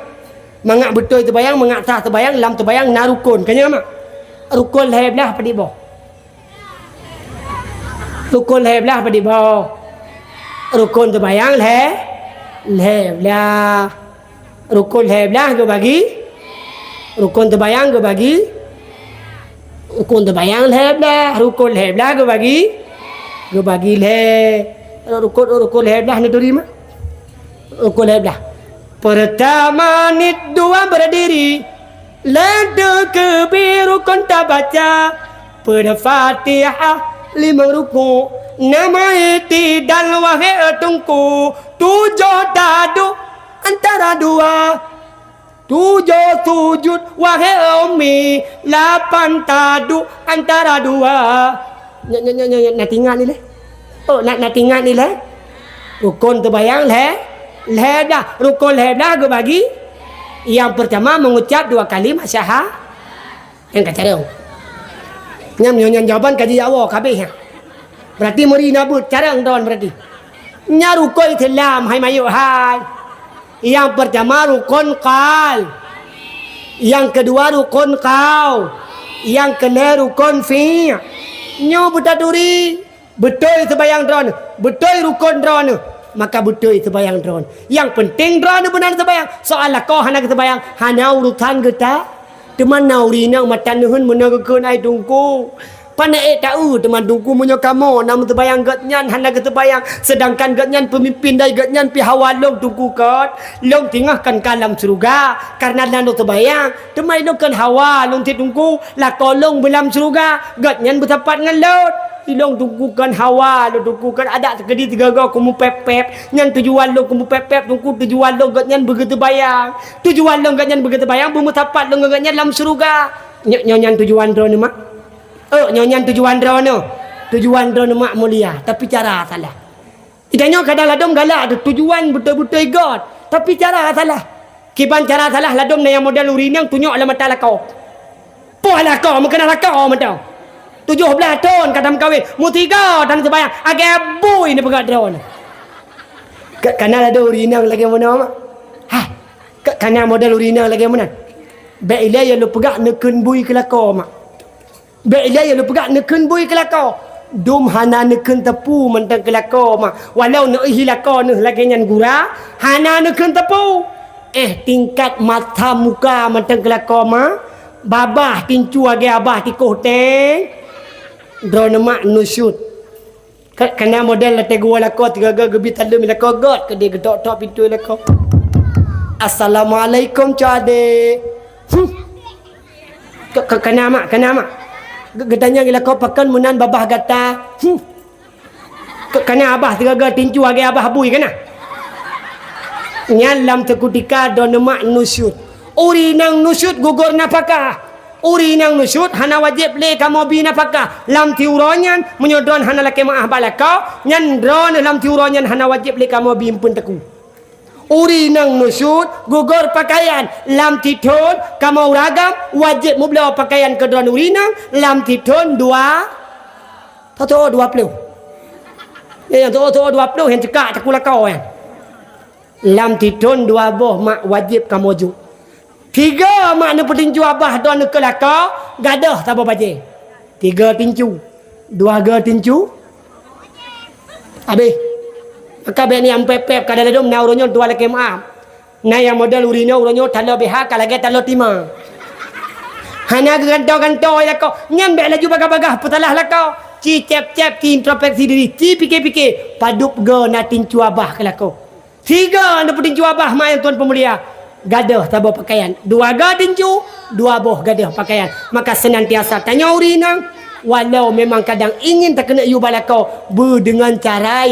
Mangak betul terbayang mangak sah terbayang lam terbayang narukun kanya mak. Rukun heblah padi bo. Rukun heblah padi bo. Rukun terbayang heblah. Rukun heblah ke bagi rukun terbayang ke bagi rukun terbayang heblah rukun heblah ke bagi rukun heblah ni terima rukun heblah pertama nit dua berdiri lada ke rukun tak baca pada Fatihah 5 ruku nama iti dan wahai tungku 7 dadu antara 2 7 sujud wahai umi 8 tadu antara 2 nak tinggal ni le. Oh nak tinggal ni le. Rukun terbayang le dah. Rukun le dah ke bagi. Yang pertama mengucap 2 kalimat syahadat. Yang kata dia. Nyam jawaban kaji awak habis. Berarti meri nabut cara ngdon berarti. Nya rukun Islam hai mayu hai. Yang pertama rukun qal. Yang kedua rukun qaul. Yang kena rukun fi'. Nyo betaduri. Betul terbayang drone. Betul rukun drone. Maka betul terbayang drone. Yang penting drone benar terbayang. Soal kau hana terbayang. Hana urutan kita. Teman naurinang matan nuhun menegakkan ai tungku. Pana tahu teman tungku munyo kamu nama terbayang gatnyan hana terbayang sedangkan gatnyan pemimpin dai gatnyan pi hawalong tungku kat long tingahkan kalam surga karena nano terbayang temai lo kan hawa long ti tungku la kolong belam surga gatnyan bertapat ngan laut ilong tungku kan hawa lo tungku kan ada sekedi tiga go kumu pepep nyan tujuan lo kumu pepep tungku tujuan lo gatnyan begitu bayang tujuan lo gatnyan begitu bayang bertapat lo gatnyan dalam surga nyan tujuan drone mak. Nyanyian tujuan drone. Tujuan drone mak mulia, tapi cara salah. Idanya kadang ladom galak ada tujuan betul-betul God, tapi cara salah. Kiban cara salah ladom na yang model urinang tunjuk ala mata lakau. Poh lakau mengkena lakau mata. 17 tahun kadang kawin, mu 3 dan terbayang agak boy ni pegat drone. Kana ada urinang lagi mana mak? Ha. Kana model urinang lagi mana? Baik ilai lu pegat nekun bui ke lakau mak. Baik dia lu pegang neken bui kelakau. Dum hana neken tepu mentang kelakau mak. Walau nak hilakau noh lagi nyan gura, hana neken tepu. Tingkat mata muka mentang kelakau mak. Babah tincu age abah tikoh teng. Drone mak nusyut. Kena model late gua lakau 3 gebi talem lakau god ke dia gedok-dok pintu lakau. Assalamualaikum cade. Kena mak. Getanya gila kau pakan munan babah gata. Kena abah 3 tincu age abah bui kena. Nyalam tekutika don mak nusyut. Uri nang nusyut gugur napakah. Uri nang nusyut hana wajib le kamu bi napakah. Lam tiuronyan menyodon hana lake maah balakau. Nyan dron lam tiuronyan hana wajib le kamu bi impun teku. Uri nang nusyut gugur pakaian lam titun kamu ragam wajib mu belaw pakaian ke dron urinang lam titun 2 atau 20 yang tu 20 yang cekak cakula kau yang lam titun 2 boh mak wajib kamu ju Tiga makna petinju abah don ke laka, gadah tak apa baca. Tiga tinju. Dua ga tinju. Habis. Maka ni yang pep-pep kadang-kadang na uronyo dua laki maaf. Na yang model urino uronyo talo beha kalage talo tima. Hanya gantau-gantau ya kau. Nyan be laju bagah-bagah putalah lah kau. Ci cep-cep ci introspeksi diri. Ci fikir-fikir. Padup ga na tinju abah ke lako. Tiga na petinju abah mak yang tuan pemulia. Gadah tabur pakaian. Dua ga tinju, dua boh gadah pakaian. Maka senantiasa tanya urinang. Walau memang kadang ingin tak kena you balakau dengan cara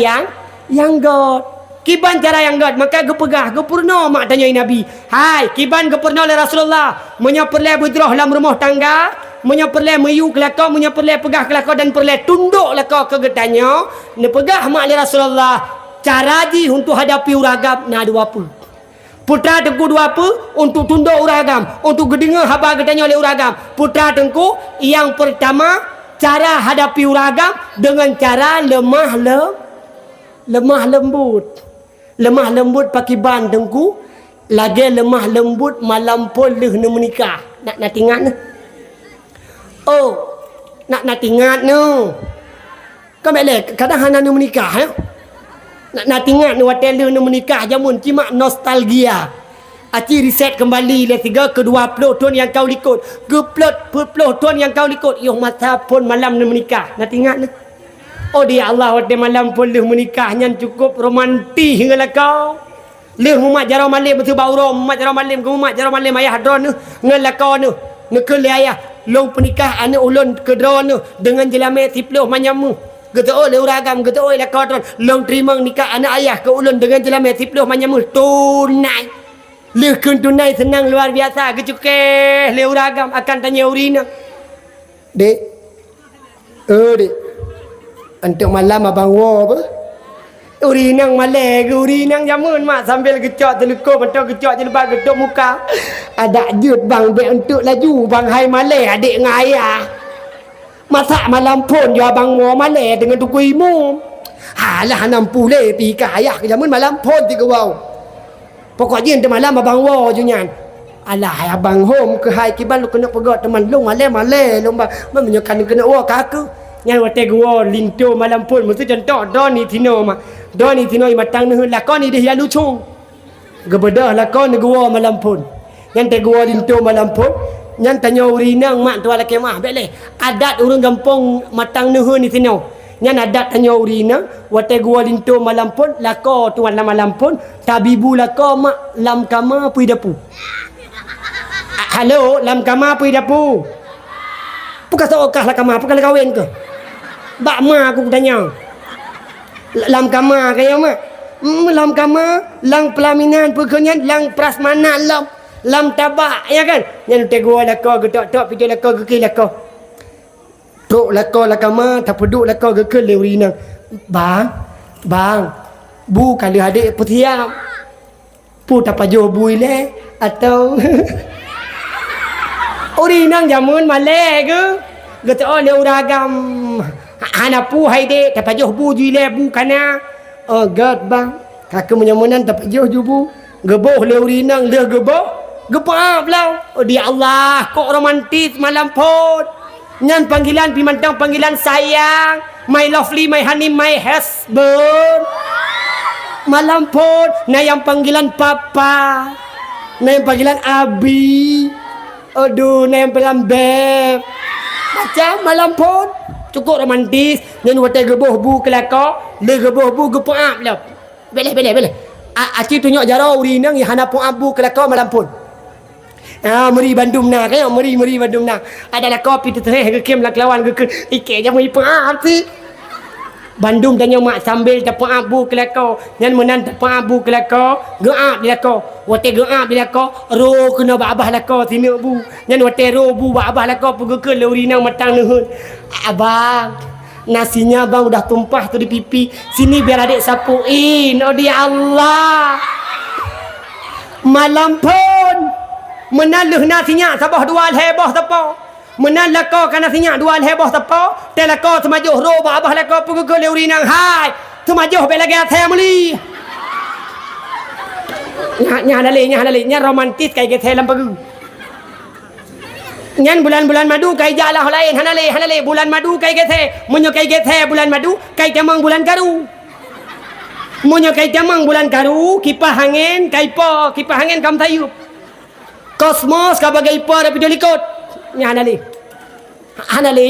yang god. Kiban cara yang god. Maka gepegah, gepurno mak tanya Nabi. Hai, kiban gepurno oleh Rasulullah. Menyaperlai berdrah dalam rumah tangga. Menyaperlai meyu kelakau, menyaperlai pegah kelakau dan perlai tunduk lakau ke getanya. Nepegah mak oleh Rasulullah. Cara ji untuk hadapi uragam na dua pun. Putra tengku dua apa? Untuk tunduk uragam. Untuk gedengar haba getanya oleh uragam. Putra tengku yang pertama, cara hadapi uragam dengan cara lemah lembut. Lemah lembut pakai ban tengku. Lagi lemah lembut malam poleh nak menikah. Nak tinggal ni. Oh, nak tinggal ni. Kau boleh kadang hana nak menikah ya? Nak tinggal ni hotel ni menikah jamun cuma nostalgia. Aci reset kembali le 3 ke 20 tahun yang kau likut. Geplot 20 tahun yang kau likut. Yo masa pun malam ni menikah. Nak tinggal ni. Oh dia Allah hotel malam pun le menikah yang cukup romantis hinggalah kau. Le mumat jarau malam betul bau mumat jarau malam ke mumat jarau malam ayah drone ni ngelah kau ni. Nekele ayah long penikah anak ulun ke drone ni dengan jelame tiploh manyamu. Kata oh le uragam kata oh le kodron long terima nikah anak ayah ke ulun dengan jelame tiploh manyamu tunai. Le kun tunai senang luar biasa kecuke le uragam akan tanya urina. Dek. Dek. Untuk malam abang wo apa? Urinang malai ke urinang jamun mak sambil gecok telekor mentau gecok je lepas gedok muka. Ada jut bang dek untuk laju bang hai malai adik dengan ayah. Masak malam pun jo abang mo malai dengan tuku imum. Halah 60 le pi ke ayah ke jamun malam pun 3 wow. Pokoknya ente malam abang wo je nyan. Alah abang home ke hai kiban lu kena pegot teman lu malai lu bang menyokan kena wo kaku. Nyan wate gua linto malam pun mesti contoh doni tino ma. Doni tino i matang ne lakon ni dia lucu. Gebedah lakon gua malam pun. Nyan te gua linto malam pun. Nyan tanya urinang mak tua laki mah beleh. Adat urang kampung matang neuh ni tino. Nyan adat tanya urinang wate gua linto malam pun lako tuan malam pun tabibu lako mak lam kama pui dapu. Halo, lam kama pui dapu. Bukan seokah lah kama, bukan kahwin ke? Bak ma aku tanya. Lam kama kaya mak. Lam kama, lang pelaminan perkenyan, lang prasmanan lam tabak ya kan? Yang te gua lako getok-tok pijak lako gekil lako. Tok lako lakama tak peduk lako gekil le urinang. Bang. Bu kali adik putiam. Pu tak pajo bui le atau urinang jamun malai ke? Getok oh le uragam. Hana pu hai dek tak pajo bu jile bu kana. Oh god bang. Kakak menyamunan tak pajo jubu. Geboh le urinang le geboh. Gepaap lau. Oh dia Allah, kok romantis malam pun. Nyan panggilan pimantang panggilan sayang. My lovely, my honey, my husband. Malam pun na yang panggilan papa. Na yang panggilan abi. Aduh, na yang panggilan beb. Macam malam pun cukup romantis. Nyan wate geboh bu kelakar. Le geboh bu gepaap lau. Boleh. Aci tunjuk jarau urinang yang hana pun abu kelakar malam pun. Meri Bandung nak kan meri Bandung nak adalah kopi tu ke kem nak lawan ke ikek jam ipa hati Bandung tanya mak sambil tapa abu kelakau nyan menan tapa abu kelakau geap dilakau wate geap dilakau ro kena babah lakau sini bu nyan wate ro bu babah lakau pergi ke leurinang matang nuhun abang nasinya bang udah tumpah tu di pipi sini biar adik sapuin oh dia Allah malam pun menaluh nasinya sabah dua heboh tepo menan lako kana nasinya dua heboh tepo telako semajuh ro abah lako pergi ke leurinang hai semajuh be lagi family nya romantis kai ke telam pergi Nyan bulan-bulan madu kai jalah lain hanale bulan madu kai gethe munyo kai gethe bulan madu kai jamang bulan karu munyo kai jamang bulan karu kipas angin kai po kipas angin kam tayup kosmos ka bagai po tapi dolikot nya hanale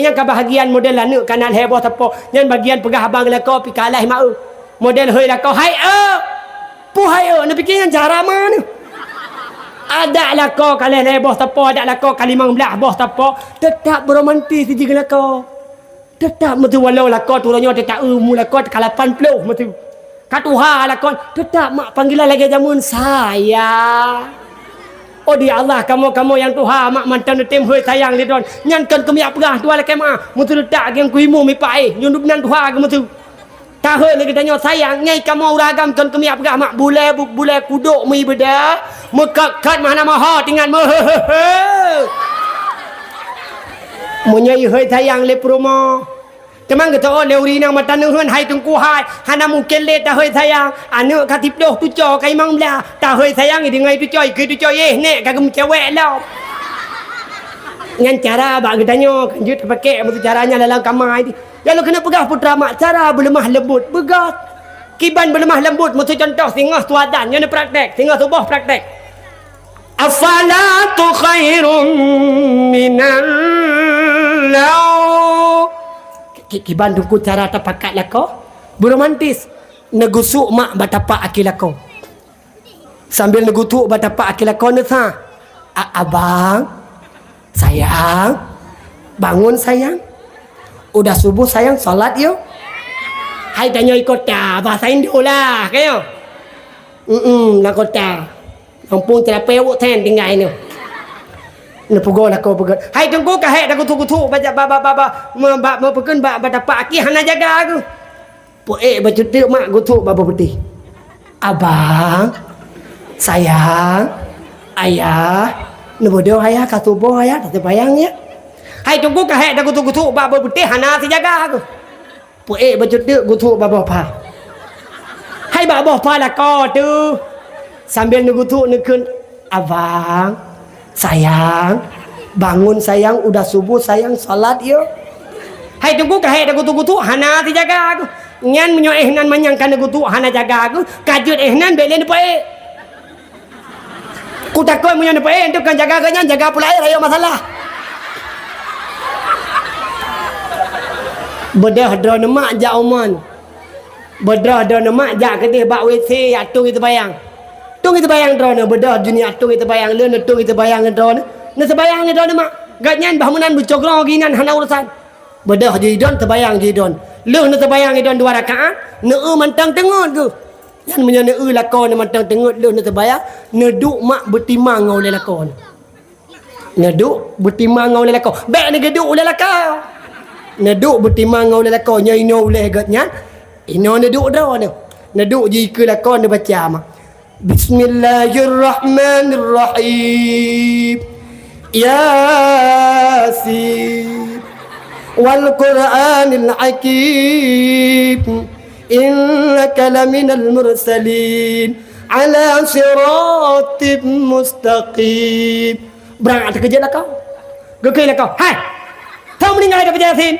nya kebahagiaan model anu kanal heboh tepo nyan bagian pegah abang lako pi kalah mau model hoi lako hai pu hai na fikir cara mana ada lah kau kali leboh tepo ada lah kau kali mangbelah boh tepo tetap beromantis di jigala kau tetap mesti walau lah kau turunnya tetap mula kau kalapan peluh mesti katuha lah kau tetap mak panggilan lagi jamun saya oh di Allah kamu yang Tuhan mak mantan tim hoi sayang lidon nyankan kami apgah dua lah kemah mesti letak yang kuimu mi pai nyundup nan Tuhan mesti tahu ni kita sayang nyai kamu uragam kan kami apgah mak bule kuduk mi beda mekat mana maha tinggal menyai hoi sayang le promo temang kita oh leuri nang mata nuhun hai tungku hai hana mungkin le ta hoi sayang anu katip doh tu co kai mang bla ta hoi sayang di ngai tu coy ke tu coy nek kagum cewek lah dengan cara bak gedanyo kanjut pakai mesti caranya dalam kamar ni ya lo kena pegah putra mak cara berlemah lembut begat kiban berlemah lembut mesti contoh singgah tuadan yang praktek singgah subuh praktek afalatu khairum minal law kiban duku cara tapakat lako beromantis negusuk mak batapak akilako sambil negutuk batapak akilako nesa abang sayang bangun sayang udah subuh sayang salat yuk hai tanya ikut dah bahasa Indo lah kayo lah kota kampung terapewuk ten tinggal ini nepugo lah kau pegat hai tunggu kah hai dah kutu baca baba pekan baba dapat aki hana jaga aku poe bacutik mak kutu baba putih abang sayang ayah nebodo ayah katubo ayah tak bayang ya hai tunggu kah hai dah kutu baba putih hana si jaga aku poe bacutik kutu baba pa hai baba pa lah kau tu sambil nugutu nekun abang sayang bangun sayang udah subuh sayang salat yuk hai tunggu kah hai dah kutu hana si jaga aku nyan menyo ehnan manyangkan kutu hana jaga aku kajut ehnan belen poe ku takut menyo poe untuk kan jaga kanyan jaga pula air ayo masalah bedah drone mak jak oman bedah drone mak jak kedih bak WC atung itu bayang tung itu bayang drone bedah dunia atung itu bayang le tung itu bayang drone ne sebayang drone mak gatnyan bahmunan bucogro ginan hana urusan bedah jidon terbayang jidon le ne terbayang jidon 2 rakaat ne mantang tengut tu yan menyo ne lakon ne mantang tengut le ne terbayang ne duk mak bertimang oleh lakon ne duk bertimang oleh lakon bek ne geduk oleh lakon neduk bertimang oleh lakon nya ino oleh gatnyan ino neduk drone neduk jika lakon dia baca mak Bismillahirrahmanirrahim Yasin wal Qur'anil Hakim innaka laminal mursalin ala siratim mustaqim berangkat kerja lah kau gekei lah kau hai kau meninggal daripada Yasin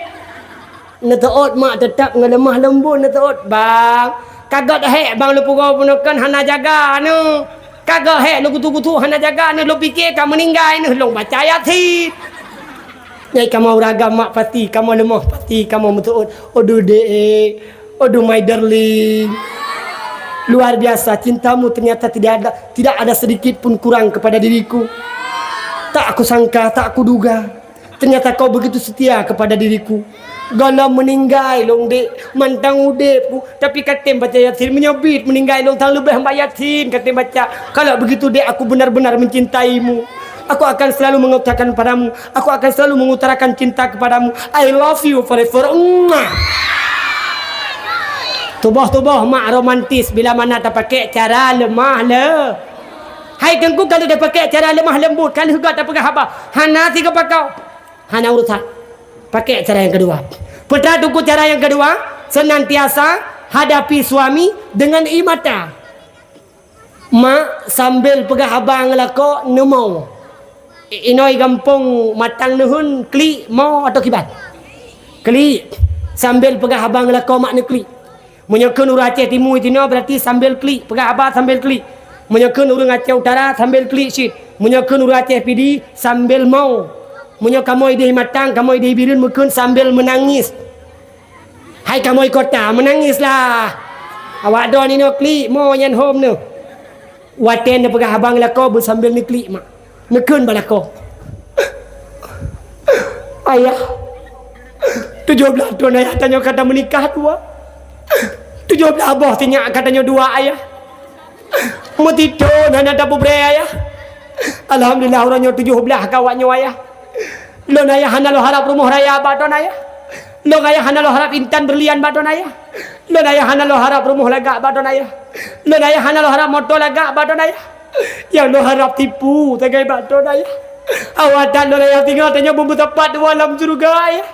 netaot mak tetap ngelemah lembut netaot bang kagak dah bang lu pura punakan hana jaga nu kagak lu kutu-kutu hana jaga nu lu fikir kamu meninggal nu lu baca Yasin nyai kamu ragam mak pasti kamu lemah pasti kamu betul oduh dek oduh my darling luar biasa cintamu ternyata tidak ada sedikit pun kurang kepada diriku tak aku sangka tak aku duga ternyata kau begitu setia kepada diriku Gala meninggal long dek mantang udep tapi katem baca Yasin menyabit meninggal long tang lebih hamba Yasin katem baca kalau begitu dek aku benar-benar mencintaimu aku akan selalu mengutarakan padamu aku akan selalu mengutarakan cinta kepadamu I love you forever tubuh mak romantis bila mana tak pakai cara lemah le hai tengku kalau dia pakai cara lemah lembut kalau juga tak pakai apa hana tiga pakau hana urusan pakai cara yang kedua. Peta tuku cara yang kedua, senantiasa hadapi suami dengan imata. Mak sambil pegah abang lako nemo. inoi gampong matang nuhun klik mau atau kibat klik sambil pegah abang lako mak ni klik menyokun urang Aceh Timur tino berarti sambil klik pegah abang sambil klik menyokun urang Aceh Utara sambil klik shit menyokun urang Aceh PD sambil mau menyok kamu ide matang kamu ide birun mukun sambil menangis hai kamu kota menangislah awak don ini klik mau nyan home nu waten pegah abang lako sambil ni klik mak nekun balako ayah 17 tahun ayah tanya kata menikah dua 17 abah tanya katanya dua ayah metito hanya dapu bre ayah alhamdulillah orangnya 17 kawannya ayah lo ayah hana lo harap rumah raya badon ayah lo ayah hana lo harap intan berlian badon ayah lo ayah hana lo harap rumah lagak badon ayah lo ayah hana lo harap motor lagak badon ayah yang lo harap tipu tagai badon ayah awatan lo ayah tinggal tanya bumbu tepat dua alam surga ayah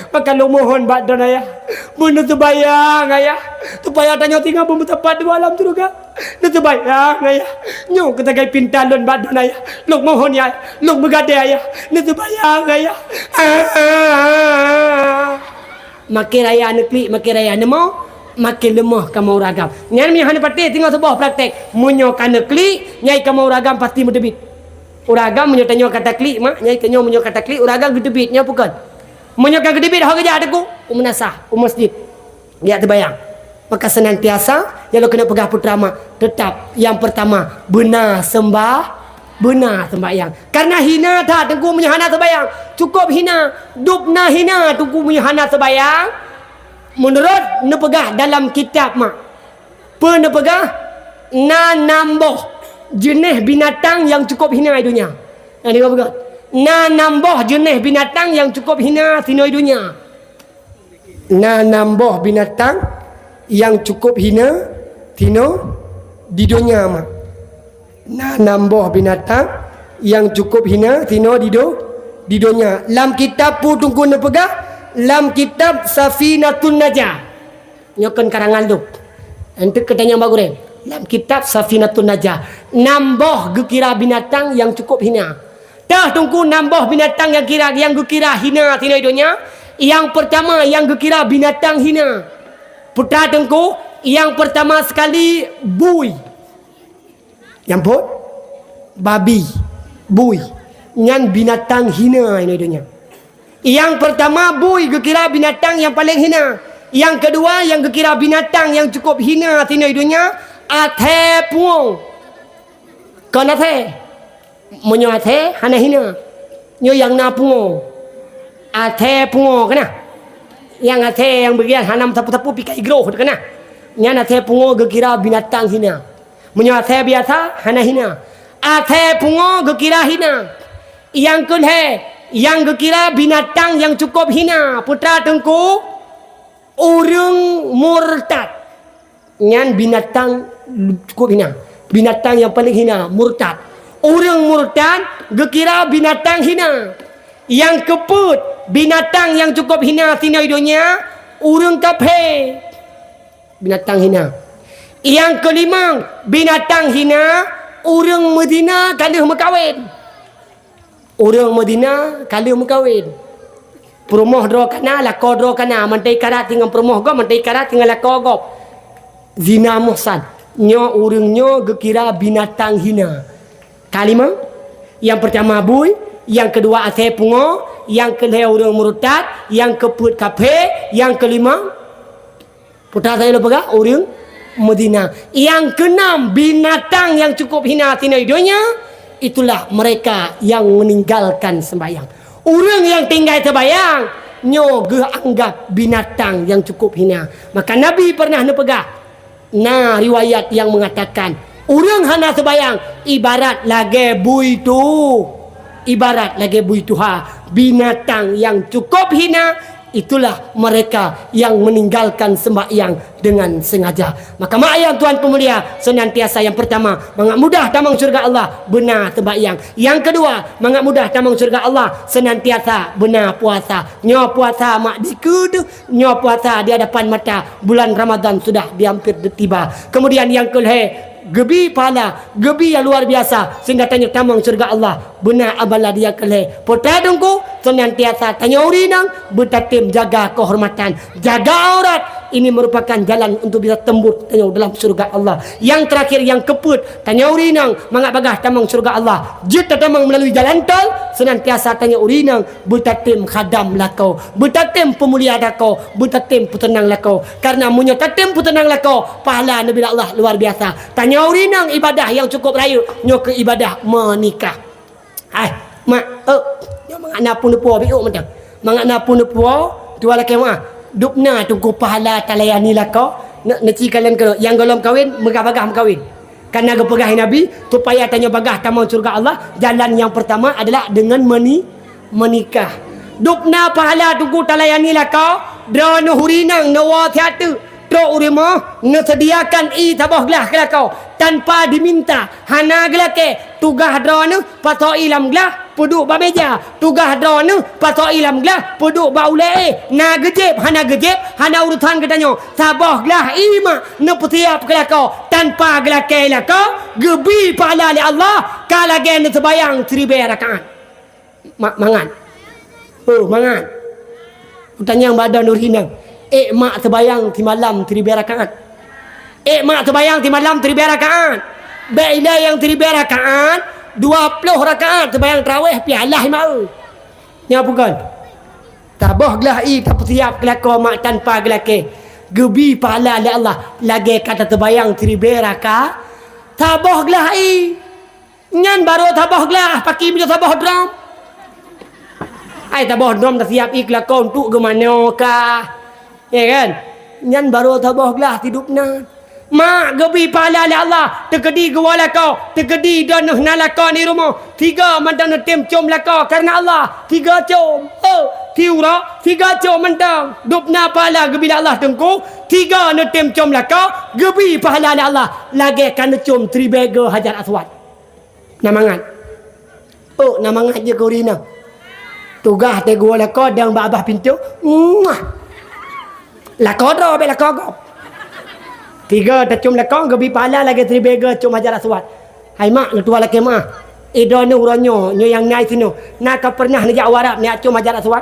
maka lo mohon badon ayah bunuh terbayang ayah supaya tanya tinggal bumbu tepat dua alam surga lo terbayang ayah nyo ketagai pintar lo badon ayah lo mohon ya lo bergade ayah lo terbayang ayah makin raya nekli makin raya nemo makin lemah kamu ragam nyan mi hana pati tinggal sebuah praktek munyo kana klik nyai kamu ragam pasti mendebit uragam munyo tanyo kata klik mak nyai tanyo munyo kata klik uragam gedebit nya bukan munyo ka gedebit hak kerja adaku umenasah masjid dia terbayang maka senantiasa yang lo kena pegah putra mak tetap yang pertama benar sembahyang karena hina tak tengku punya hana sembahyang cukup hina dupna hina tengku punya hana sembahyang menurut nepegah dalam kitab mak penepegah na nambah jenis binatang yang cukup hina di dunia yang dia na nambah jenis binatang yang cukup hina di dunia na nambah binatang yang cukup hina di dunia mak na nambah binatang yang cukup hina di dunia lam kitab pu tungku nepegah lam kitab Safinatun Najah nyokan karangan tu ente katanya bagure lam kitab Safinatun Najah nambah gekira binatang yang cukup hina dah tungku nambah binatang yang gekira hina di dunia yang pertama yang gekira binatang hina putra tengku yang pertama sekali bui yang pun babi bui nyan binatang hina ini dunia yang pertama bui gekira binatang yang paling hina yang kedua yang gekira binatang yang cukup hina di dunia athe puong kon athe monyo athe hana hina nyo yang na puong athe puong kana yang athe yang bagian hanam tapu-tapu pikai groh kana nyan athe puong gekira binatang hina monyo athe biasa hana hina athe puong gekira hina yang kedua yang gekira binatang yang cukup hina putra tengku urang murtad nyan binatang cukup hina binatang yang paling hina murtad urang murtad gekira binatang hina yang keput binatang yang cukup hina di dunia urang kafir binatang hina yang kelima binatang hina urang Medina kaluh mekawin orang Madinah kalau mengkawin perumoh dro kana lako dro kana mantai karat tinggal perumoh go mantai karat tinggal lako go zina muhsan nyo urang nyo gekira binatang hina kalimah yang pertama bui yang kedua ase pungo yang kedua urang murtad yang keput kafir yang kelima putra saya lupa orang Madinah yang keenam binatang yang cukup hina di dunia itulah mereka yang meninggalkan sembahyang. Orang yang tinggal sembahyang nyo anggap binatang yang cukup hina. Maka Nabi pernah nepegah riwayat yang mengatakan orang hana sembahyang ibarat lagi bui tuha binatang yang cukup hina. Itulah mereka yang meninggalkan sembahyang dengan sengaja. Maka mak ayah Tuhan pemulia senantiasa yang pertama mangat mudah tamang surga Allah benar sembahyang. Yang kedua mangat mudah tamang surga Allah senantiasa benar puasa. Nyo puasa mak dikudu nyo puasa di hadapan mata bulan Ramadan sudah hampir tiba. Kemudian yang kedua gebi pahala, gebi yang luar biasa sehingga tanya tamang surga Allah. Benar abala dia keleh. Potai dongku senantiasa tanya urinang bertatim jaga kehormatan, jaga aurat. Ini merupakan jalan untuk bisa tembus tanya dalam surga Allah. Yang terakhir yang keput tanya urinang mangak bagah tamang surga Allah. Jita tamang melalui jalan tol senantiasa tanya urinang bertatim khadam lakau, bertatim pemulia lakau, bertatim putenang lakau. Karena munya tatim putenang lakau pahala Nabi Allah luar biasa. Tanya urinang ibadah yang cukup raya nyo ke ibadah menikah. Hai mak nyo mangak napun puo bi macam mangak napun puo tuala kemah dupna tunggu pahala talayani lakau neci kalian kalau yang golom kahwin megah-bagah kahwin. Karena gepegah Nabi supaya tanya bagah tamang surga Allah, jalan yang pertama adalah dengan menikah. Dupna pahala tunggu talayani lakau drone hurinang nawa teater tro urima ngesediakan tabah gelah kelakau tanpa diminta hana gelake tugah drone pato ilam gelah puduk ba meja tugah drone pato ilam gelah puduk ba ule na gejep hana urutan katanya sabah gelah ima ne petiap kelakau tanpa gelake lakau gebi pahala li Allah kala gen sebayang 1000 rakaat mangan mangan tanya badan nurhinang mak terbayang di malam 1000 rakaat. Mak terbayang di malam 1000 rakaat. Bila yang 1000 rakaat, 20 rakaat terbayang tarawih pialah mau. Ni apa kan? Tabah gelah tak siap kelakon mak tanpa gelake. Gebi pahala oleh Allah. Lagi kata terbayang 1000 rakaat. Tabah gelah nyan baru tabah gelah pakai bila tabah drum. Ai tabah drum tak siap kelakon untuk ke mana kah? Ya kan? Nyan baru tabah gelah tidupna. Mak gebi pahala oleh Allah. Tegedi gewala kau. Tegedi danah nalaka ni rumah. 3 mandang tem com laka karena Allah. 3 com. Tiura 3 com mandang. Dupna pahala gebi Allah tengku. 3 netem com laka. Gebi pahala oleh Allah. Lagi kan com 3 bega Hajar Aswad. Namangan. Namangan je kau rina. Tugah te gewala kau dan babah pintu. Lakau dah be lakau kau. 3 tercum lakau gebi pahala lagi 3 bega cum Hajar Aswad. Hai mak tua laki mak. Idone uronyo nyo yang naik sini. Nak pernah nejak warap ni cum Hajar Aswad?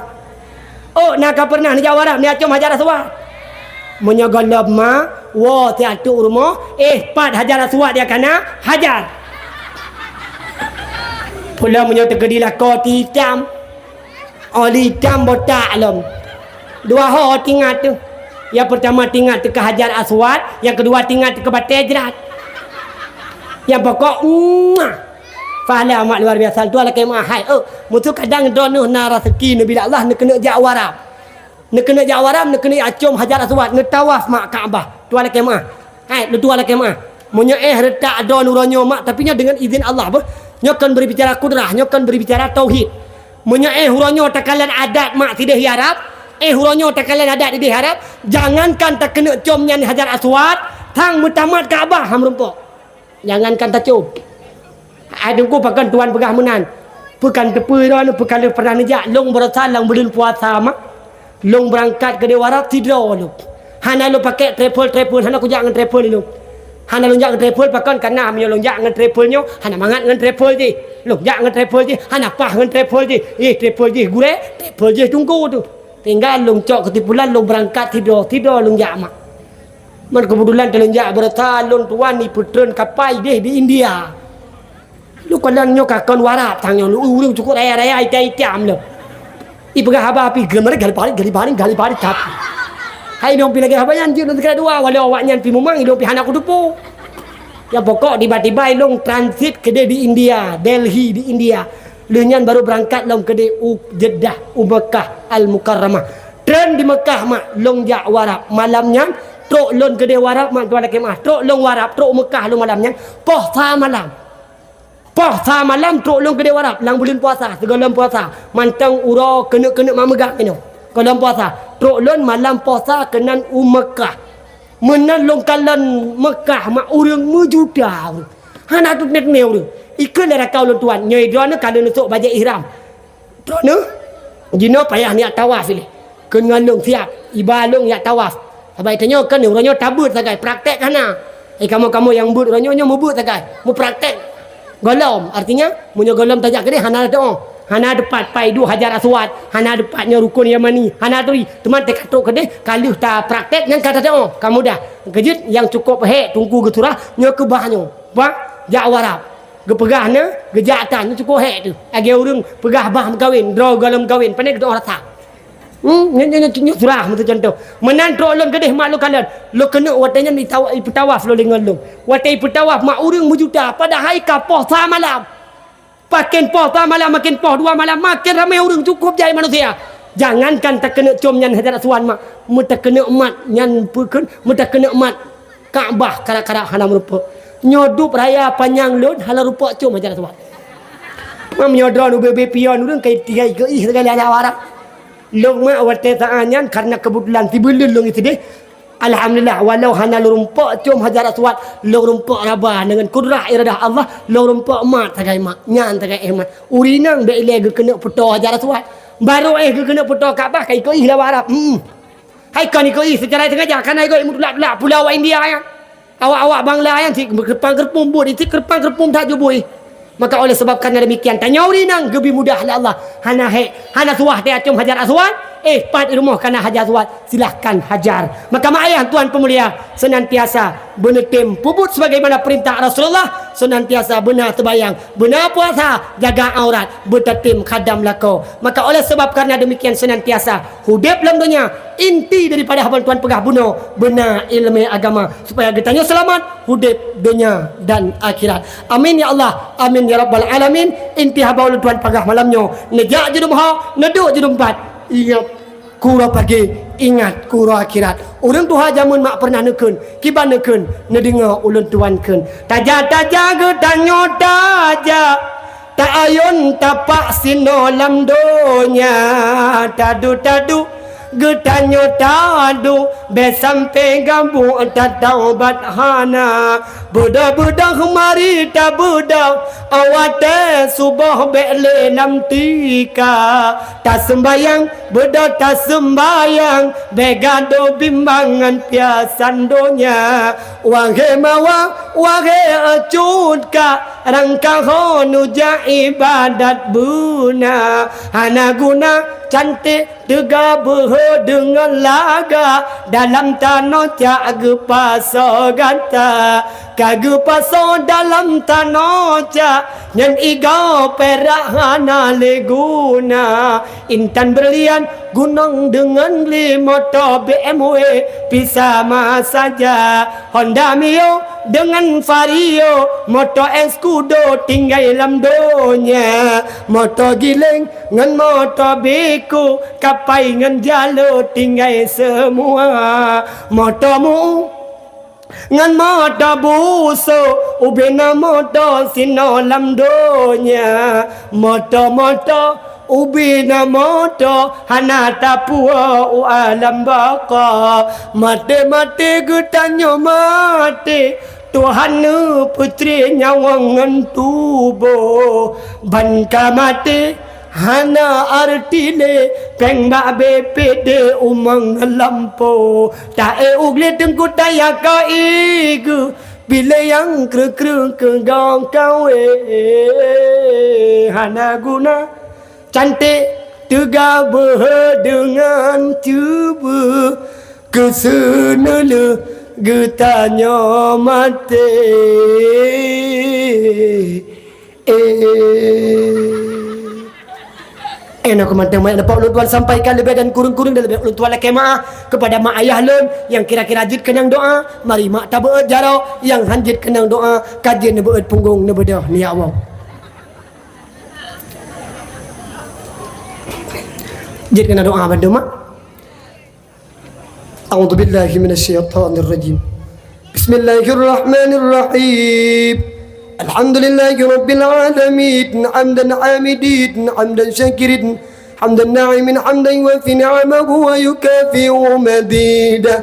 Nak pernah nejak warap ni cum Hajar Aswad? Munyo golab mak, wa ti atu rumah, pat Hajar Aswad dia kana hajar. Pula munyo tegedi lakau ti hitam. Oli hitam botak lom. 2 ho tinggal tu. Yang pertama tinggal ke Hajar Aswad, yang kedua tinggal ke Batu Hijrat. Yang pokok pahala amat luar biasa. Tu lah kemah hai. Mutu kadang donuh na rezeki Nabi Allah nak kena jak warab. Nak kena jak warab, nak kena acum Hajar Aswad, nak tawaf mak Kaabah. Tu lah kemah. Hai, tu lah kemah. Munyo retak don uronyo mak tapi nya dengan izin Allah bah. Nyo kan berbicara kudrah, nyo kan berbicara tauhid. Munyo uronyo takalan adat mak tidak hiarap. Huronyo tak kalian ada di harap jangankan tak kena comnya ni Hajar Aswad tang mutamat Kaabah ham rumpok jangankan tak com adungku pakan tuan pegah menan pekan tepe ron pekan pernah nejak long bersalang belum puasa mak long berangkat ke Dewarap tidur lu hana lu pakai travel hana ku jangan travel lu hana lu jangan travel pakan kana amyo lu jangan travel nyo hana mangat ngan travel je lu jangan travel je hana pah ngan travel je travel je gure travel je tunggu tu. Tinggal long cok ketipulan long berangkat tidur long jak mak. Man kebetulan telung jak bertalun tuan ni putren kapai deh di India. Lu kalan nyo kakon warap tangyo lu urung cukup raya itam lu. Pegah haba api gemer gali balik tapi. Hai dong pi lagi haba yan je nanti kedua wala awaknya pi mumang dong pi anak kudupu. Ya pokok tiba-tiba long transit ke di India, Delhi di India. Lenyan baru berangkat long ke Jeddah Mekah Al Mukarramah. Tren di Mekah mak long jak warap malamnya trok lon ke warap mak tuan kemah. Trok long warap trok Mekah long malamnya. Puasa malam trok long ke warap lang bulan puasa segala puasa. Mantang ura kena mamegak kena. Kalau puasa trok lon malam puasa kenan Mekah. Menan long kalan Mekah mak urang mejuda. Hana tu net meu. Ikut dah kau tuan nyoi drone kalau nusuk baju ihram drone jino payah niat tawaf ni kena long siap ibalong ya tawaf sampai tanya kan orangnya tabut sagai praktek kana Kamu yang but ronyo mu but takai. Mu praktek. Golom artinya munyo golom tajak ke dia hana doa. Hana depat pai du hajar aswad. Hana depatnya rukun yamani. Hana tu teman te katok ke dia kalau tak praktek yang kata doa. Kamu dah. Kejut yang cukup tunggu geturah nyo ke bahnyo. Ba jak warap. Gepegahna gejatan cukup tu. Age urang pegah bah kawin, draw golom kawin, pandai doa rata. Nyo surah macam contoh. Menan tro lon kedeh mak lo kalan. Lo kena watanya ni tawaf lo dengan lo. Watai petawaf mak urang berjuta pada hari kapoh sa malam. Makin poh sa malam makin poh 2 malam makin ramai urang cukup jai manusia. Jangankan tak kena cium nyan hajar aswan mak. Mu tak kena mat nyan pukun, mu tak kena mat Kaabah kara-kara hana merupa. Nyodup raya panjang lon hala rupa cium hajar aswan. Mam nyodron ube pion urang kai tiga ke segala ada warak. Long mak wate taanyan karena kebetulan tibulun long itu deh. Alhamdulillah walau hana lurumpak cium hajar aswad lurumpak rabah dengan kudrah iradah Allah lurumpak mat tagai mak nyan tagai mat urinang be ile ge kena puto hajar aswad baru ge kena puto Kaabah kai ko ihla warap hai kan ko secara sengaja kan ai ko mudulak pulau India yang awak-awak Bangla yang si kerpang-kerpung buat itu kerpang-kerpung tak jubui. Maka oleh sebab kerana demikian tanya urinang lebih mudah lah Allah. Hana suah dia cium hajar aswad. Pat di rumah kena hajar aswad. Silahkan hajar. Maka mak ayah tuan pemulia senantiasa benetim puput sebagaimana perintah Rasulullah. Senantiasa benar terbayang. Benar puasa. Jaga aurat. Bertetim khadam lako. Maka oleh sebab kerana demikian senantiasa hudip dalam dunia. Inti daripada haban tuan pegah bunuh. Benar ilmu agama. Supaya kita selamat. Hudip dunia dan akhirat. Amin ya Allah. Amin ya Rabbal Alamin. Inti habaul tuan pagah malamnya. Nejak je rumah, neduk je tempat. Ingat kura pagi, ingat kura akhirat. Orang tuha jamun mak pernah nekun, kiban nekun, nedengar ulun tuan kun. Taja-taja ge tanyo taja. Tak ayun tapak sino lam donya. Tadu-tadu getanyo tadu be sampai gambu taubat hana budak-budak mari ta budak awate subuh bele nam tika ta sembayang budak ta sembayang begado bimbangan piasan donya wahai mawa wahai acut ka rangka honu ja ibadat buna hana guna cantik tegabah dengan laga dalam tanah caga paso gata kaga paso dalam tanah ca nyan igau perak hana leguna intan berlian gunung dengan motor BMW pisama saja Honda Mio dengan Vario motor Escudo tinggal dalam donya motor giling dengan motor beku kapai dengan jalo tinggal semua motormu ngan motor buso ubena motor sino lam donya motor ubina moto hana tapua alam baka mate getanyo mate Tuhan putri nyawangan tubuh banka mate hana artile peng ba BPD umang lampu ta ugle tengku taya ka igu bila yang kru ke gong kawe hana guna cantik tegabah dengan tubuh kesenele getanya mati Enak kemantang banyak dapat ulun tuan sampaikan lebih dan kurung-kurung dan lebih ulun tuan laki maaf kepada mak ayah lun yang kira-kira jid kenang doa mari mak tak beut jarau yang hanjit kenang doa kajian beut punggung nebedah ni ya Allah. Jid kenang doa pada mak. A'udzu billahi minasyaitonir rajim. Bismillahirrahmanirrahim. الحمد لله رب العالمين حمدا عامدين حمدا شاكرين حمدا ناعم حمدا يوفي نعمه ويكافئ مزيده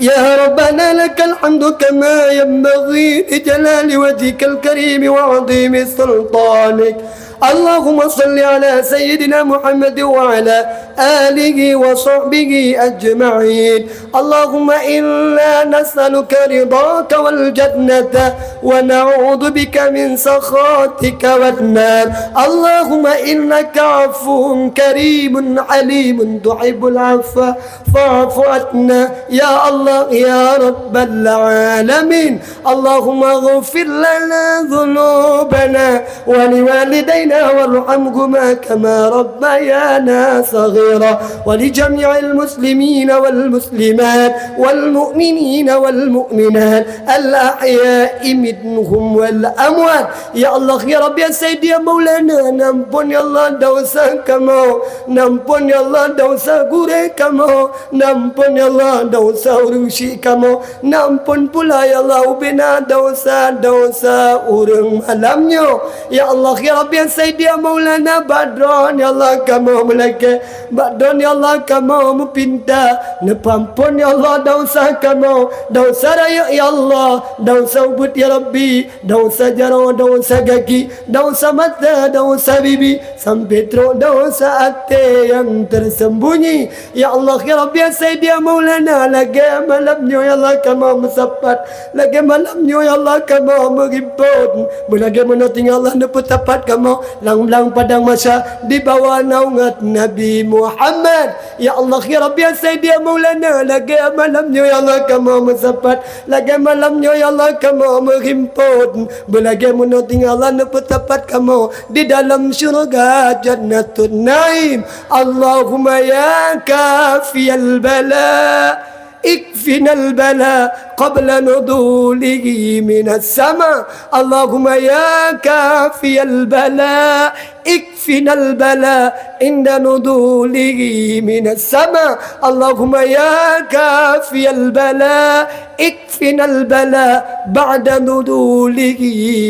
يا ربنا لك الحمد كما ينبغي لجلال وجهك الكريم وعظيم سلطانك Allahumma salli ala Sayyidina Muhammad wa ala alihi wa sahbihi ajma'in. Allahumma inna nas'aluka ridhaka wal jannata wa na'udzu bika min sakhatika wan nar. Allahumma innaka 'afuwun karimun alimun tuhibbul 'afwa fa'fu anna ya Allah ya rabbal alamin. Allahumma ighfir lana dhunubana wa liwalidayna warhamhuma kama rabbayana saghira wa li jami'il muslimina wal muslimat wal mu'minina wal mu'minat al ahya'i minhum wal amwat. Ya Allah ya Rabbi ya Sayyidi ya Maulana, nampun ya Allah dosa kamu, nampun ya Allah dosa gure kamu, nampun ya Allah dosa urusi kamu, nampun pula ya Allah ubina dosa-dosa urang malamnya. Ya Allah ya Rabbi ya Sayyidi ya Maulana badron ya Allah kamu melaka, badron ya Allah kamu mupinta nepampun ya Allah dosa kamu, dosa raya ya Allah, dosa ubud ya Rabbi, dosa jaro, dosa kaki, dosa mata, dosa bibi, sampai teruk dosa hati yang tersembunyi. Ya Allah ya Rabbi ya Sayyidi ya Maulana, lagi malamnya ya Allah kamu mesapat, lagi malamnya ya Allah kamu meribut, lagi menuting Allah nepetapat kamu lang-lang padang masa di bawah naungan Nabi Muhammad. Ya Allah ya Rabbi ya Sayyidi ya Maulana, lagi malamnya ya Allah kamu mesapat, lagi malamnya ya Allah kamu merimput, lagi menuting Allah nepetapat kamu di dalam syurga Jannatun Naim. Allahumma ya kafiyal bala اكفنا البلاء قبل نزوله من السماء. اللهم يا كافي البلاء اكفنا البلاء عند نزوله من السماء. اللهم يا كافي البلاء اكفنا البلاء بعد نزوله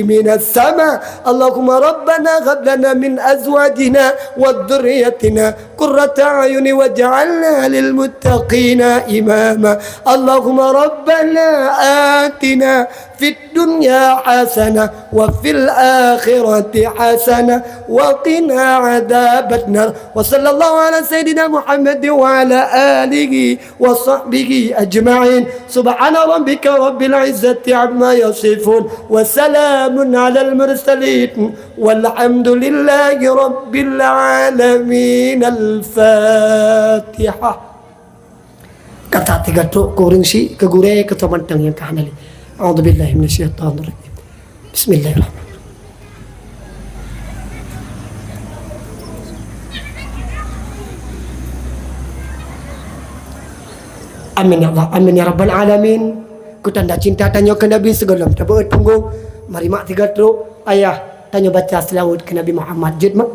من السماء. اللهم ربنا هب لنا من ازواجنا وذريتنا قرة اعين واجعلنا للمتقين اماما. اللهم ربنا آتنا في الدنيا حسنة وفي الآخرة حسنة وقنا عذاب النار. وصلى الله على سيدنا محمد وعلى آله وصحبه أجمعين. سبحان ربك رب العزة عما يصفون وسلام على المرسلين والحمد لله رب العالمين. الفاتحة. Kata tiga truk kuring si ke gure ke tomantang yang kahanali. A'udzubillahi minasyaitonir rajim. Bismillahirrahmanirrahim. Amin ya Allah, amin ya Rabbal alamin. Ku tanda cinta tanya ke Nabi segala tabeut punggung. Mari mak tiga truk ayah tanya baca selawat ke Nabi Muhammad jid mak.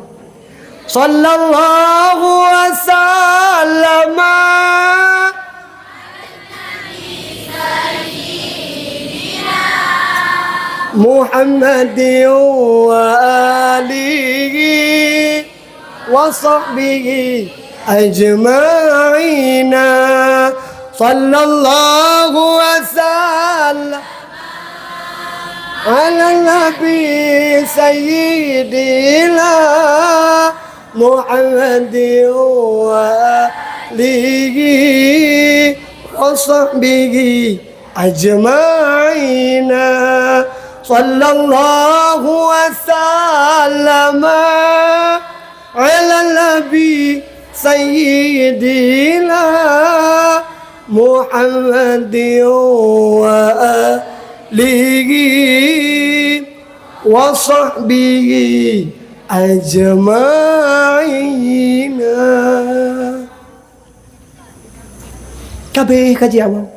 Sallallahu wasallam محمد وآله وصحبه أجمعين. صلى الله وسلم على النبي سيدنا محمد وآله وصحبه أجمعين. صلى الله وسلم على النبي سيدنا محمد وآله وصحبه أجمعين. Kabeh kaji awam.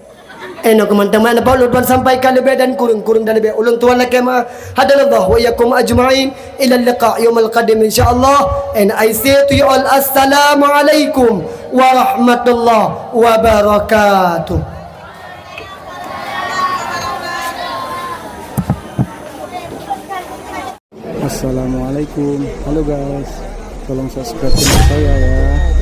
Enak teman-teman, apa ulun tuan sampaikan lebih dan kurang dan lebih. Ulun tuan lagi ma hadallahu wa iyyakum ajma'in ila liqa yaumil qadim insyaallah. And I say to you all assalamu alaikum warahmatullahi wabarakatuh. Assalamualaikum. Halo guys, tolong subscribe channel saya ya.